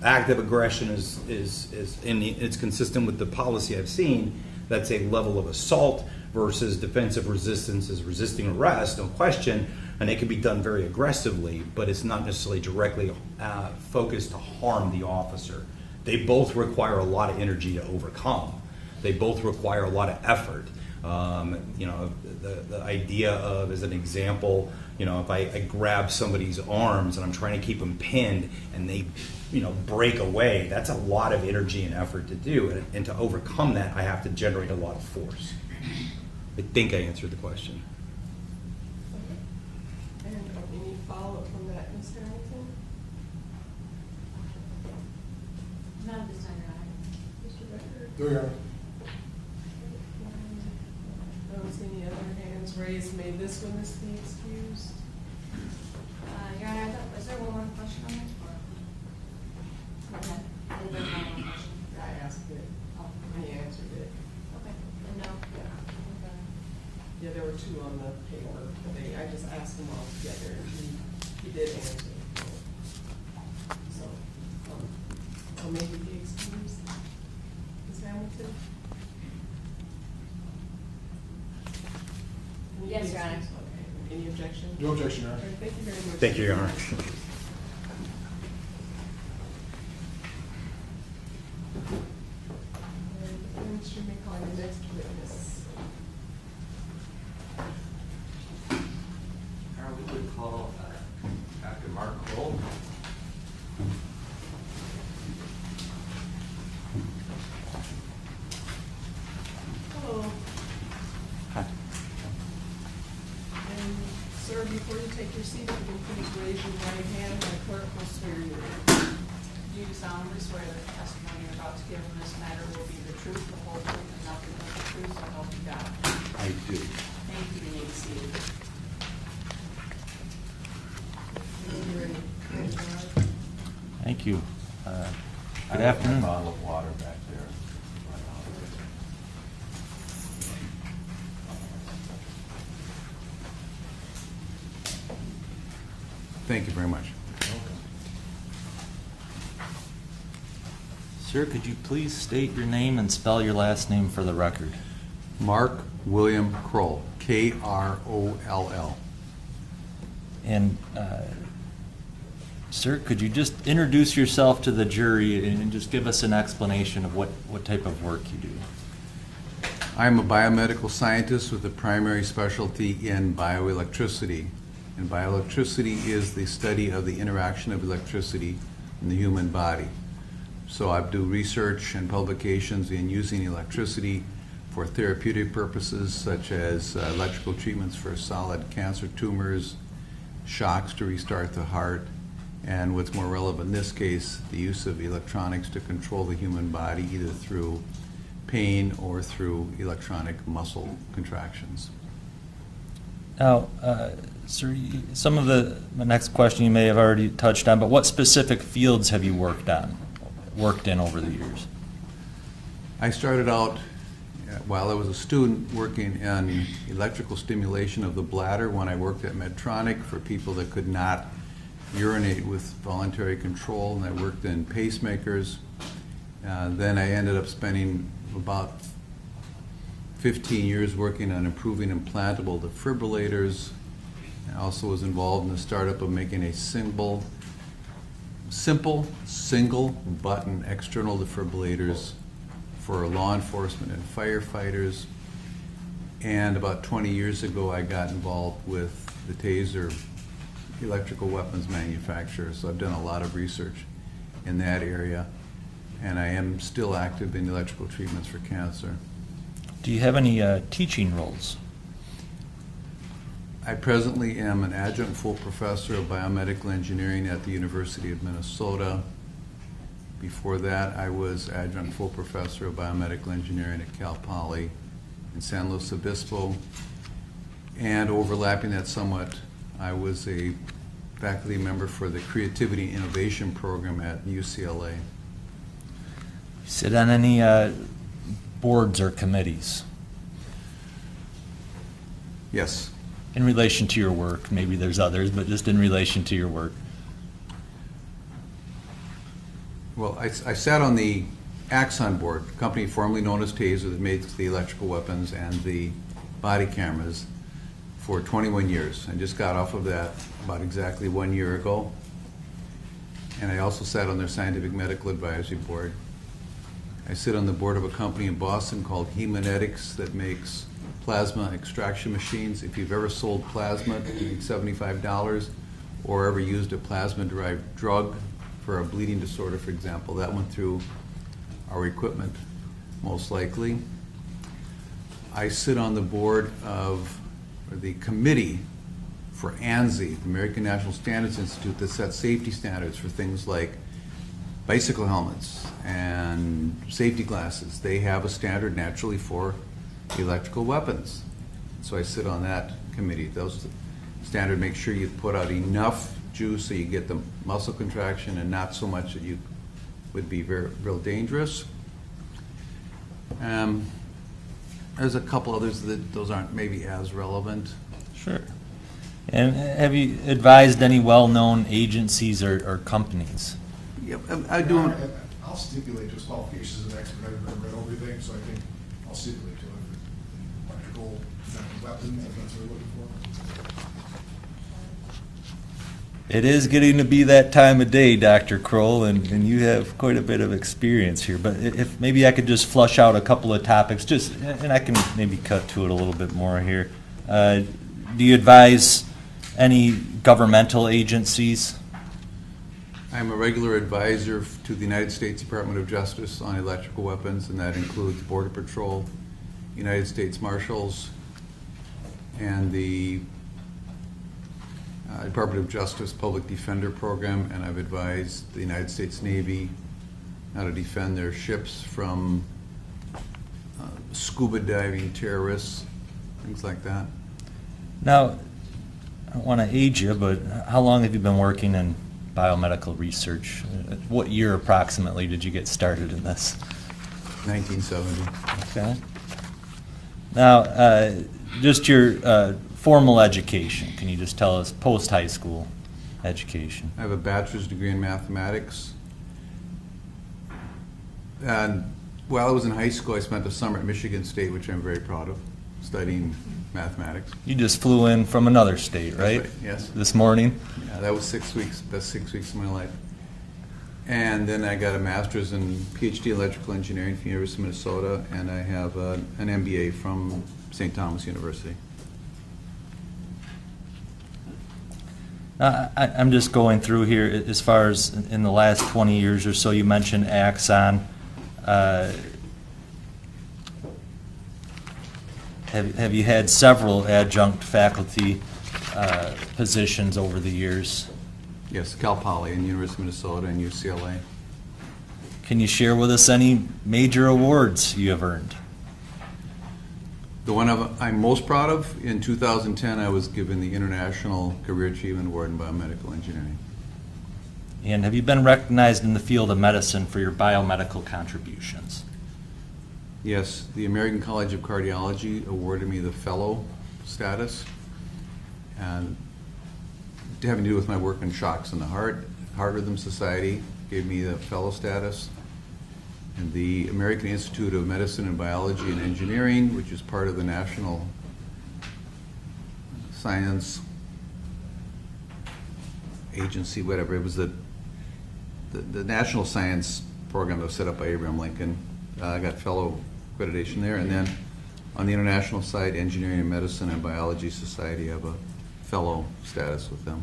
Speaker 8: active aggression it's consistent with the policy I've seen. That's a level of assault versus defensive resistance is resisting arrest, no question, and it can be done very aggressively, but it's not necessarily directly focused to harm the officer. They both require a lot of energy to overcome. They both require a lot of effort. The idea of, as an example, if I grab somebody's arms and I'm trying to keep them pinned and they, break away, that's a lot of energy and effort to do. And to overcome that, I have to generate a lot of force. I think I answered the question.
Speaker 2: And any follow-up from that, Mr. Hamilton?
Speaker 7: Not this time, Your Honor.
Speaker 2: Mr. Becker?
Speaker 10: There you are.
Speaker 2: I don't see any other hands raised. May this witness be excused?
Speaker 7: Your Honor, is there one more question on this? Okay. There's one more question.
Speaker 2: I asked it, and he answered it.
Speaker 7: Okay. And no? Okay.
Speaker 2: Yeah, there were two on the paper. I just asked them all together, and he did answer. So maybe be excused. Ms. Hamilton?
Speaker 7: Yes, Your Honor.
Speaker 2: Okay. Any objection?
Speaker 10: No objection, Your Honor.
Speaker 2: Okay, thank you very much.
Speaker 8: Thank you, Your Honor.
Speaker 2: And you may call the next witness.
Speaker 11: We would call Dr. Mark Kroll.
Speaker 2: Hello.
Speaker 8: Hi.
Speaker 2: And sir, before you take your seat, if you can please raise your right hand, and the clerk will swear you in.
Speaker 4: Do you solemnly swear that the testimony you're about to give in this matter will be the truth, the whole truth, and nothing but the truth, so help you God?
Speaker 8: I do.
Speaker 4: Thank you. You may be seated.
Speaker 11: Thank you. Good afternoon. A bottle of water back there.
Speaker 12: Thank you very much.
Speaker 11: Sir, could you please state your name and spell your last name for the record?
Speaker 12: Mark William Kroll, K-R-O-L-L.
Speaker 11: And, sir, could you just introduce yourself to the jury and just give us an explanation of what type of work you do?
Speaker 12: I'm a biomedical scientist with a primary specialty in bioelectricity. And bioelectricity is the study of the interaction of electricity in the human body. So I do research and publications in using electricity for therapeutic purposes, such as electrical treatments for solid cancer tumors, shocks to restart the heart, and what's more relevant in this case, the use of electronics to control the human body either through pain or through electronic muscle contractions.
Speaker 11: Now, sir, some of the next question you may have already touched on, but what specific fields have you worked in over the years?
Speaker 12: I started out while I was a student working in electrical stimulation of the bladder when I worked at Medtronic for people that could not urinate with voluntary control, and I worked in pacemakers. Then I ended up spending about 15 years working on improving implantable defibrillators. I also was involved in the startup of making a simple single button external defibrillators for law enforcement and firefighters. And about 20 years ago, I got involved with the taser electrical weapons manufacturer. So I've done a lot of research in that area. And I am still active in electrical treatments for cancer.
Speaker 11: Do you have any teaching roles?
Speaker 12: I presently am an adjunct full professor of biomedical engineering at the University of Minnesota. Before that, I was adjunct full professor of biomedical engineering at Cal Poly in San Luis Obispo. And overlapping that somewhat, I was a faculty member for the Creativity and Innovation Program at UCLA.
Speaker 11: Sit on any boards or committees?
Speaker 12: Yes.
Speaker 11: In relation to your work, maybe there's others, but just in relation to your work.
Speaker 12: Well, I sat on the Axon board, a company formerly known as Taser that makes the electrical weapons and the body cameras, for 21 years. I just got off of that about exactly 1 year ago. And I also sat on their scientific medical advisory board. I sit on the board of a company in Boston called Hemonetics that makes plasma extraction machines. If you've ever sold plasma at $75 or ever used a plasma-derived drug for a bleeding disorder, for example, that went through our equipment, most likely. I sit on the board of the committee for ANSI, the American National Standards Institute, that sets safety standards for things like bicycle helmets and safety glasses. They have a standard naturally for electrical weapons. So I sit on that committee. Those standard make sure you put out enough juice so you get the muscle contraction and not so much that you would be real dangerous. There's a couple others that those aren't maybe as relevant.
Speaker 11: Sure. And have you advised any well-known agencies or companies?
Speaker 12: Yeah, I do.
Speaker 10: I'll stipulate those qualifications as an expert. I've read everything, so I think I'll stipulate to it. Electrical weapons, if that's what we're looking for.
Speaker 11: It is getting to be that time of day, Dr. Kroll, and you have quite a bit of experience here. But if maybe I could just flush out a couple of topics, and I can maybe cut to it a little bit more here. Do you advise any governmental agencies?
Speaker 12: I'm a regular advisor to the United States Department of Justice on electrical weapons, and that includes Border Patrol, United States Marshals, and the Department of Justice Public Defender Program, and I've advised the United States Navy how to defend their ships from scuba diving terrorists, things like that.
Speaker 11: Now, I don't want to age you, but how long have you been working in biomedical research? What year approximately did you get started in this?
Speaker 12: 1970.
Speaker 11: Okay. Now, just your formal education. Can you just tell us post-high school education?
Speaker 12: I have a bachelor's degree in mathematics. And while I was in high school, I spent a summer at Michigan State, which I'm very proud of, studying mathematics.
Speaker 11: You just flew in from another state, right?
Speaker 12: That's right, yes.
Speaker 11: This morning?
Speaker 12: Yeah, that was 6 weeks, best 6 weeks of my life. And then I got a master's in PhD in electrical engineering from the University of Minnesota, and I have an MBA from St. Thomas University.
Speaker 11: I'm just going through here as far as in the last 20 years or so. You mentioned Axon. Have you had several adjunct faculty positions over the years?
Speaker 12: Yes, Cal Poly and University of Minnesota and UCLA.
Speaker 11: Can you share with us any major awards you have earned?
Speaker 12: The one I'm most proud of, in 2010, I was given the International Career Achievement Award in Biomedical Engineering.
Speaker 11: And have you been recognized in the field of medicine for your biomedical contributions?
Speaker 12: Yes, the American College of Cardiology awarded me the fellow status, and having to do with my work in shocks in the heart, Heart Rhythm Society gave me the fellow status, and the American Institute of Medicine and Biology and Engineering, which is part of the National Science Agency, whatever, it was the National Science Program that was set up by Abraham Lincoln. I got fellow accreditation there. And then on the international side, Engineering and Medicine and Biology Society, I have a fellow status with them.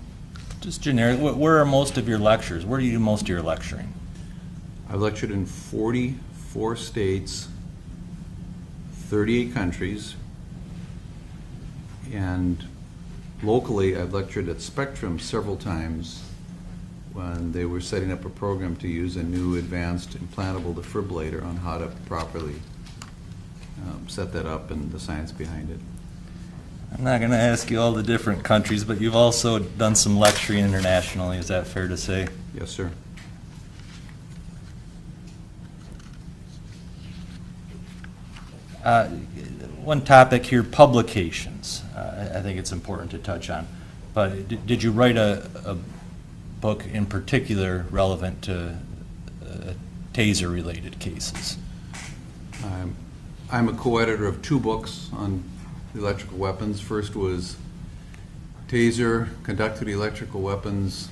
Speaker 11: Just generic, where are most of your lectures? Where do you do most of your lecturing?
Speaker 12: I've lectured in 44 states, 38 countries, and locally I've lectured at Spectrum several times when they were setting up a program to use a new advanced implantable defibrillator on how to properly set that up and the science behind it.
Speaker 11: I'm not going to ask you all the different countries, but you've also done some lecturing internationally. Is that fair to say?
Speaker 12: Yes, sir.
Speaker 11: One topic here, publications. I think it's important to touch on. But did you write a book in particular relevant to taser-related cases?
Speaker 12: I'm a co-editor of 2 books on electrical weapons. First was Taser, Conducted Electrical Weapons,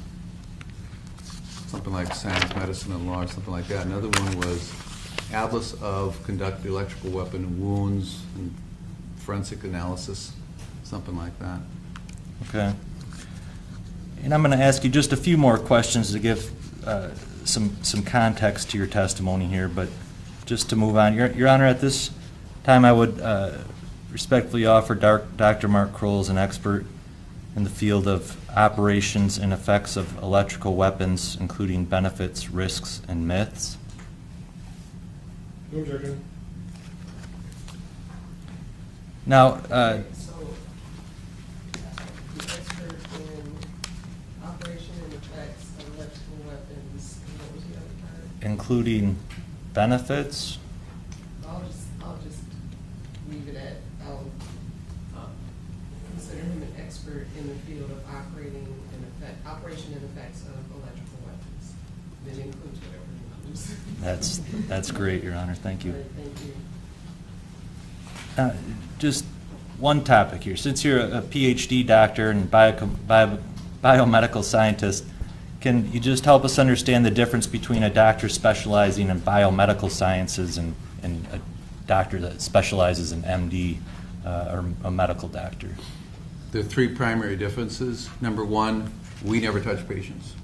Speaker 12: something like Science, Medicine, and Law, or something like that. Another one was Atlas of Conducted Electrical Weapon Wounds and Forensic Analysis, something like that.
Speaker 11: Okay. And I'm going to ask you just a few more questions to give some context to your testimony here, but just to move on. Your Honor, at this time I would respectfully offer Dr. Mark Kroll as an expert in the field of operations and effects of electrical weapons, including benefits, risks, and myths.
Speaker 10: No objection.
Speaker 11: Now,
Speaker 2: So, the expert in operation and effects of electrical weapons, and what was the other part?
Speaker 11: including benefits,
Speaker 2: I'll just leave it at, I'll consider him an expert in the field of operation and effects of electrical weapons. That includes whatever includes.
Speaker 11: that's great, Your Honor. Thank you.
Speaker 2: All right, thank you.
Speaker 11: Just one topic here. Since you're a PhD doctor and biomedical scientist, can you just help us understand the difference between a doctor specializing in biomedical sciences and a doctor that specializes in MD or a medical doctor?
Speaker 12: There are 3 primary differences. Number 1, we never touch patients.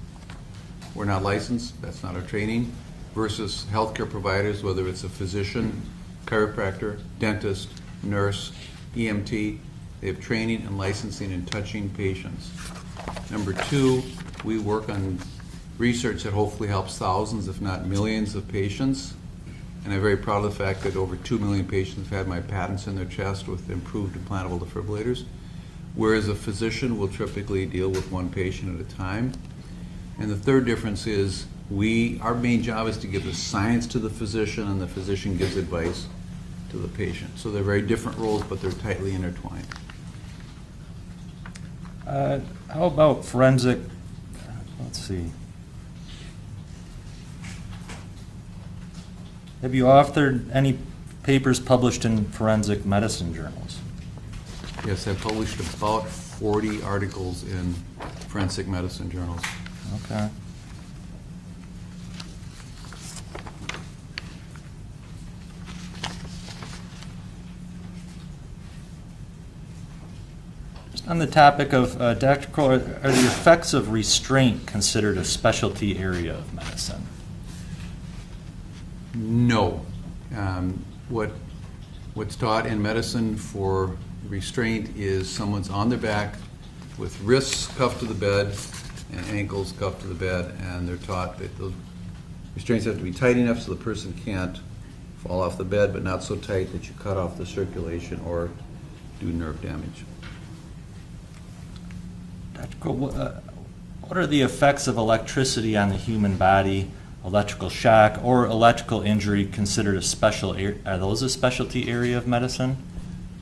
Speaker 12: We're not licensed, that's not our training, versus healthcare providers, whether it's a physician, chiropractor, dentist, nurse, EMT, they have training and licensing in touching patients. Number 2, we work on research that hopefully helps thousands, if not millions, of patients. And I'm very proud of the fact that over 2 million patients have had my patents in their chest with improved implantable defibrillators. Whereas a physician will typically deal with 1 patient at a time. And the third difference is our main job is to give the science to the physician, and the physician gives advice to the patient. So they're very different roles, but they're tightly intertwined.
Speaker 11: How about forensic? Let's see. Have you authored any papers published in forensic medicine journals?
Speaker 12: Yes, I've published about 40 articles in forensic medicine journals.
Speaker 11: Okay. Just on the topic of, Dr. Kroll, are the effects of restraint considered a specialty area of medicine?
Speaker 12: No. What's taught in medicine for restraint is someone's on their back with wrists cuffed to the bed and ankles cuffed to the bed, and they're taught that those restraints have to be tight enough so the person can't fall off the bed, but not so tight that you cut off the circulation or do nerve damage.
Speaker 11: Dr. Kroll, what are the effects of electricity on the human body, electrical shock, or electrical injury considered a special area? Are those a specialty area of medicine?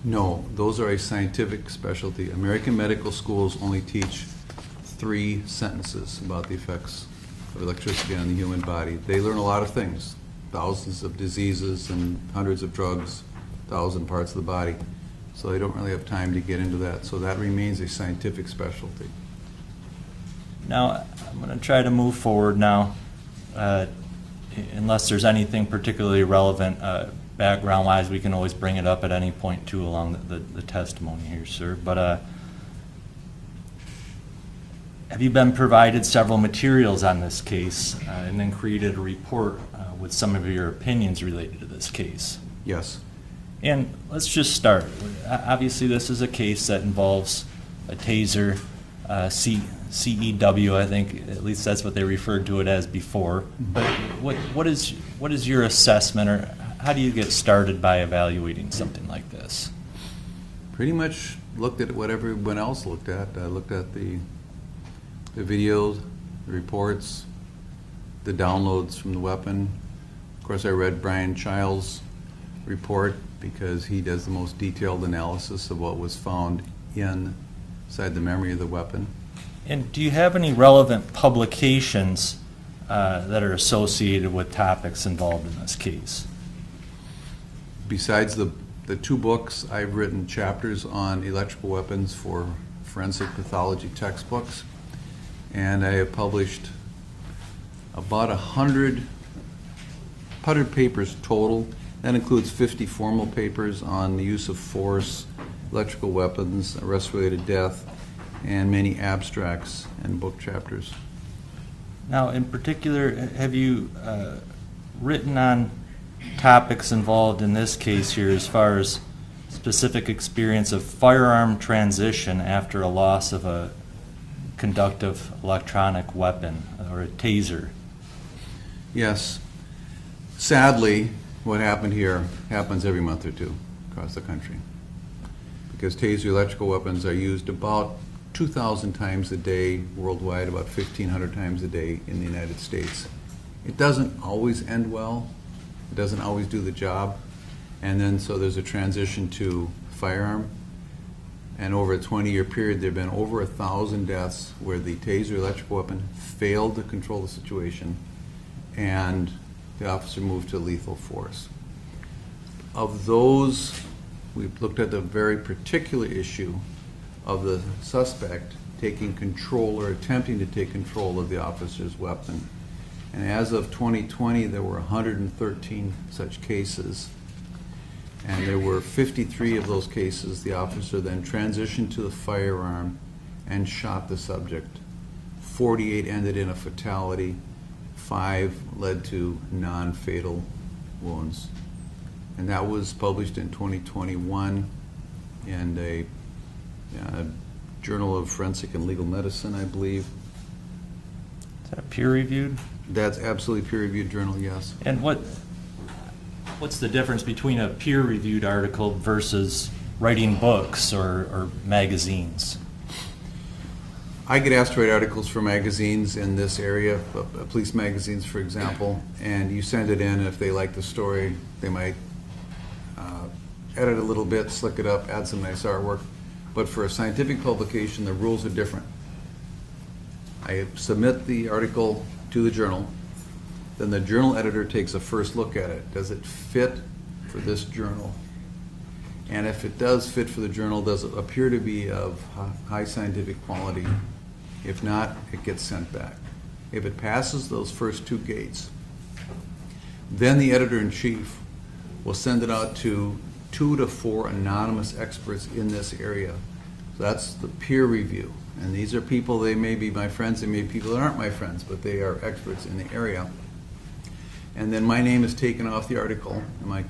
Speaker 12: No, those are a scientific specialty. American medical schools only teach 3 sentences about the effects of electricity on the human body. They learn a lot of things, thousands of diseases and hundreds of drugs, 1,000 parts of the body. So they don't really have time to get into that. So that remains a scientific specialty.
Speaker 11: Now, I'm going to try to move forward now. unless there's anything particularly relevant background-wise, we can always bring it up at any point too along the testimony here, sir. But have you been provided several materials on this case and then created a report with some of your opinions related to this case?
Speaker 12: Yes.
Speaker 11: And let's just start. Obviously, this is a case that involves a taser, CEW, I think, at least that's what they referred to it as before. But what is your assessment, or how do you get started by evaluating something like this?
Speaker 12: Pretty much looked at what everyone else looked at. I looked at the videos, the reports, the downloads from the weapon. Of course, I read Brian Child's report because he does the most detailed analysis of what was found inside the memory of the weapon.
Speaker 11: And do you have any relevant publications that are associated with topics involved in this case?
Speaker 12: Besides the two books, I've written chapters on electrical weapons for forensic pathology textbooks, and I have published about 100 papers total. That includes 50 formal papers on the use of force, electrical weapons, arrest-related death, and many abstracts and book chapters.
Speaker 11: Now, in particular, have you written on topics involved in this case here as far as specific experience of firearm transition after a loss of a conductive electronic weapon or a taser?
Speaker 12: Yes. Sadly, what happened here happens every month or two across the country, because taser electrical weapons are used about 2,000 times a day worldwide, about 1,500 times a day in the United States. It doesn't always end well. It doesn't always do the job. And then so there's a transition to firearm. And over a 20-year period, there have been over 1,000 deaths where the taser electrical weapon failed to control the situation and the officer moved to lethal force. Of those, we've looked at the very particular issue of the suspect taking control or attempting to take control of the officer's weapon. And as of 2020, there were 113 such cases. And there were 53 of those cases, the officer then transitioned to the firearm and shot the subject. 48 ended in a fatality. 5 led to non-fatal wounds. And that was published in 2021 in a Journal of Forensic and Legal Medicine, I believe.
Speaker 11: Is that peer-reviewed?
Speaker 12: That's absolutely peer-reviewed journal, yes.
Speaker 11: And what's the difference between a peer-reviewed article versus writing books or magazines?
Speaker 12: I get asked to write articles for magazines in this area, police magazines, for example, and you send it in. If they like the story, they might edit a little bit, slick it up, add some nice artwork. But for a scientific publication, the rules are different. I submit the article to the journal, then the journal editor takes a first look at it. Does it fit for this journal? And if it does fit for the journal, does it appear to be of high scientific quality? If not, it gets sent back. If it passes those first 2 gates, then the editor-in-chief will send it out to 2 to 4 anonymous experts in this area. So that's the peer review. And these are people, they may be my friends, they may be people that aren't my friends, but they are experts in the area. And then my name is taken off the article, and my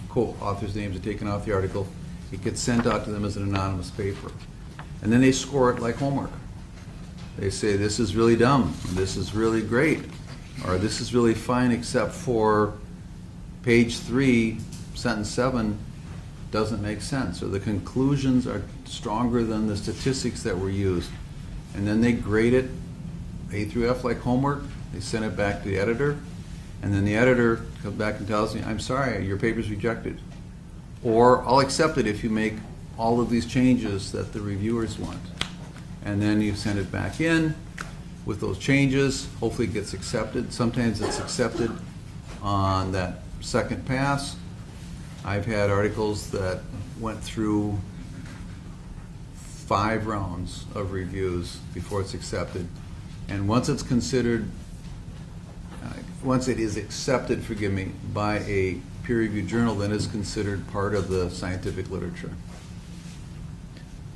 Speaker 12: co-author's names are taken off the article. It gets sent out to them as an anonymous paper. And then they score it like homework. They say, this is really dumb, this is really great, or this is really fine except for page 3, sentence 7, doesn't make sense, or the conclusions are stronger than the statistics that were used. And then they grade it A through F like homework, they send it back to the editor, and then the editor comes back and tells me, I'm sorry, your paper's rejected. Or I'll accept it if you make all of these changes that the reviewers want. And then you send it back in with those changes, hopefully it gets accepted. Sometimes it's accepted on that second pass. I've had articles that went through 5 rounds of reviews before it's accepted. And once it's considered once it is accepted, forgive me, by a peer-reviewed journal, then it's considered part of the scientific literature.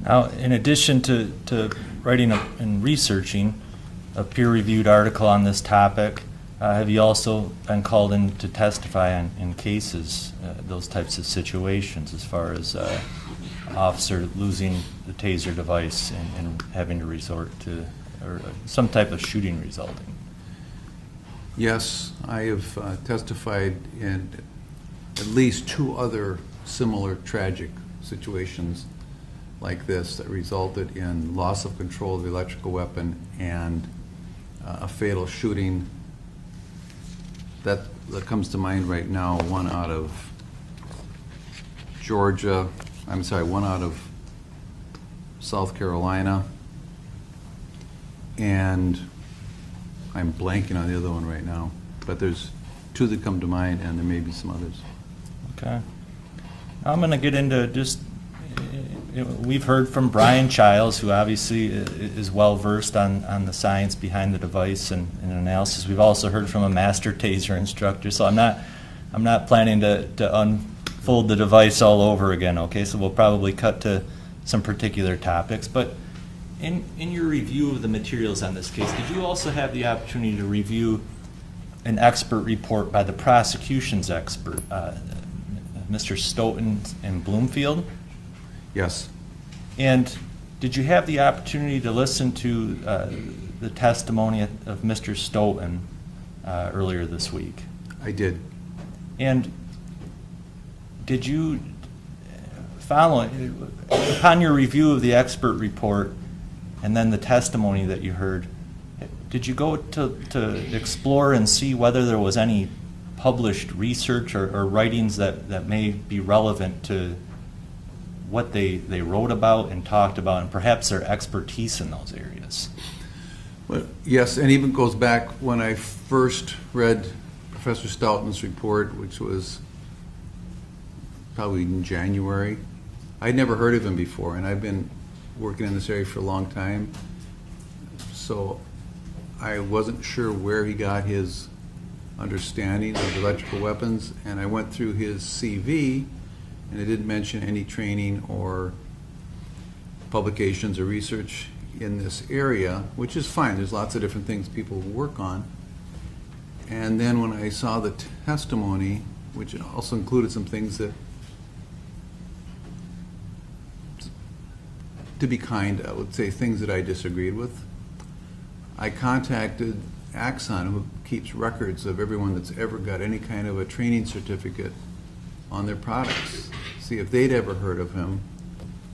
Speaker 11: Now, in addition to writing and researching a peer-reviewed article on this topic, have you also been called in to testify in cases, those types of situations, as far as officer losing the taser device and having to resort to or some type of shooting resulting?
Speaker 12: Yes, I have testified in at least 2 other similar tragic situations like this that resulted in loss of control of the electrical weapon and a fatal shooting. That comes to mind right now, one out of Georgia, one out of South Carolina, and I'm blanking on the other one right now, but there's 2 that come to mind, and there may be some others.
Speaker 11: Okay. Now I'm going to get into just, we've heard from Brian Childs, who obviously is well-versed on the science behind the device and analysis. We've also heard from a master taser instructor, so I'm not planning to unfold the device all over again, okay? So we'll probably cut to some particular topics. But in your review of the materials on this case, did you also have the opportunity to review an expert report by the prosecution's expert, Mr. Stoughton and Bloomfield?
Speaker 12: Yes.
Speaker 11: And did you have the opportunity to listen to the testimony of Mr. Stoughton earlier this week?
Speaker 12: I did.
Speaker 11: And did you follow, upon your review of the expert report and then the testimony that you heard, did you go to explore and see whether there was any published research or writings that may be relevant to what they wrote about and talked about, and perhaps their expertise in those areas?
Speaker 12: Well, yes, and even goes back when I first read Professor Stoughton's report, which was probably in January. I'd never heard of him before, and I've been working in this area for a long time, so I wasn't sure where he got his understanding of electrical weapons, and I went through his CV, and it didn't mention any training or publications or research in this area, which is fine. There's lots of different things people work on. And then when I saw the testimony, which also included some things that, to be kind, I would say things that I disagreed with, I contacted Axon, who keeps records of everyone that's ever got any kind of a training certificate on their products, see if they'd ever heard of him.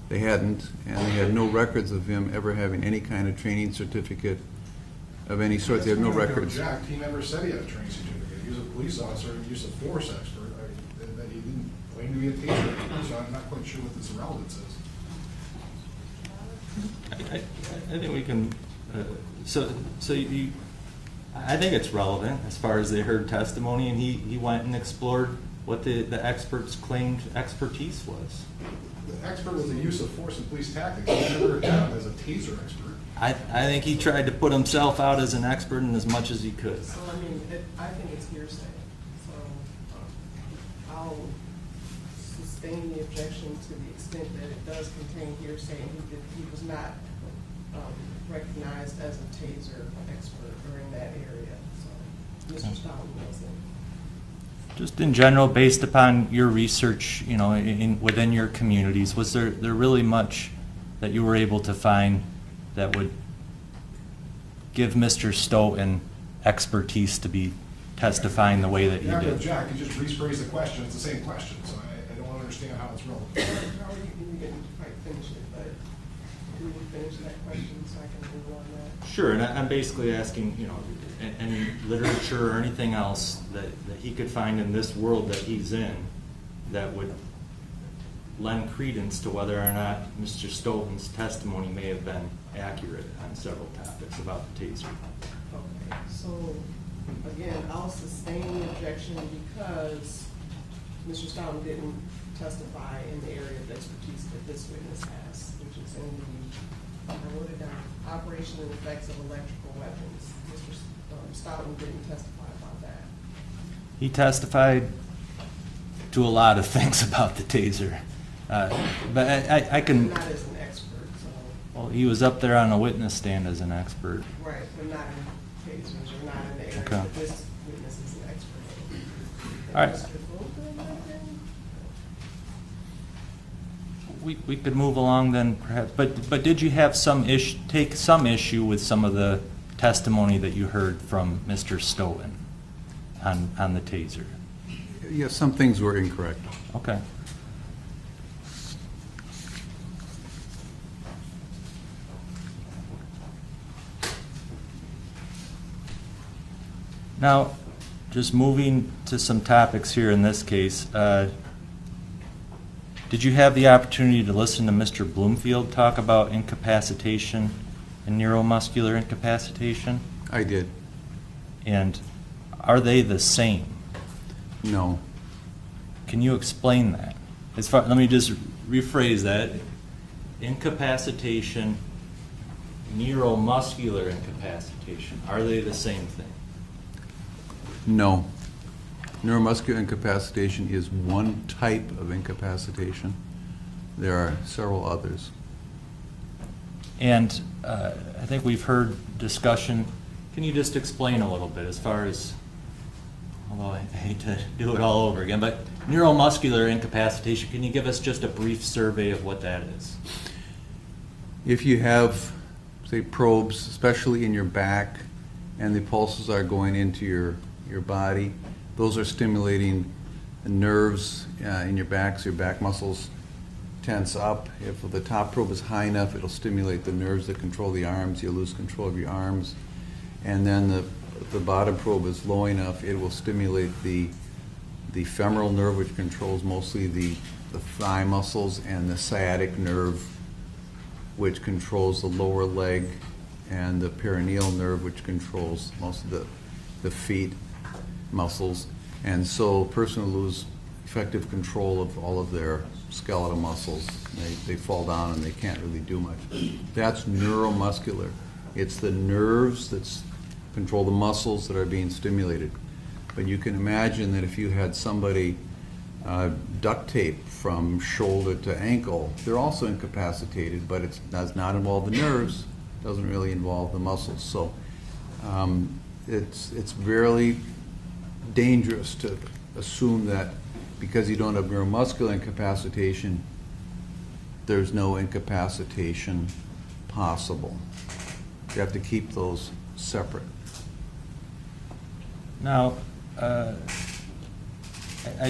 Speaker 12: They hadn't, and they had no records of him ever having any kind of training certificate of any sort. They have no records.
Speaker 10: Jack, he never said he had a training certificate. He was a police officer and use of force expert. That he didn't claim to be a taser expert, so I'm not quite sure what this relevance is.
Speaker 11: I think we can. I think it's relevant as far as they heard testimony, and he went and explored what the experts claimed expertise was.
Speaker 10: The expert was the use of force in police tactics. He never got him as a taser expert.
Speaker 11: I think he tried to put himself out as an expert in as much as he could.
Speaker 2: So, I mean, I think it's hearsay. So I'll sustain the objection to the extent that it does contain hearsay, and he was not recognized as a taser expert during that area. So Mr. Stoughton wasn't.
Speaker 11: Just in general, based upon your research, within your communities, was there really much that you were able to find that would give Mr. Stoughton expertise to be testifying the way that you did?
Speaker 10: Jack, you just rephrased the question. It's the same question, so I don't understand how it's relevant.
Speaker 2: No, you didn't quite finish it, but can you finish that question so I can move on that?
Speaker 11: Sure, and I'm basically asking, any literature or anything else that he could find in this world that he's in that would lend credence to whether or not Mr. Stoughton's testimony may have been accurate on several topics about the taser.
Speaker 2: Okay, so again, I'll sustain the objection because Mr. Stoughton didn't testify in the area of expertise that this witness has, which is in the, I wrote it down, operation and effects of electrical weapons. Mr. Stoughton didn't testify about that.
Speaker 11: He testified to a lot of things about the taser. But I can,
Speaker 2: Not as an expert, so,
Speaker 11: well, he was up there on the witness stand as an expert.
Speaker 2: right, but not in tasers or not in the area,
Speaker 11: Okay.
Speaker 2: but this witness is an expert.
Speaker 11: All right.
Speaker 2: Mr. Goldberg, I think?
Speaker 11: We could move along then, perhaps. But did you have take some issue with some of the testimony that you heard from Mr. Stoughton on the taser?
Speaker 12: Yes, some things were incorrect.
Speaker 11: Okay. Now, just moving to some topics here in this case, did you have the opportunity to listen to Mr. Bloomfield talk about incapacitation and neuromuscular incapacitation?
Speaker 12: I did.
Speaker 11: And are they the same?
Speaker 12: No.
Speaker 11: Can you explain that? Let me just rephrase that. Incapacitation, neuromuscular incapacitation, are they the same thing?
Speaker 12: No. Neuromuscular incapacitation is one type of incapacitation. There are several others.
Speaker 11: And I think we've heard discussion. Can you just explain a little bit as far as, although I hate to do it all over again, but neuromuscular incapacitation, can you give us just a brief survey of what that is?
Speaker 12: If you have, say, probes, especially in your back, and the pulses are going into your body, those are stimulating the nerves in your back, so your back muscles tense up. If the top probe is high enough, it'll stimulate the nerves that control the arms. You'll lose control of your arms. And then if the bottom probe is low enough, it will stimulate the femoral nerve, which controls mostly the thigh muscles, and the sciatic nerve, which controls the lower leg, and the perineal nerve, which controls most of the feet muscles. And so a person will lose effective control of all of their skeletal muscles. They fall down and they can't really do much. That's neuromuscular. It's the nerves that control the muscles that are being stimulated. But you can imagine that if you had somebody duct tape from shoulder to ankle, they're also incapacitated, but it does not involve the nerves, doesn't really involve the muscles. So it's really dangerous to assume that because you don't have neuromuscular incapacitation, there's no incapacitation possible. You have to keep those separate.
Speaker 11: Now, I'd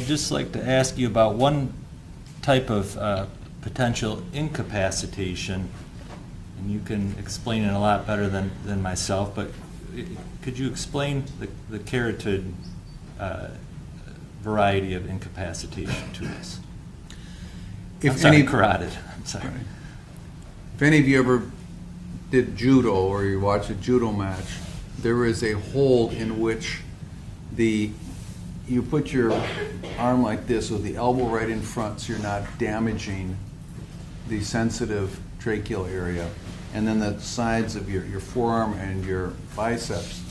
Speaker 11: just like to ask you about one type of potential incapacitation, and you can explain it a lot better than myself, but could you explain the carotid variety of incapacitation to us? Carotid. I'm sorry.
Speaker 12: If any of you ever did judo or you watch a judo match, there is a hold in which you put your arm like this with the elbow right in front so you're not damaging the sensitive tracheal area. And then the sides of your forearm and your biceps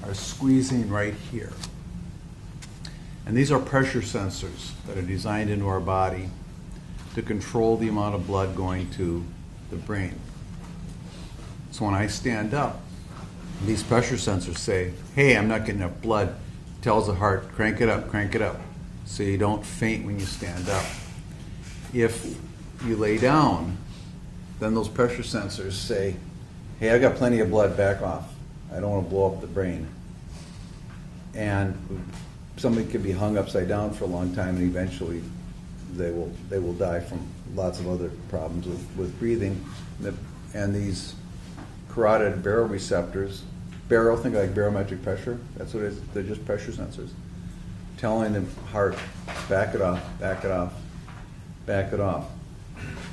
Speaker 12: are squeezing right here. And these are pressure sensors that are designed into our body to control the amount of blood going to the brain. So when I stand up, these pressure sensors say, hey, I'm not getting enough blood. Tells the heart, crank it up, so you don't faint when you stand up. If you lay down, then those pressure sensors say, hey, I got plenty of blood, back off. I don't want to blow up the brain. And somebody could be hung upside down for a long time, and eventually they will die from lots of other problems with breathing. And these carotid baroreceptors, think like barometric pressure, that's what it is, they're just pressure sensors, telling the heart, back it off, back it off, back it off.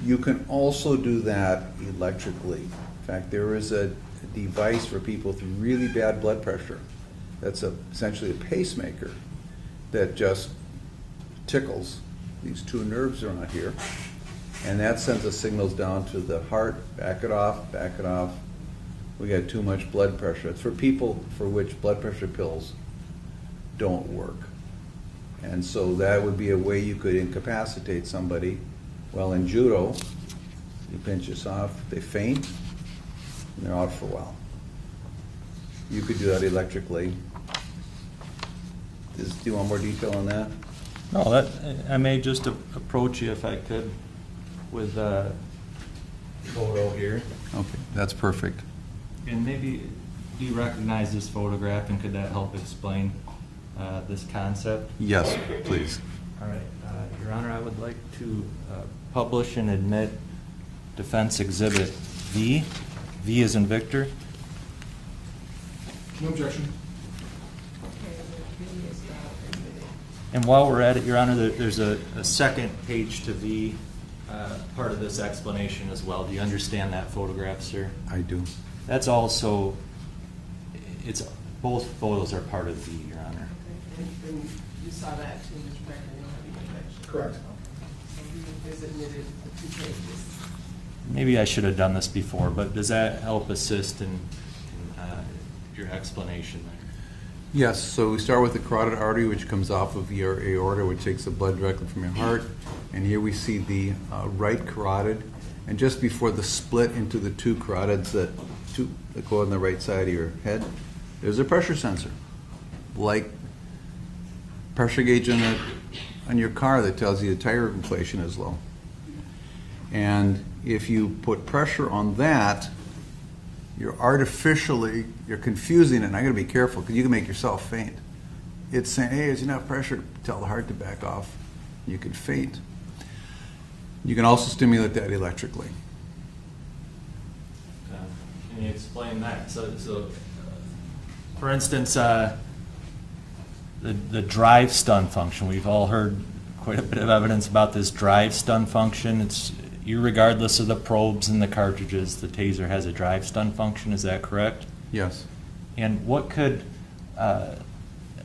Speaker 12: You can also do that electrically. In fact, there is a device for people with really bad blood pressure that's essentially a pacemaker that just tickles these two nerves around here, and that sends the signals down to the heart, back it off, back it off. We got too much blood pressure. It's for people for which blood pressure pills don't work. And so that would be a way you could incapacitate somebody. Well, in judo, you pinch this off, they faint, and they're out for a while. You could do that electrically. Do you want more detail on that?
Speaker 11: No, I may just approach you if I could with a photo here.
Speaker 12: Okay, that's perfect.
Speaker 11: And maybe, do you recognize this photograph, and could that help explain this concept?
Speaker 12: Yes, please.
Speaker 11: All right, Your Honor, I would like to publish and admit Defense Exhibit V. V as in Victor.
Speaker 10: No objection.
Speaker 11: And while we're at it, Your Honor, there's a second page to V, part of this explanation as well. Do you understand that photograph, sir?
Speaker 12: I do.
Speaker 11: That's also, both photos are part of V, Your Honor.
Speaker 2: And you saw that too, Mr. Becker, you don't have any objection?
Speaker 10: Correct.
Speaker 2: So he has admitted the 2 pages.
Speaker 11: Maybe I should have done this before, but does that help assist in your explanation there?
Speaker 12: Yes, so we start with the carotid artery, which comes off of your aorta, which takes the blood directly from your heart. And here we see the right carotid. And just before the split into the 2 carotids that go on the right side of your head, there's a pressure sensor, like pressure gauge on your car that tells you the tire inflation is low. And if you put pressure on that, you're confusing it, and I gotta be careful because you can make yourself faint. It's saying, hey, there's enough pressure to tell the heart to back off. You could faint. You can also stimulate that electrically.
Speaker 11: Can you explain that? So for instance, the drive stun function, we've all heard quite a bit of evidence about this drive stun function. It's regardless of the probes and the cartridges, the taser has a drive stun function. Is that correct?
Speaker 12: Yes.
Speaker 11: And what could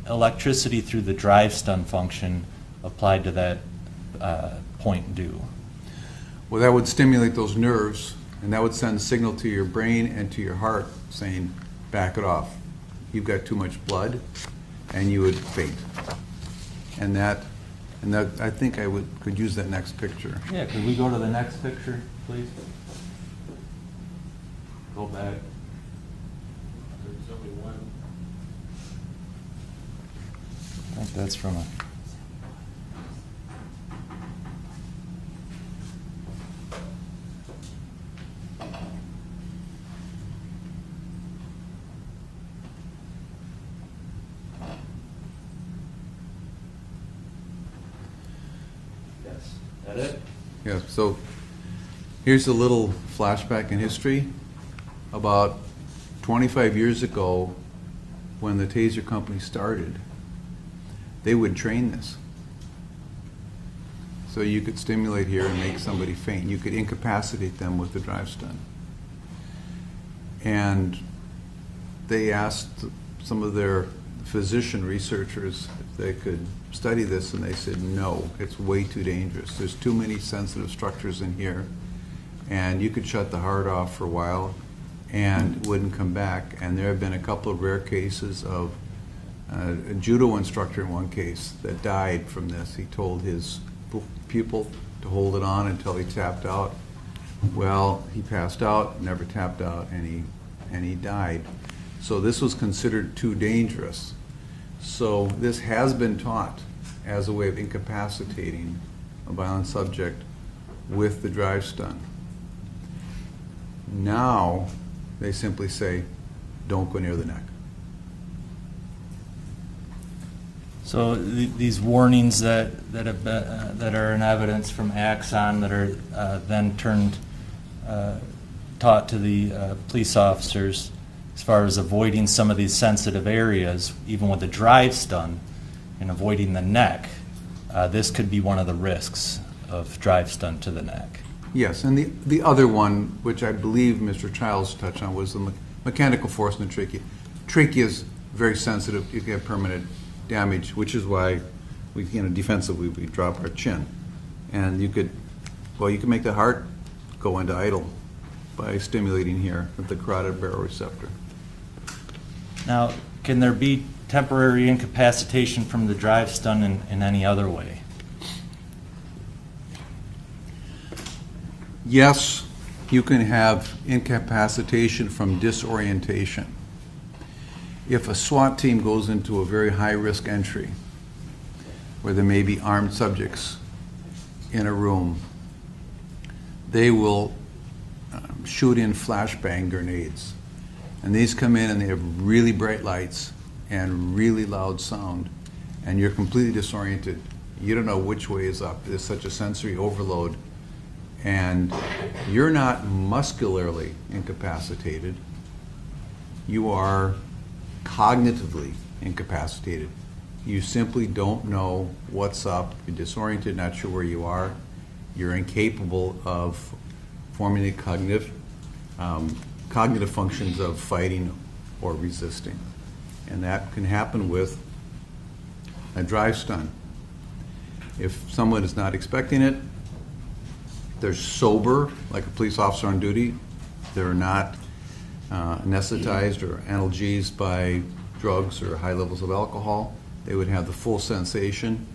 Speaker 11: electricity through the drive stun function applied to that point do?
Speaker 12: Well, that would stimulate those nerves, and that would send a signal to your brain and to your heart saying, back it off. You've got too much blood, and you would faint. And that I think I could use that next picture.
Speaker 11: Yeah, could we go to the next picture, please? Go back. There's only one. I think that's from a... That it?
Speaker 12: Yeah, so here's a little flashback in history. About 25 years ago, when the taser company started, they would train this. So you could stimulate here and make somebody faint. You could incapacitate them with the drive stun. And they asked some of their physician researchers if they could study this, and they said no, it's way too dangerous. There's too many sensitive structures in here, and you could shut the heart off for a while and it wouldn't come back. And there have been a couple of rare cases of a judo instructor in one case that died from this. He told his pupil to hold it on until he tapped out. Well, he passed out, never tapped out, and he died. So this was considered too dangerous. So this has been taught as a way of incapacitating a violent subject with the drive stun. Now they simply say, don't go near the neck.
Speaker 11: So these warnings that have been, that are in evidence from Axon that are then taught to the police officers as far as avoiding some of these sensitive areas, even with the drive stun, and avoiding the neck, this could be one of the risks of drive stun to the neck.
Speaker 12: Yes, and the other one, which I believe Mr. Childs touched on, was the mechanical force in the trachea. Trachea is very sensitive. You can have permanent damage, which is why we, defensively, we drop our chin. And you could make the heart go into idle by stimulating here with the carotid baroreceptor.
Speaker 11: Now, can there be temporary incapacitation from the drive stun in any other way?
Speaker 12: Yes, you can have incapacitation from disorientation. If a SWAT team goes into a very high-risk entry, where there may be armed subjects in a room, they will shoot in flashbang grenades. And these come in and they have really bright lights and really loud sound, and you're completely disoriented. You don't know which way is up. There's such a sensory overload. And you're not muscularly incapacitated. You are cognitively incapacitated. You simply don't know what's up. You're disoriented, not sure where you are. You're incapable of forming the cognitive functions of fighting or resisting. And that can happen with a drive stun. If someone is not expecting it, they're sober, like a police officer on duty, they're not anesthetized or analgesied by drugs or high levels of alcohol, they would have the full sensation.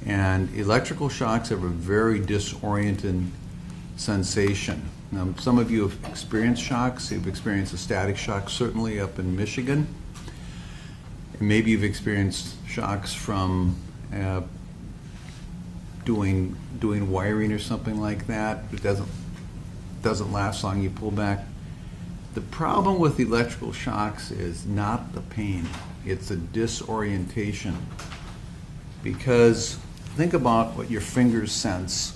Speaker 12: And electrical shocks have a very disorienting sensation. Now, some of you have experienced shocks. You've experienced a static shock, certainly up in Michigan. And maybe you've experienced shocks from doing wiring or something like that. It doesn't last long. You pull back. The problem with electrical shocks is not the pain. It's a disorientation. Because think about what your fingers sense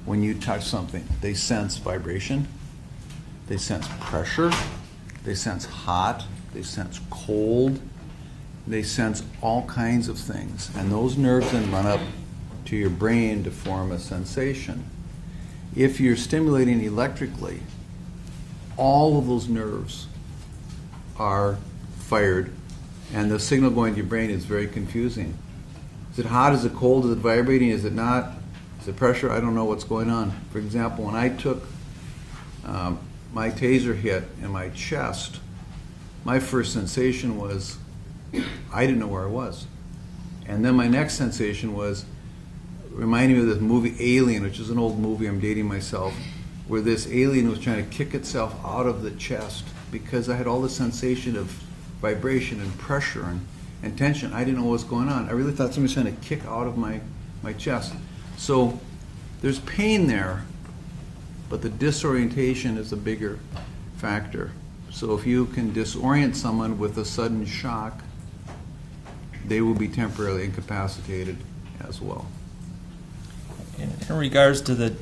Speaker 12: when you touch something. They sense vibration. They sense pressure. They sense hot. They sense cold. They sense all kinds of things. And those nerves then run up to your brain to form a sensation. If you're stimulating electrically, all of those nerves are fired, and the signal going to your brain is very confusing. Is it hot? Is it cold? Is it vibrating? Is it not? Is it pressure? I don't know what's going on. For example, when I took my taser hit in my chest, my first sensation was I didn't know where I was. And then my next sensation was reminding me of this movie Alien, which is an old movie, I'm dating myself, where this alien was trying to kick itself out of the chest because I had all the sensation of vibration and pressure and tension. I didn't know what was going on. I really thought somebody was trying to kick out of my chest. So there's pain there, but the disorientation is a bigger factor. So if you can disorient someone with a sudden shock, they will be temporarily incapacitated as well.
Speaker 11: In regards to the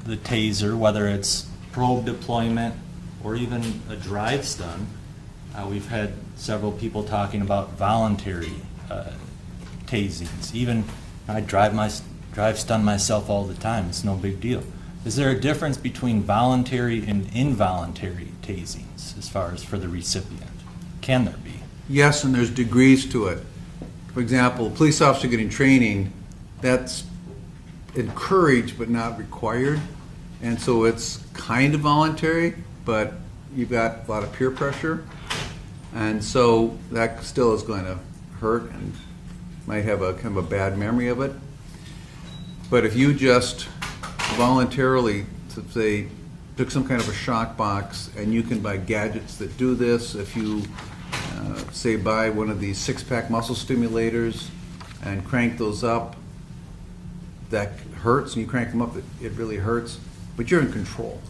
Speaker 11: taser, whether it's probe deployment or even a drive stun, we've had several people talking about voluntary tasings. Even I drive stun myself all the time. It's no big deal. Is there a difference between voluntary and involuntary tasings as far as for the recipient? Can there be?
Speaker 12: Yes, and there's degrees to it. For example, a police officer getting training, that's encouraged but not required. And so it's kind of voluntary, but you've got a lot of peer pressure. And so that still is going to hurt and might have a kind of a bad memory of it. But if you just voluntarily, say, took some kind of a shock box, and you can buy gadgets that do this, if you say buy one of these six-pack muscle stimulators and crank those up, that hurts, and you crank them up, it really hurts, but you're in control.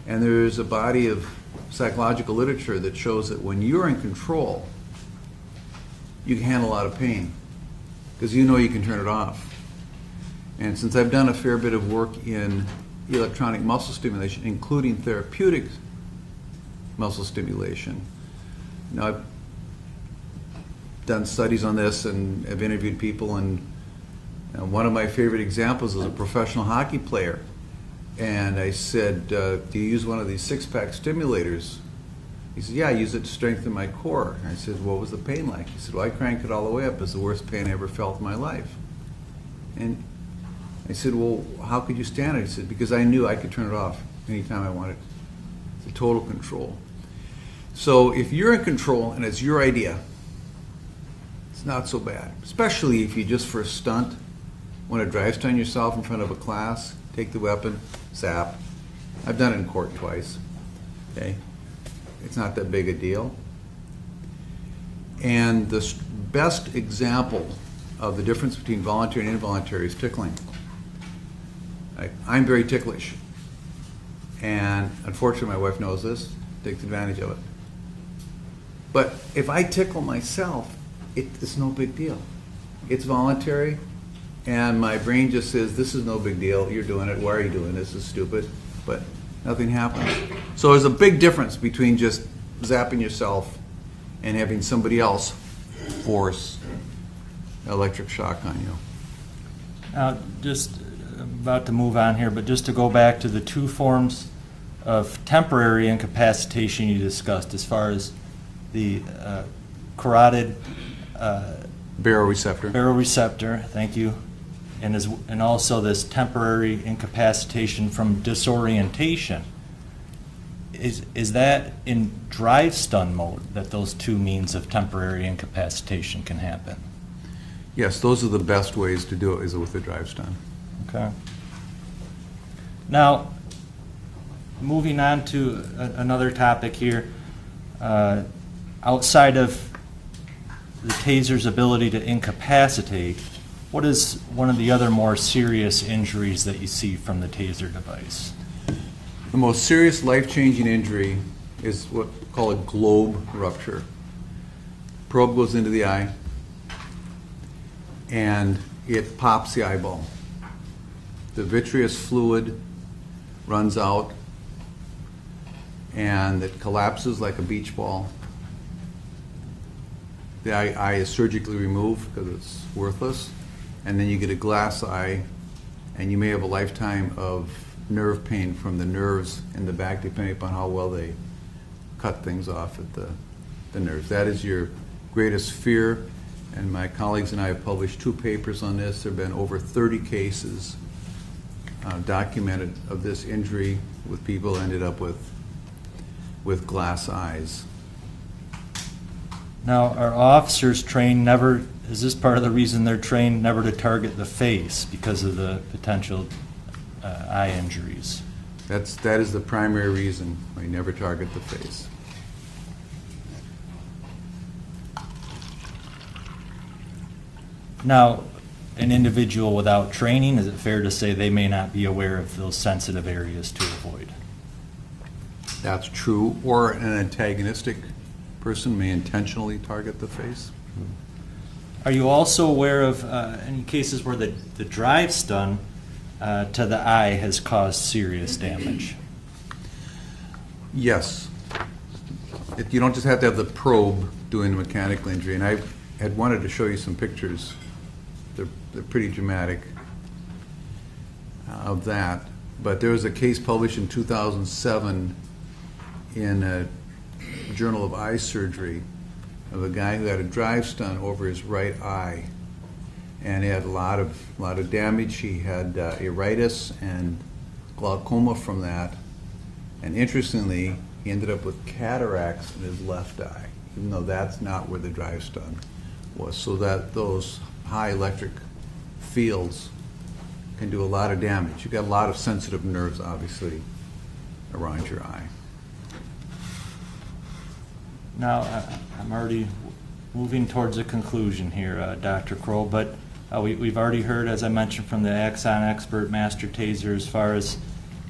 Speaker 12: And there's a body of psychological literature that shows that when you're in control, you can handle a lot of pain because you know you can turn it off. And since I've done a fair bit of work in electronic muscle stimulation, including therapeutic muscle stimulation, now I've done studies on this and have interviewed people, and one of my favorite examples is a professional hockey player. And I said, do you use one of these six-pack stimulators? He said, yeah, I use it to strengthen my core. And I said, what was the pain like? He said, well, I cranked it all the way up. It was the worst pain I ever felt in my life. And I said, well, how could you stand it? He said, because I knew I could turn it off anytime I wanted. It's a total control. So if you're in control and it's your idea, it's not so bad. Especially if you just for a stunt, want to drive stun yourself in front of a class, take the weapon, zap. I've done it in court twice. Okay, it's not that big a deal. And the best example of the difference between voluntary and involuntary is tickling. I'm very ticklish, and unfortunately my wife knows this, takes advantage of it. But if I tickle myself, it's no big deal. It's voluntary, and my brain just says, this is no big deal, you're doing it, why are you doing this, this is stupid, but nothing happens. So there's a big difference between just zapping yourself and having somebody else force electric shock on you.
Speaker 11: Now, just about to move on here, but just to go back to the two forms of temporary incapacitation you discussed, as far as the carotid baroreceptor, thank you, and also this temporary incapacitation from disorientation. Is that in drive stun mode that those two means of temporary incapacitation can happen?
Speaker 12: Yes, those are the best ways to do it, is with a drive stun.
Speaker 11: Okay. Now, moving on to another topic here, outside of the taser's ability to incapacitate, what is one of the other more serious injuries that you see from the taser device?
Speaker 12: The most serious life-changing injury is what we call a globe rupture. Probe goes into the eye, and it pops the eyeball. The vitreous fluid runs out, and it collapses like a beach ball. The eye is surgically removed because it's worthless, and then you get a glass eye, and you may have a lifetime of nerve pain from the nerves in the back, depending upon how well they cut things off at the nerves. That is your greatest fear, and my colleagues and I have published 2 papers on this. There have been over 30 cases documented of this injury with people ended up with glass eyes.
Speaker 11: Now, are officers trained never, is this part of the reason they're trained never to target the face because of the potential eye injuries?
Speaker 12: That is the primary reason we never target the face.
Speaker 11: Now, an individual without training, is it fair to say they may not be aware of those sensitive areas to avoid?
Speaker 12: That's true, or an antagonistic person may intentionally target the face.
Speaker 11: Are you also aware of any cases where the drive stun to the eye has caused serious damage?
Speaker 12: Yes. You don't just have to have the probe doing the mechanical injury, and I had wanted to show you some pictures. They're pretty dramatic of that. But there was a case published in 2007 in a Journal of Eye Surgery of a guy who had a drive stun over his right eye, and he had a lot of damage. He had iritis and glaucoma from that, and interestingly, he ended up with cataracts in his left eye, even though that's not where the drive stun was. So that those high electric fields can do a lot of damage. You've got a lot of sensitive nerves, obviously, around your eye.
Speaker 11: Now, I'm already moving towards a conclusion here, Dr. Kroll, but we've already heard, as I mentioned, from the Axon expert, Master Taser, as far as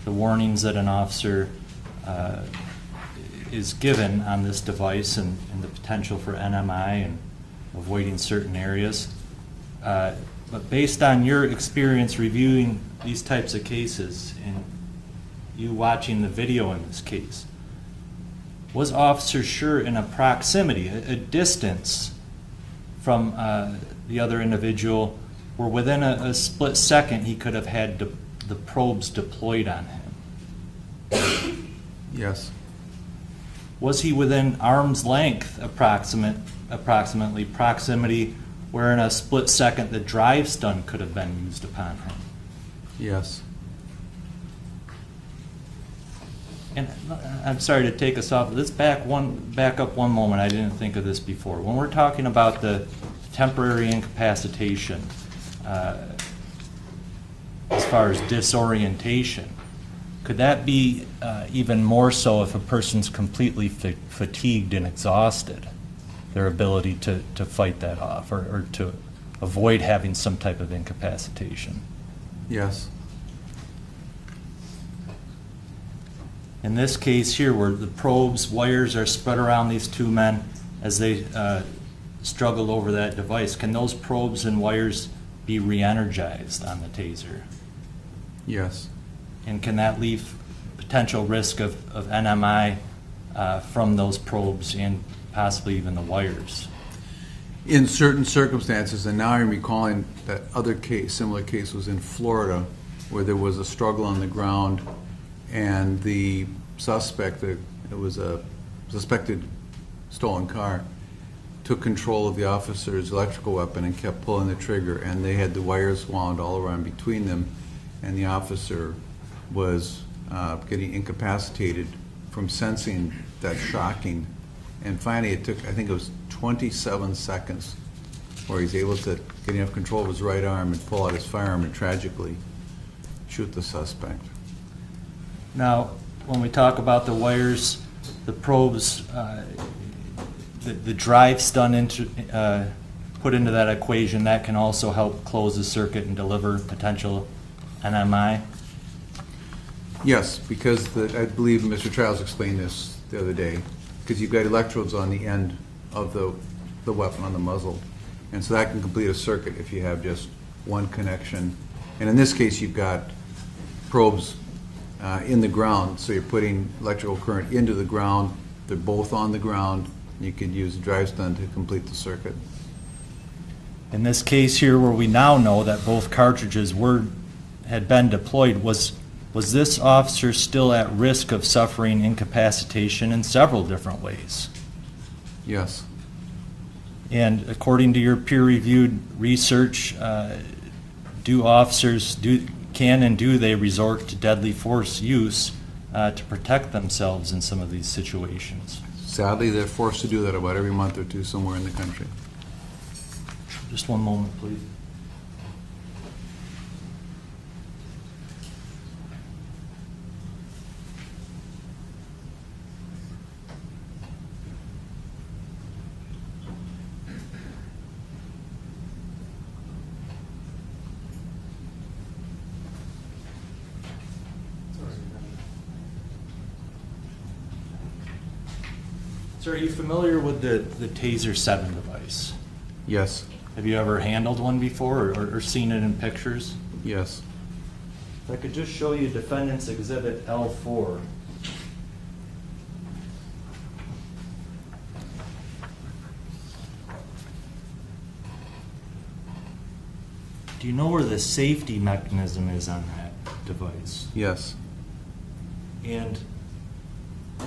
Speaker 11: the warnings that an officer is given on this device and the potential for NMI and avoiding certain areas. But based on your experience reviewing these types of cases and you watching the video in this case, was Officer Schurr in a proximity, a distance from the other individual where within a split second he could have had the probes deployed on him?
Speaker 12: Yes.
Speaker 11: Was he within arm's length approximately proximity where in a split second the drive stun could have been used upon him?
Speaker 12: Yes.
Speaker 11: And I'm sorry to take us off. Let's back up one moment. I didn't think of this before. When we're talking about the temporary incapacitation, as far as disorientation, could that be even more so if a person's completely fatigued and exhausted, their ability to fight that off or to avoid having some type of incapacitation?
Speaker 12: Yes.
Speaker 11: In this case here, where the probes, wires are spread around these two men as they struggle over that device, can those probes and wires be re-energized on the taser?
Speaker 12: Yes.
Speaker 11: And can that leave potential risk of NMI from those probes and possibly even the wires?
Speaker 12: In certain circumstances, and now I'm recalling that other case, similar case was in Florida, where there was a struggle on the ground, and the suspect, it was a suspected stolen car, took control of the officer's electrical weapon and kept pulling the trigger, and they had the wires wound all around between them, and the officer was getting incapacitated from sensing that shocking. And finally, it took, I think it was 27 seconds, where he's able to get enough control of his right arm and pull out his firearm and tragically shoot the suspect.
Speaker 11: Now, when we talk about the wires, the probes, the drives done into, put into that equation, that can also help close the circuit and deliver potential NMI?
Speaker 12: Yes, because I believe Mr. Childs explained this the other day, because you've got electrodes on the end of the weapon on the muzzle, and so that can complete a circuit if you have just one connection. And in this case, you've got probes in the ground, so you're putting electrical current into the ground. They're both on the ground. You could use a drive stun to complete the circuit.
Speaker 11: In this case here, where we now know that both cartridges had been deployed, was this officer still at risk of suffering incapacitation in several different ways?
Speaker 12: Yes.
Speaker 11: And according to your peer-reviewed research, do officers can they resort to deadly force use to protect themselves in some of these situations?
Speaker 12: Sadly, they're forced to do that about every month or two somewhere in the country.
Speaker 11: Just one moment, please. Sir, are you familiar with the Taser 7 device?
Speaker 12: Yes.
Speaker 11: Have you ever handled one before or seen it in pictures?
Speaker 12: Yes.
Speaker 11: If I could just show you Defendant's Exhibit L4. Do you know where the safety mechanism is on that device?
Speaker 12: Yes.
Speaker 11: And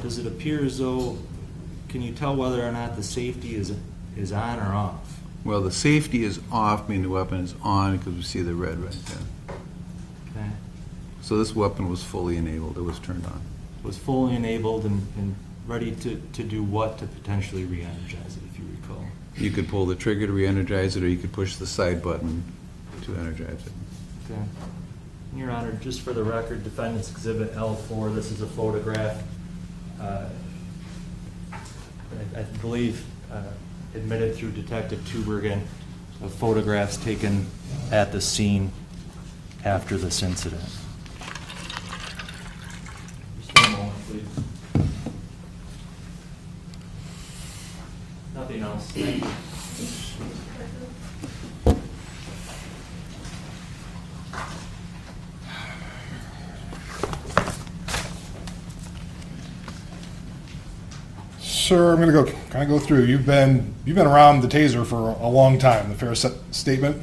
Speaker 11: does it appear as though, can you tell whether or not the safety is on or off?
Speaker 12: Well, the safety is off, meaning the weapon is on, because we see the red right there.
Speaker 11: Okay.
Speaker 12: So this weapon was fully enabled. It was turned on.
Speaker 11: It was fully enabled and ready to do what to potentially re-energize it, if you recall?
Speaker 12: You could pull the trigger to re-energize it, or you could push the side button to energize it.
Speaker 11: Okay. Your Honor, just for the record, Defendant's Exhibit L4, this is a photograph, I believe admitted through Detective Tubergen, of photographs taken at the scene after this incident. Just one moment, please. Nothing else. Thank you.
Speaker 6: Sir, I'm going to kind of go through. You've been around the taser for a long time. The fair statement.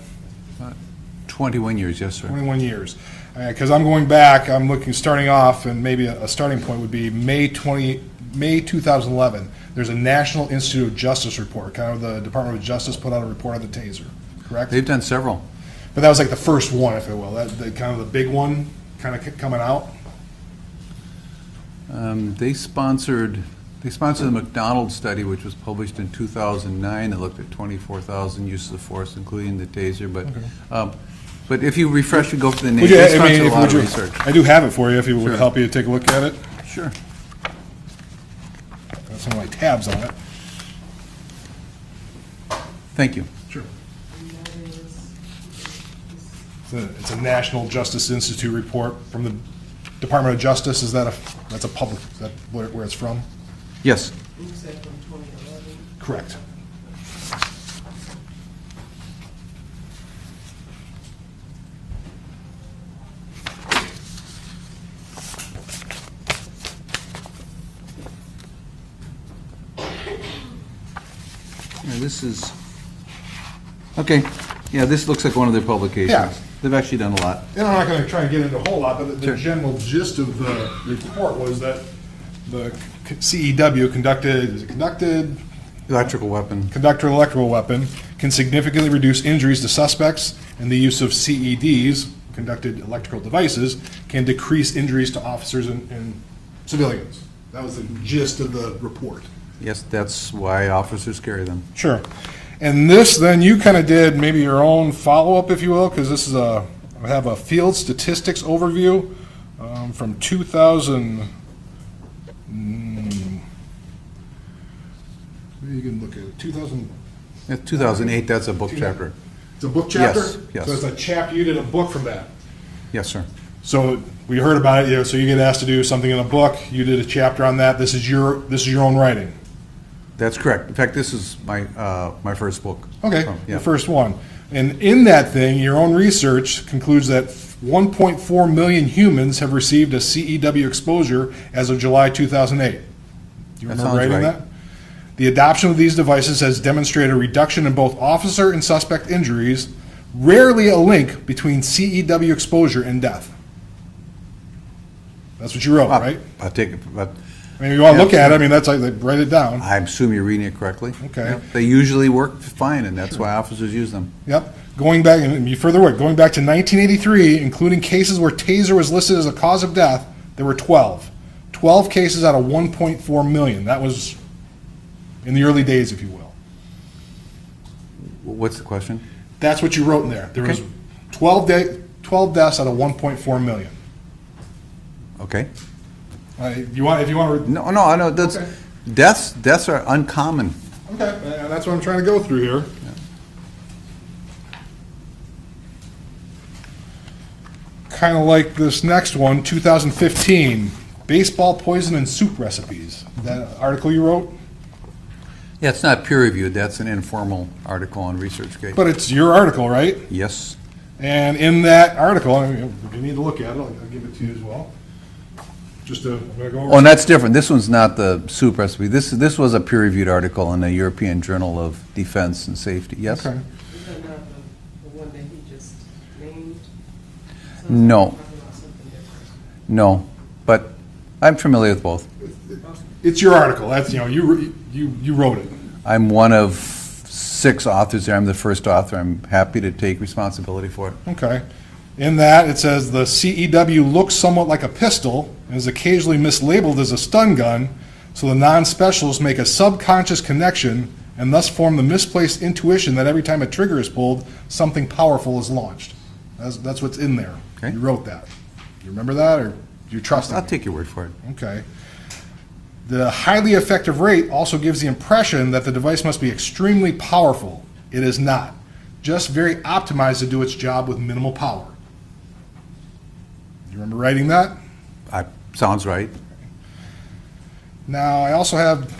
Speaker 12: 21 years, yes, sir.
Speaker 6: 21 years. Because I'm going back. I'm looking, starting off, and maybe a starting point would be May 2011. There's a National Institute of Justice report. Kind of the Department of Justice put out a report on the taser. Correct?
Speaker 12: They've done several.
Speaker 6: But that was like the first one, if you will. That kind of the big one, kind of coming out.
Speaker 12: They sponsored They sponsored the McDonald study, which was published in 2009. It looked at 24,000 uses of force, including the taser. But if you refresh and go for the name, they sponsored a lot of research.
Speaker 6: I do have it for you, if it would
Speaker 12: Sure.
Speaker 6: help you to take a look at it.
Speaker 12: Sure.
Speaker 6: Got some of my tabs on it.
Speaker 12: Thank you.
Speaker 6: Sure. It's a National Justice Institute report from the Department of Justice. That's a public, is that where it's from?
Speaker 12: Yes.
Speaker 2: You said from 2011.
Speaker 6: Correct.
Speaker 12: Yeah, this is, okay, yeah, this looks like one of their publications.
Speaker 6: Yeah.
Speaker 12: They've actually done a lot.
Speaker 6: And I'm not going to try and get into a whole lot, but the
Speaker 12: Sure.
Speaker 6: general gist of the report was that the CEW conducted
Speaker 12: Electrical weapon.
Speaker 6: conducted electrical weapon can significantly reduce injuries to suspects, and the use of CEDs, conducted electrical devices, can decrease injuries to officers and civilians. That was the gist of the report.
Speaker 12: Yes, that's why officers carry them.
Speaker 6: Sure. And this, then, you kind of did maybe your own follow-up, if you will, because this is I have a field statistics overview from 2000. You can look at it. 2000.
Speaker 12: At 2008, that's a book chapter.
Speaker 6: It's a book chapter?
Speaker 12: Yes, yes.
Speaker 6: So it's a chapter, you did a book from that.
Speaker 12: Yes, sir.
Speaker 6: So we heard about it, so you get asked to do something in a book, you did a chapter on that, this is your own writing.
Speaker 12: That's correct. In fact, this is my my first book.
Speaker 6: Okay,
Speaker 12: Yeah.
Speaker 6: the first one. And in that thing, your own research concludes that 1.4 million humans have received a CEW exposure as of July 2008. Do you
Speaker 12: That
Speaker 6: remember
Speaker 12: sounds
Speaker 6: writing
Speaker 12: right.
Speaker 6: that? The adoption of these devices has demonstrated a reduction in both officer and suspect injuries, rarely a link between CEW exposure and death. That's what you wrote, right?
Speaker 12: I'll take it, but
Speaker 6: I mean, you want to look at it, I mean, that's like, write it down.
Speaker 12: I assume you're reading it correctly.
Speaker 6: Okay.
Speaker 12: Yep. They usually work fine, and that's why officers use them.
Speaker 6: Yep. Going back, and you further away, going back to 1983, including cases where taser was listed as a cause of death, there were 12. 12 cases out of 1.4 million. That was in the early days, if you will.
Speaker 12: What's the question?
Speaker 6: That's what you wrote in there. There was
Speaker 12: Okay.
Speaker 6: 12 deaths out of 1.4 million.
Speaker 12: Okay.
Speaker 6: If you want to.
Speaker 12: No, I know, that's,
Speaker 6: Okay.
Speaker 12: deaths are uncommon.
Speaker 6: Okay, that's what I'm trying to go through here. Kind of like this next one, 2015, baseball poison and soup recipes. That article you wrote?
Speaker 12: Yeah, it's not peer-reviewed, that's an informal article on ResearchGate.
Speaker 6: But it's your article, right?
Speaker 12: Yes.
Speaker 6: And in that article, I mean, if you need to look at it, I'll give it to you as well. Just to, I'm gonna go over.
Speaker 12: Oh, and that's different, this one's not the soup recipe. This was a peer-reviewed article in the European Journal of Defense and Safety, yes?
Speaker 6: Okay.
Speaker 2: Is that not the one that he just named? Sounds like
Speaker 12: No.
Speaker 2: we're talking about something different.
Speaker 12: No, but I'm familiar with both.
Speaker 6: It's your article. That's, you wrote it.
Speaker 12: I'm one of 6 authors there. I'm the first author. I'm happy to take responsibility for it.
Speaker 6: Okay. In that, it says the CEW looks somewhat like a pistol and is occasionally mislabeled as a stun gun, so the non-specialists make a subconscious connection and thus form the misplaced intuition that every time a trigger is pulled, something powerful is launched. That's what's in there.
Speaker 12: Okay.
Speaker 6: You wrote that. You remember that, or do you trust me?
Speaker 12: I'll take your word for it.
Speaker 6: Okay. The highly effective rate also gives the impression that the device must be extremely powerful. It is not. Just very optimized to do its job with minimal power. You remember writing that?
Speaker 12: Sounds right.
Speaker 6: Now, I also have,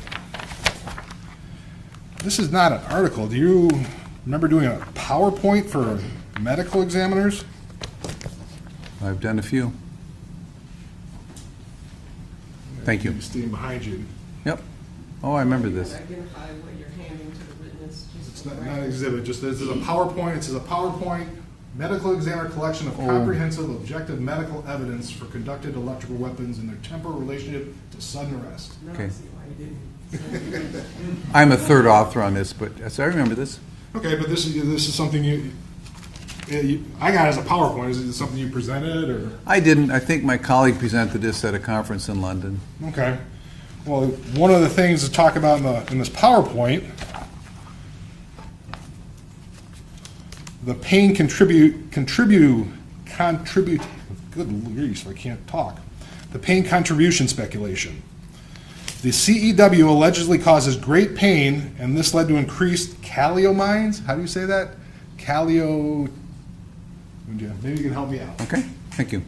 Speaker 6: this is not an article. Do you remember doing a PowerPoint for medical examiners?
Speaker 12: I've done a few. Thank you.
Speaker 6: Standing behind you.
Speaker 12: Yep. Oh, I remember this.
Speaker 2: Identify what you're handing to the witness.
Speaker 6: It's not an exhibit, just this is a PowerPoint. It says a PowerPoint medical examiner collection of comprehensive objective medical evidence for conducted electrical weapons and their temporal relationship to sudden arrest.
Speaker 2: Now I
Speaker 12: Okay.
Speaker 2: see why you didn't.
Speaker 12: I'm a third author on this, but yes, I remember this.
Speaker 6: Okay, but this is something I got as a PowerPoint. Is it something you presented, or?
Speaker 12: I didn't. I think my colleague presented this at a conference in London.
Speaker 6: Okay. Well, one of the things to talk about in this PowerPoint, the pain contribute, good grief, I can't talk. The pain contribution speculation. The CEW allegedly causes great pain, and this led to increased caliomines. How do you say that? Maybe you can help me out.
Speaker 12: Okay, thank you.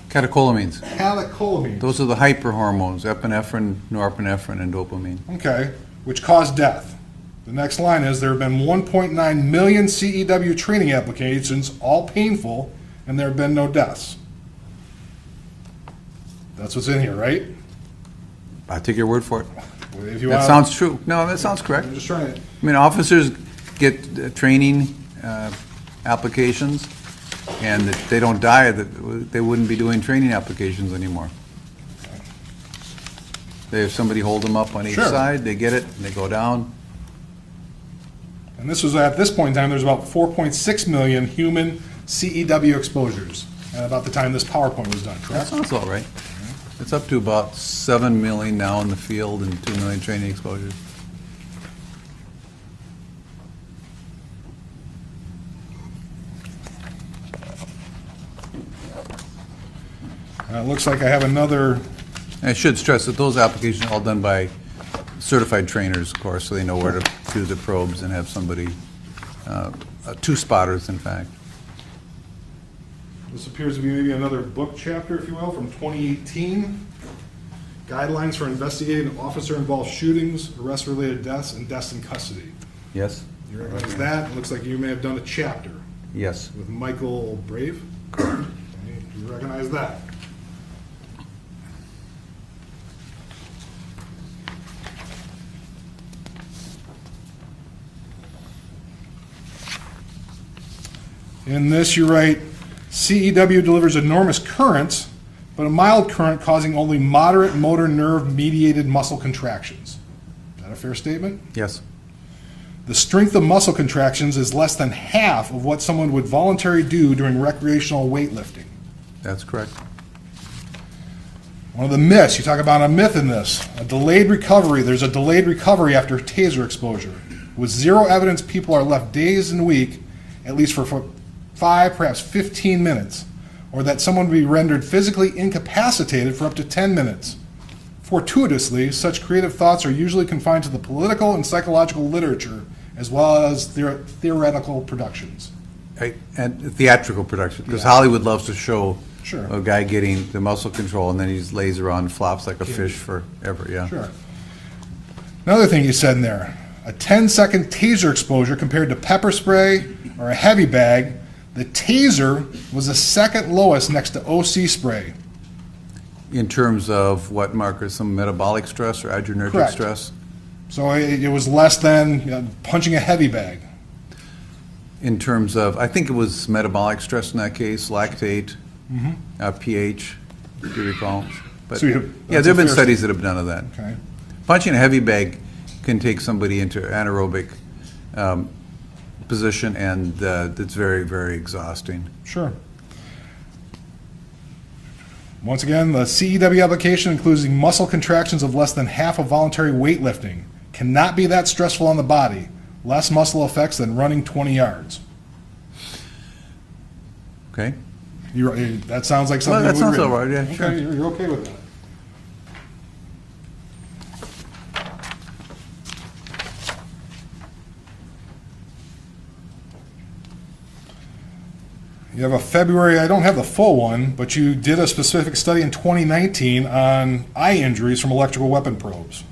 Speaker 12: Catecholamines.
Speaker 6: Catecholamines.
Speaker 12: Those are the hyperhormones, epinephrine, norepinephrine, and dopamine.
Speaker 6: Okay, which cause death. The next line is there have been 1.9 million CEW training applications, all painful, and there have been no deaths. That's what's in here, right?
Speaker 12: I take your word for it.
Speaker 6: If you
Speaker 12: That
Speaker 6: want-
Speaker 12: sounds true. No, that sounds correct.
Speaker 6: I'm just trying to.
Speaker 12: I mean, officers get training applications, and if they don't die, they wouldn't be doing training applications anymore. They have somebody hold them up on each
Speaker 6: Sure.
Speaker 12: side, they get it, and they go down.
Speaker 6: And this was at this point in time, there's about 4.6 million human CEW exposures at about the time this PowerPoint was done,
Speaker 12: That
Speaker 6: correct?
Speaker 12: sounds all right. It's up to about 7 million now in the field and 2 million training exposures.
Speaker 6: It looks like I have another,
Speaker 12: And I should stress that those applications are all done by certified trainers, of course, so they know where to do the probes and have somebody, two spotters, in fact.
Speaker 6: this appears to be maybe another book chapter, if you will, from 2018. Guidelines for investigating officer-involved shootings, arrest-related deaths, and deaths in custody.
Speaker 12: Yes?
Speaker 6: You recognize that? It looks like you may have done a chapter
Speaker 12: Yes.
Speaker 6: with Michael Brave. Okay, do you recognize that? In this, you write, CEW delivers enormous currents, but a mild current causing only moderate motor nerve-mediated muscle contractions. Is that a fair statement?
Speaker 12: Yes.
Speaker 6: The strength of muscle contractions is less than half of what someone would voluntarily do during recreational weightlifting.
Speaker 12: That's correct.
Speaker 6: One of the myths, you talk about a myth in this, a delayed recovery. There's a delayed recovery after taser exposure. With zero evidence, people are left dazed and weak, at least for 5, perhaps 15 minutes, or that someone would be rendered physically incapacitated for up to 10 minutes. Fortuitously, such creative thoughts are usually confined to the political and psychological literature, as well as theoretical productions.
Speaker 12: And theatrical production, because
Speaker 6: Yeah.
Speaker 12: Hollywood loves to show
Speaker 6: Sure.
Speaker 12: a guy getting the muscle control, and then he lays around and flops like a fish forever, yeah.
Speaker 6: Sure. Another thing you said in there, a 10-second taser exposure compared to pepper spray or a heavy bag, the taser was the second lowest next to OC spray.
Speaker 12: In terms of what, Marcus, some metabolic stress or adrenergic
Speaker 6: Correct.
Speaker 12: stress?
Speaker 6: So it was less than punching a heavy bag.
Speaker 12: In terms of, I think it was metabolic stress in that case, lactate, pH, do you recall? But,
Speaker 6: So
Speaker 12: yeah,
Speaker 6: that's
Speaker 12: there
Speaker 6: a
Speaker 12: have been
Speaker 6: fair
Speaker 12: studies that have done of that.
Speaker 6: Okay.
Speaker 12: Punching a heavy bag can take somebody into anaerobic position, and it's very, very exhausting.
Speaker 6: Sure. Once again, the CEW application includes muscle contractions of less than half of voluntary weightlifting. Cannot be that stressful on the body. Less muscle effects than running 20 yards.
Speaker 12: Okay?
Speaker 6: That sounds like something
Speaker 12: Well, that
Speaker 6: we've
Speaker 12: sounds
Speaker 6: written.
Speaker 12: all right, yeah,
Speaker 6: Okay,
Speaker 12: sure.
Speaker 6: you're okay with that. You have a February, I don't have the full one, but you did a specific study in 2019 on eye injuries from electrical weapon probes.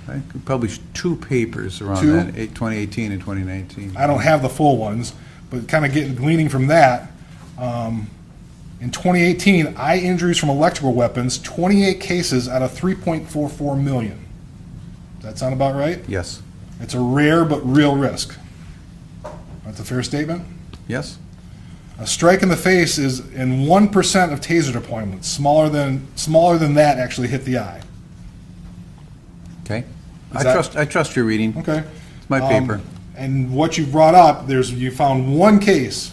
Speaker 12: I published 2 papers around
Speaker 6: Two?
Speaker 12: that, 2018 and 2019.
Speaker 6: I don't have the full ones, but kind of gleaning from that, in 2018, eye injuries from electrical weapons, 28 cases out of 3.44 million. Does that sound about right?
Speaker 12: Yes.
Speaker 6: It's a rare but real risk. That's a fair statement?
Speaker 12: Yes?
Speaker 6: A strike in the face is in 1% of taser deployments. Smaller than that actually hit the eye.
Speaker 12: Okay.
Speaker 6: Is
Speaker 12: I trust your reading.
Speaker 6: Okay.
Speaker 12: It's my paper.
Speaker 6: And what you brought up, you found one case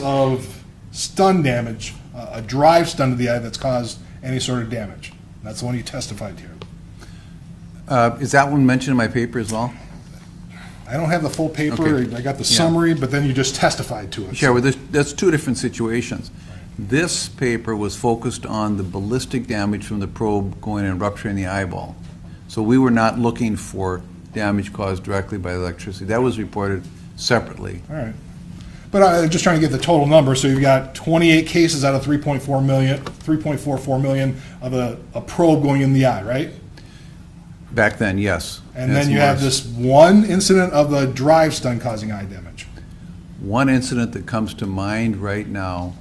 Speaker 6: of stun damage, a drive stun to the eye that's caused any sort of damage. That's the one you testified to.
Speaker 12: Is that one mentioned in my paper as well?
Speaker 6: I don't have the full paper.
Speaker 12: Okay.
Speaker 6: I got the
Speaker 12: Yeah.
Speaker 6: summary, but then you just testified to it.
Speaker 12: Sure, well, that's two different situations. This paper was focused on the ballistic damage from the probe going and rupturing the eyeball. So we were not looking for damage caused directly by electricity. That was reported separately.
Speaker 6: All right. But I'm just trying to get the total number. So you've got 28 cases out of 3.44 million of a probe going in the eye, right?
Speaker 12: Back then, yes.
Speaker 6: And then you have this one incident of the drive stun causing eye damage.
Speaker 12: One incident that comes to mind right now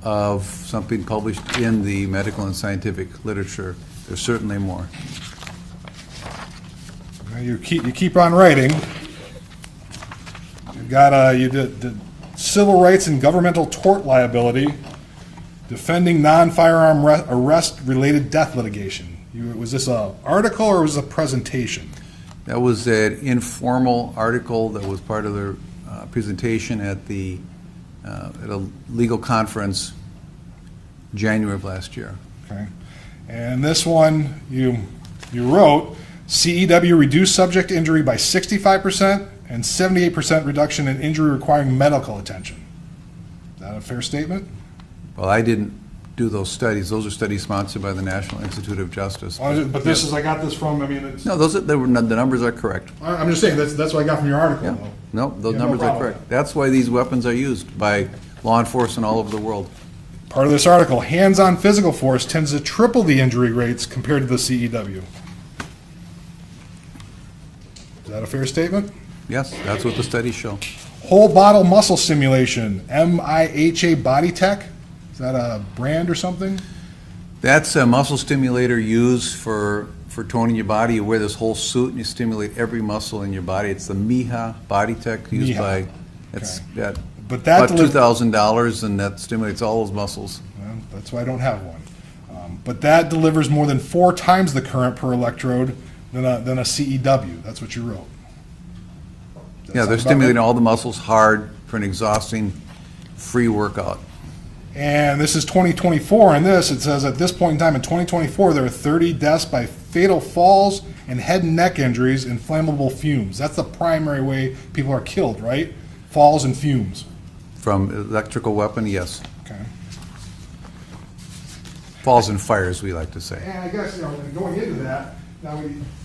Speaker 12: of something published in the medical and scientific literature. There's certainly more.
Speaker 6: Now you keep on writing. You've got you did civil rights and governmental tort liability, defending non-firearm arrest-related death litigation. Was this an article or was it a presentation?
Speaker 12: That was an informal article that was part of the presentation at a legal conference January of last year.
Speaker 6: Okay. And this one you wrote, CEW reduced subject injury by 65% and 78% reduction in injury requiring medical attention. Is that a fair statement?
Speaker 12: Well, I didn't do those studies. Those are studies sponsored by the National Institute of Justice.
Speaker 6: But this is, I got this from, I mean, it's...
Speaker 12: No, the numbers are correct.
Speaker 6: I'm just saying, that's what I got from your article,
Speaker 12: Yeah.
Speaker 6: though.
Speaker 12: No, those
Speaker 6: Yeah, no
Speaker 12: numbers are
Speaker 6: problem.
Speaker 12: correct. That's why these weapons are used by law enforcement all over the world.
Speaker 6: Part of this article, hands-on physical force tends to triple the injury rates compared to the CEW. Is that a fair statement?
Speaker 12: Yes, that's what the studies show.
Speaker 6: Whole bottle muscle stimulation, MIHA Body Tech. Is that a brand or something?
Speaker 12: That's a muscle stimulator used for toning your body. You wear this whole suit and you stimulate every muscle in your body. It's the MIHA Body Tech used
Speaker 6: MIHA.
Speaker 12: by, it's
Speaker 6: But that
Speaker 12: about $2,000 and that stimulates all those muscles.
Speaker 6: Well, that's why I don't have one. But that delivers more than 4 times the current per electrode than a CEW. That's what you wrote. Does that
Speaker 12: Yeah, they're
Speaker 6: sound about
Speaker 12: stimulating
Speaker 6: right?
Speaker 12: all the muscles hard for an exhausting free workout.
Speaker 6: And this is 2024, and it says at this point in time in 2024, there are 30 deaths by fatal falls and head and neck injuries in flammable fumes. That's the primary way people are killed, right? Falls and fumes.
Speaker 12: From electrical weapon, yes.
Speaker 6: Okay.
Speaker 12: Falls and fires, we like to say.
Speaker 6: And I guess, going into that, now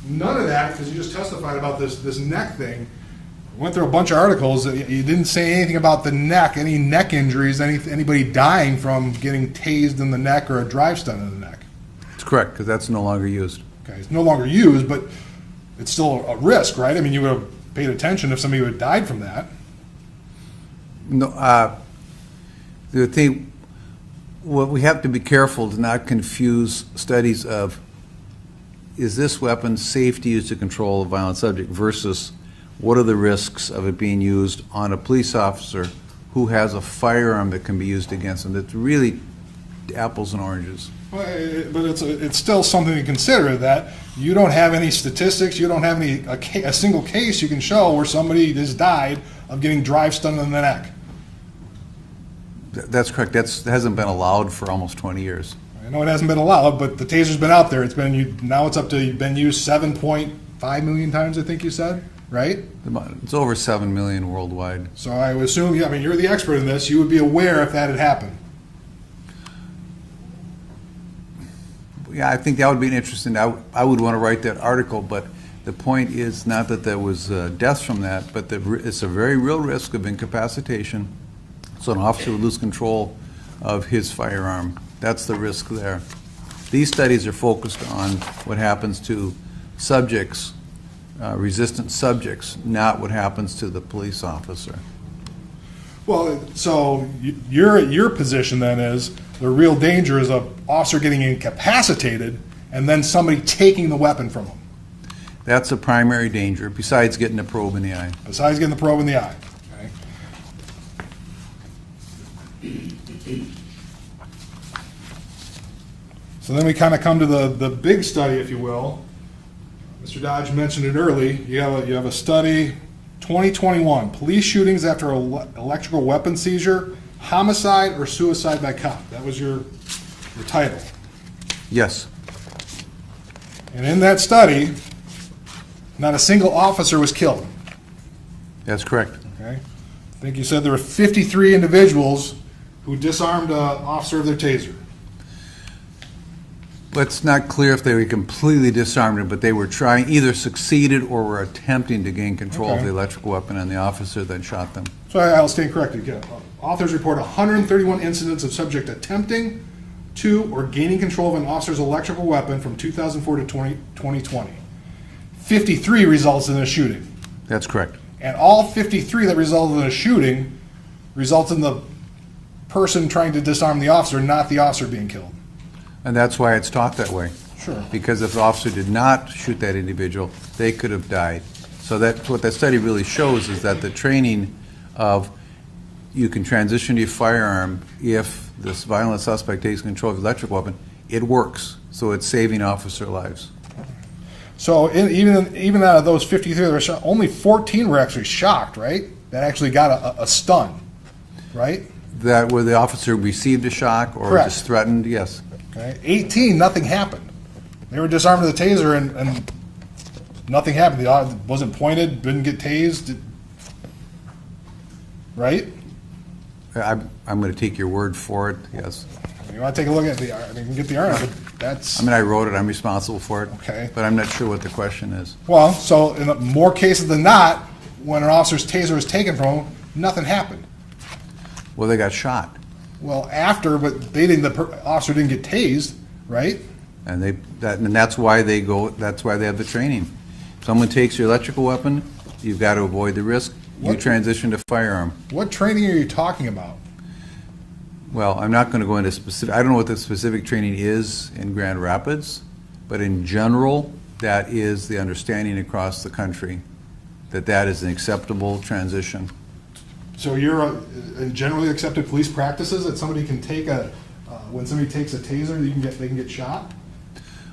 Speaker 6: none of that, because you just testified about this neck thing, went through a bunch of articles. You didn't say anything about the neck, any neck injuries, anybody dying from getting tased in the neck or a drive stun in the neck.
Speaker 12: It's correct, because that's no longer used.
Speaker 6: Okay, it's no longer used, but it's still a risk, right? I mean, you would have paid attention if somebody would have died from that.
Speaker 12: No, the thing, what we have to be careful to not confuse studies of, is this weapon safe to use to control a violent subject versus what are the risks of it being used on a police officer who has a firearm that can be used against them? It's really apples and oranges.
Speaker 6: Well, but it's still something to consider that you don't have any statistics, you don't have a single case you can show where somebody has died of getting drive stun in the neck.
Speaker 12: That's correct. That hasn't been allowed for almost 20 years.
Speaker 6: I know it hasn't been allowed, but the taser's been out there. Now it's up to been used 7.5 million times, I think you said, right?
Speaker 12: It's over 7 million worldwide.
Speaker 6: So I would assume, yeah, I mean, you're the expert in this. You would be aware if that had happened.
Speaker 12: Yeah, I think that would be an interesting. I would want to write that article, but the point is not that there was deaths from that, but it's a very real risk of incapacitation. So an officer would lose control of his firearm. That's the risk there. These studies are focused on what happens to subjects, resistant subjects, not what happens to the police officer.
Speaker 6: Well, so your position then is the real danger is an officer getting incapacitated and then somebody taking the weapon from him.
Speaker 12: That's a primary danger, besides getting a probe in the eye.
Speaker 6: Besides getting the probe in the eye. Okay. So then we kind of come to the big study, if you will. Mr. Dodge mentioned it early. You have a study, 2021, police shootings after electrical weapon seizure, homicide or suicide by cop. That was your title.
Speaker 12: Yes.
Speaker 6: And in that study, not a single officer was killed.
Speaker 12: That's correct.
Speaker 6: Okay? I think you said there were 53 individuals who disarmed an officer of their taser.
Speaker 12: It's not clear if they were completely disarmed him, but they were trying, either succeeded or were attempting to gain control of the electrical weapon, and the officer then shot them.
Speaker 6: So I'll stand corrected again. Authors report 131 incidents of subject attempting to or gaining control of an officer's electrical weapon from 2004 to 2020. 53 results in a shooting.
Speaker 12: That's correct.
Speaker 6: And all 53 that resulted in a shooting results in the person trying to disarm the officer, not the officer being killed.
Speaker 12: And that's why it's taught that way.
Speaker 6: Sure.
Speaker 12: Because if the officer did not shoot that individual, they could have died. So that's what that study really shows, is that the training of you can transition to your firearm if this violent suspect takes control of the electric weapon, it works. So it's saving officer lives.
Speaker 6: So even out of those 53 that were shot, only 14 were actually shocked, right? That actually got a stun, right?
Speaker 12: That where the officer received a shock or
Speaker 6: Correct.
Speaker 12: just threatened, yes.
Speaker 6: Okay. 18, nothing happened. They were disarmed with a taser and nothing happened. The wasn't pointed, didn't get tased, right?
Speaker 12: I'm going to take your word for it, yes.
Speaker 6: You want to take a look at the, you can get the article, but that's...
Speaker 12: I mean, I wrote it, I'm responsible for it.
Speaker 6: Okay.
Speaker 12: But I'm not sure what the question is.
Speaker 6: Well, so in more cases than not, when an officer's taser was taken from him, nothing happened.
Speaker 12: Well, they got shot.
Speaker 6: Well, after, but they didn't. The officer didn't get tased, right?
Speaker 12: And that's why they go. That's why they have the training. If someone takes your electrical weapon, you've got to avoid the risk. You transition to firearm.
Speaker 6: What training are you talking about?
Speaker 12: Well, I'm not going to go into specific. I don't know what the specific training is in Grand Rapids, but in general, that is the understanding across the country that that is an acceptable transition.
Speaker 6: So you're in generally accepted police practices that somebody can take when somebody takes a taser, they can get shot,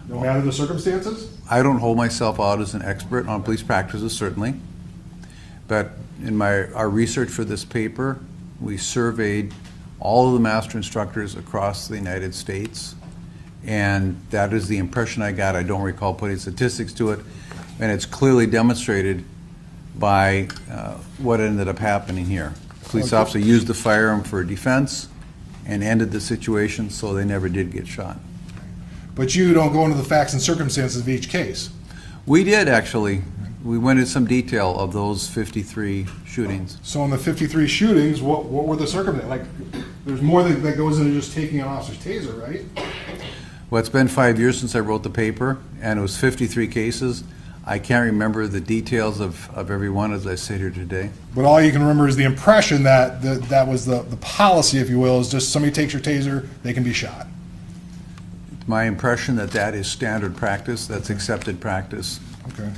Speaker 6: no matter the circumstances?
Speaker 12: I don't hold myself out as an expert on police practices, certainly. But in our research for this paper, we surveyed all of the master instructors across the United States, and that is the impression I got. I don't recall putting statistics to it, and it's clearly demonstrated by what ended up happening here. Police officer used the firearm for defense and ended the situation, so they never did get shot.
Speaker 6: But you don't go into the facts and circumstances of each case.
Speaker 12: We did, actually. We went into some detail of those 53 shootings.
Speaker 6: So in the 53 shootings, what were the circumstances? Like, there's more that goes into just taking an officer's taser, right?
Speaker 12: Well, it's been 5 years since I wrote the paper, and it was 53 cases. I can't remember the details of every one as I sit here today.
Speaker 6: But all you can remember is the impression that that was the policy, if you will, is just somebody takes your taser, they can be shot.
Speaker 12: It's my impression that that is standard practice, that's accepted practice.
Speaker 6: Okay.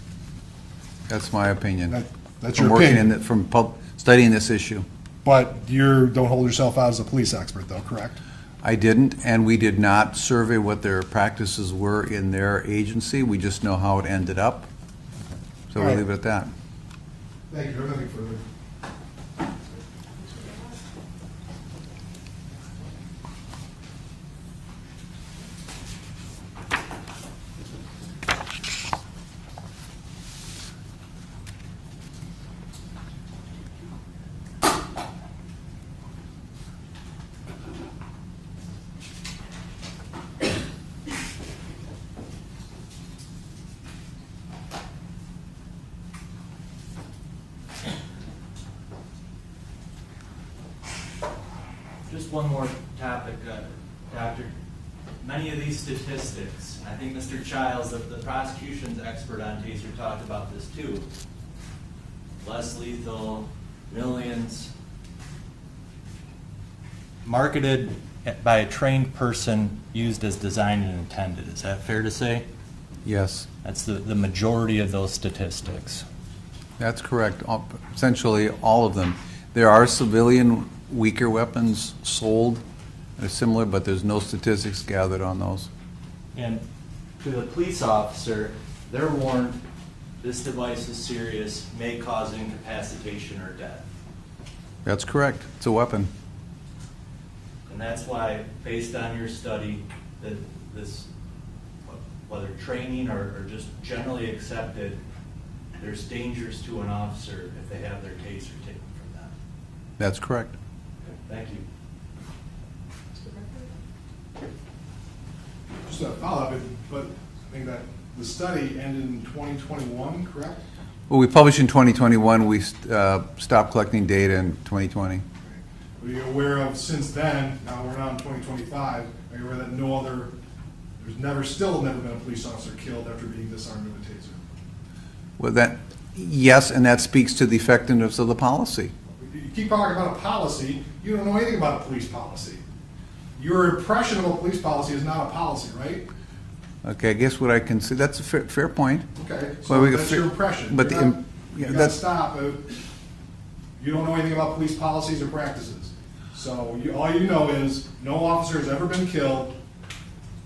Speaker 12: That's my opinion.
Speaker 6: That's your opinion.
Speaker 12: From studying this issue.
Speaker 6: But you don't hold yourself out as a police expert, though, correct?
Speaker 12: I didn't, and we did not survey what their practices were in their agency. We just know how it ended up. So we'll leave it at that.
Speaker 6: Thank you. Nothing further.
Speaker 11: Just one more topic, Doctor. Many of these statistics, I think Mr. Childs, the prosecution's expert on taser, talked about this too. Less lethal, millions. Marketed by a trained person, used as designed and intended. Is that fair to say?
Speaker 12: Yes.
Speaker 11: That's the majority of those statistics.
Speaker 12: That's correct. Essentially all of them. There are civilian weaker weapons sold that are similar, but there's no statistics gathered on those.
Speaker 11: And to the police officer, they're warned this device is serious, may cause incapacitation or death.
Speaker 12: That's correct. It's a weapon.
Speaker 11: And that's why, based on your study, that this, whether training or just generally accepted, there's dangers to an officer if they have their taser taken from them.
Speaker 12: That's correct.
Speaker 11: Okay, thank you.
Speaker 10: Just a follow-up, but I think that the study ended in 2021, correct?
Speaker 12: Well, we published in 2021, we stopped collecting data in 2020.
Speaker 10: Are you aware of, since then, now we're now in 2025, are you aware that still never been a police officer killed after being disarmed with a taser?
Speaker 12: Well, yes, and that speaks to the effectiveness of the policy.
Speaker 10: You keep talking about a policy, you don't know anything about a police policy. Your impression of a police policy is not a policy, right?
Speaker 12: Okay, I guess what I can say, that's a fair point.
Speaker 10: Okay,
Speaker 12: Well,
Speaker 10: so
Speaker 12: we
Speaker 10: that's
Speaker 12: could
Speaker 10: your impression.
Speaker 12: but
Speaker 10: You gotta stop. You don't know anything about police policies or practices. So all you know is no officer has ever been killed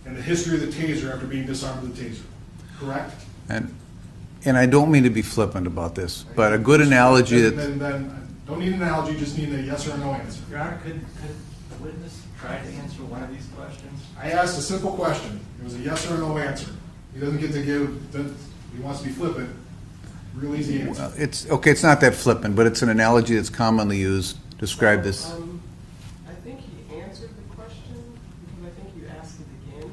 Speaker 10: in the history of the taser after being disarmed with a taser, correct?
Speaker 12: And I don't mean to be flippant about this, but a good analogy that...
Speaker 10: Then don't need an analogy, just need a yes or a no answer.
Speaker 11: Your Honor, could the witness try to answer one of these questions?
Speaker 10: I asked a simple question. It was a yes or a no answer. He doesn't get to give, he wants to be flippant. Real easy answer.
Speaker 12: Well, it's not that flippant, but it's an analogy that's commonly used to describe this.
Speaker 2: I think he answered the question, because I think you asked it again.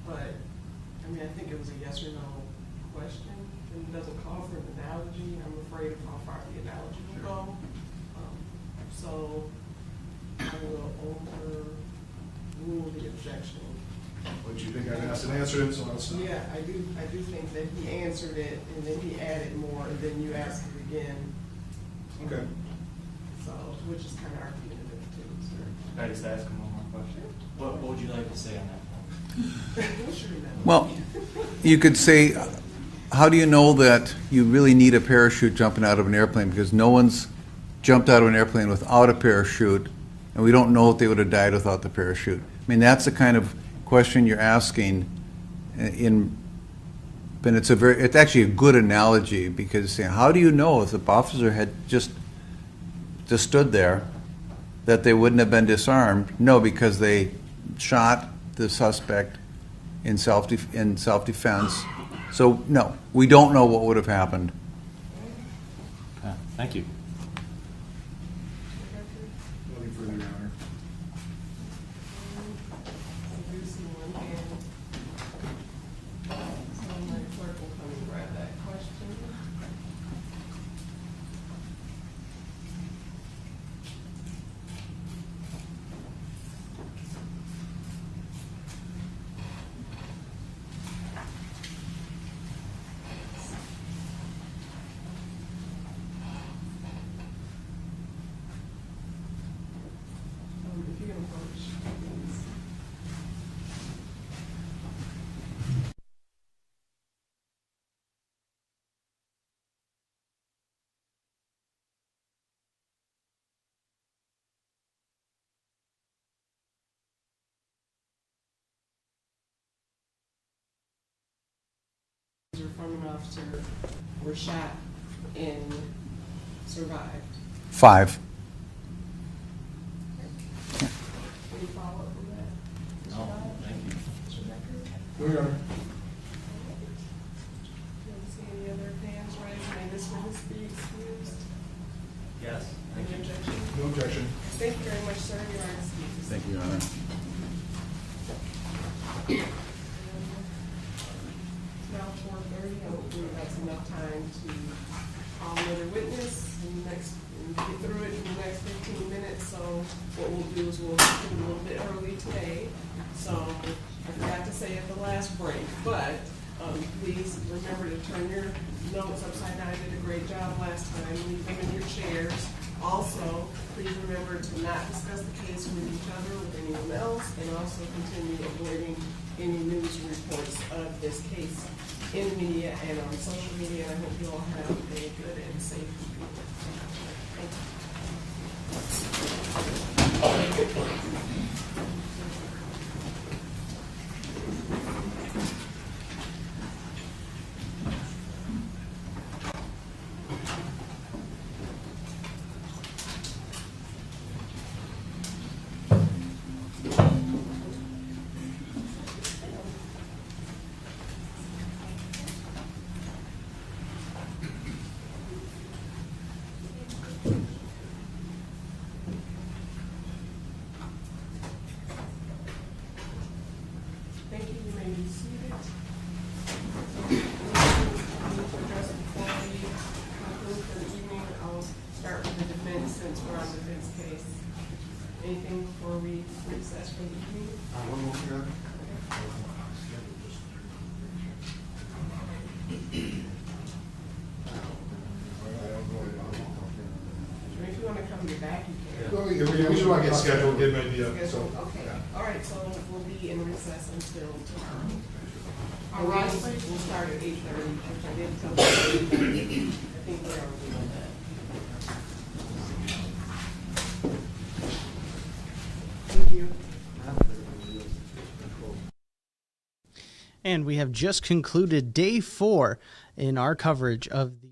Speaker 2: But, I mean, I think it was a yes or no question, and it doesn't call for an analogy. I'm afraid of how far the analogy will go. So, I will overrule the objection.
Speaker 10: But you think I asked and answered it, so I'll stop.
Speaker 2: Yeah, I do think that he answered it, and then he added more, and then you asked it again.
Speaker 10: Okay.
Speaker 2: So, which is kind of argumentative too, sir.
Speaker 11: Can I just ask him one more question? What would you like to say on that point?
Speaker 12: Well, you could say, how do you know that you really need a parachute jumping out of an airplane? Because no one's jumped out of an airplane without a parachute, and we don't know if they would have died without the parachute. I mean, that's the kind of question you're asking but it's actually a good analogy, because how do you know if the officer had just stood there that they wouldn't have been disarmed? No, because they shot the suspect in self-defense. So no, we don't know what would have happened.
Speaker 11: Okay, thank you.
Speaker 10: Nothing further, Your Honor.
Speaker 2: Clerk will come and grab that question. If you can approach, please. From an officer were shot and survived.
Speaker 12: 5.
Speaker 2: Any follow-up from that?
Speaker 11: No, thank you.
Speaker 2: Mr. Becker?
Speaker 10: No, Your Honor.
Speaker 2: Don't see any other hands raised. May this witness be excused?
Speaker 11: Yes.
Speaker 2: Any objection?
Speaker 10: No objection.
Speaker 2: Thank you very much, sir. You are excused.
Speaker 12: Thank you, Your Honor.
Speaker 2: Now 4:30, I hope that's enough time to call another witness and get through it in the next 15 minutes. So what we'll do is we'll get a little bit early today. So I forgot to say at the last break, but please remember to turn your notes upside down. You did a great job last time. Leave them in your chairs. Also, please remember to not discuss the case with each other, with anyone else, and also continue avoiding any news reports of this case in media and on social media. And I hope you all have a good and safe weekend. Thank you. recess for the evening. Or if you want to come get back, you can.
Speaker 10: We just want to get scheduled, get an idea, so.
Speaker 2: Schedule, okay, all right, so we'll be in recess until tomorrow.
Speaker 4: All right.
Speaker 2: We'll start at 8:30, which I did tell you. I think we're already on that. Thank you.
Speaker 1: And we have just concluded day 4 in our coverage of the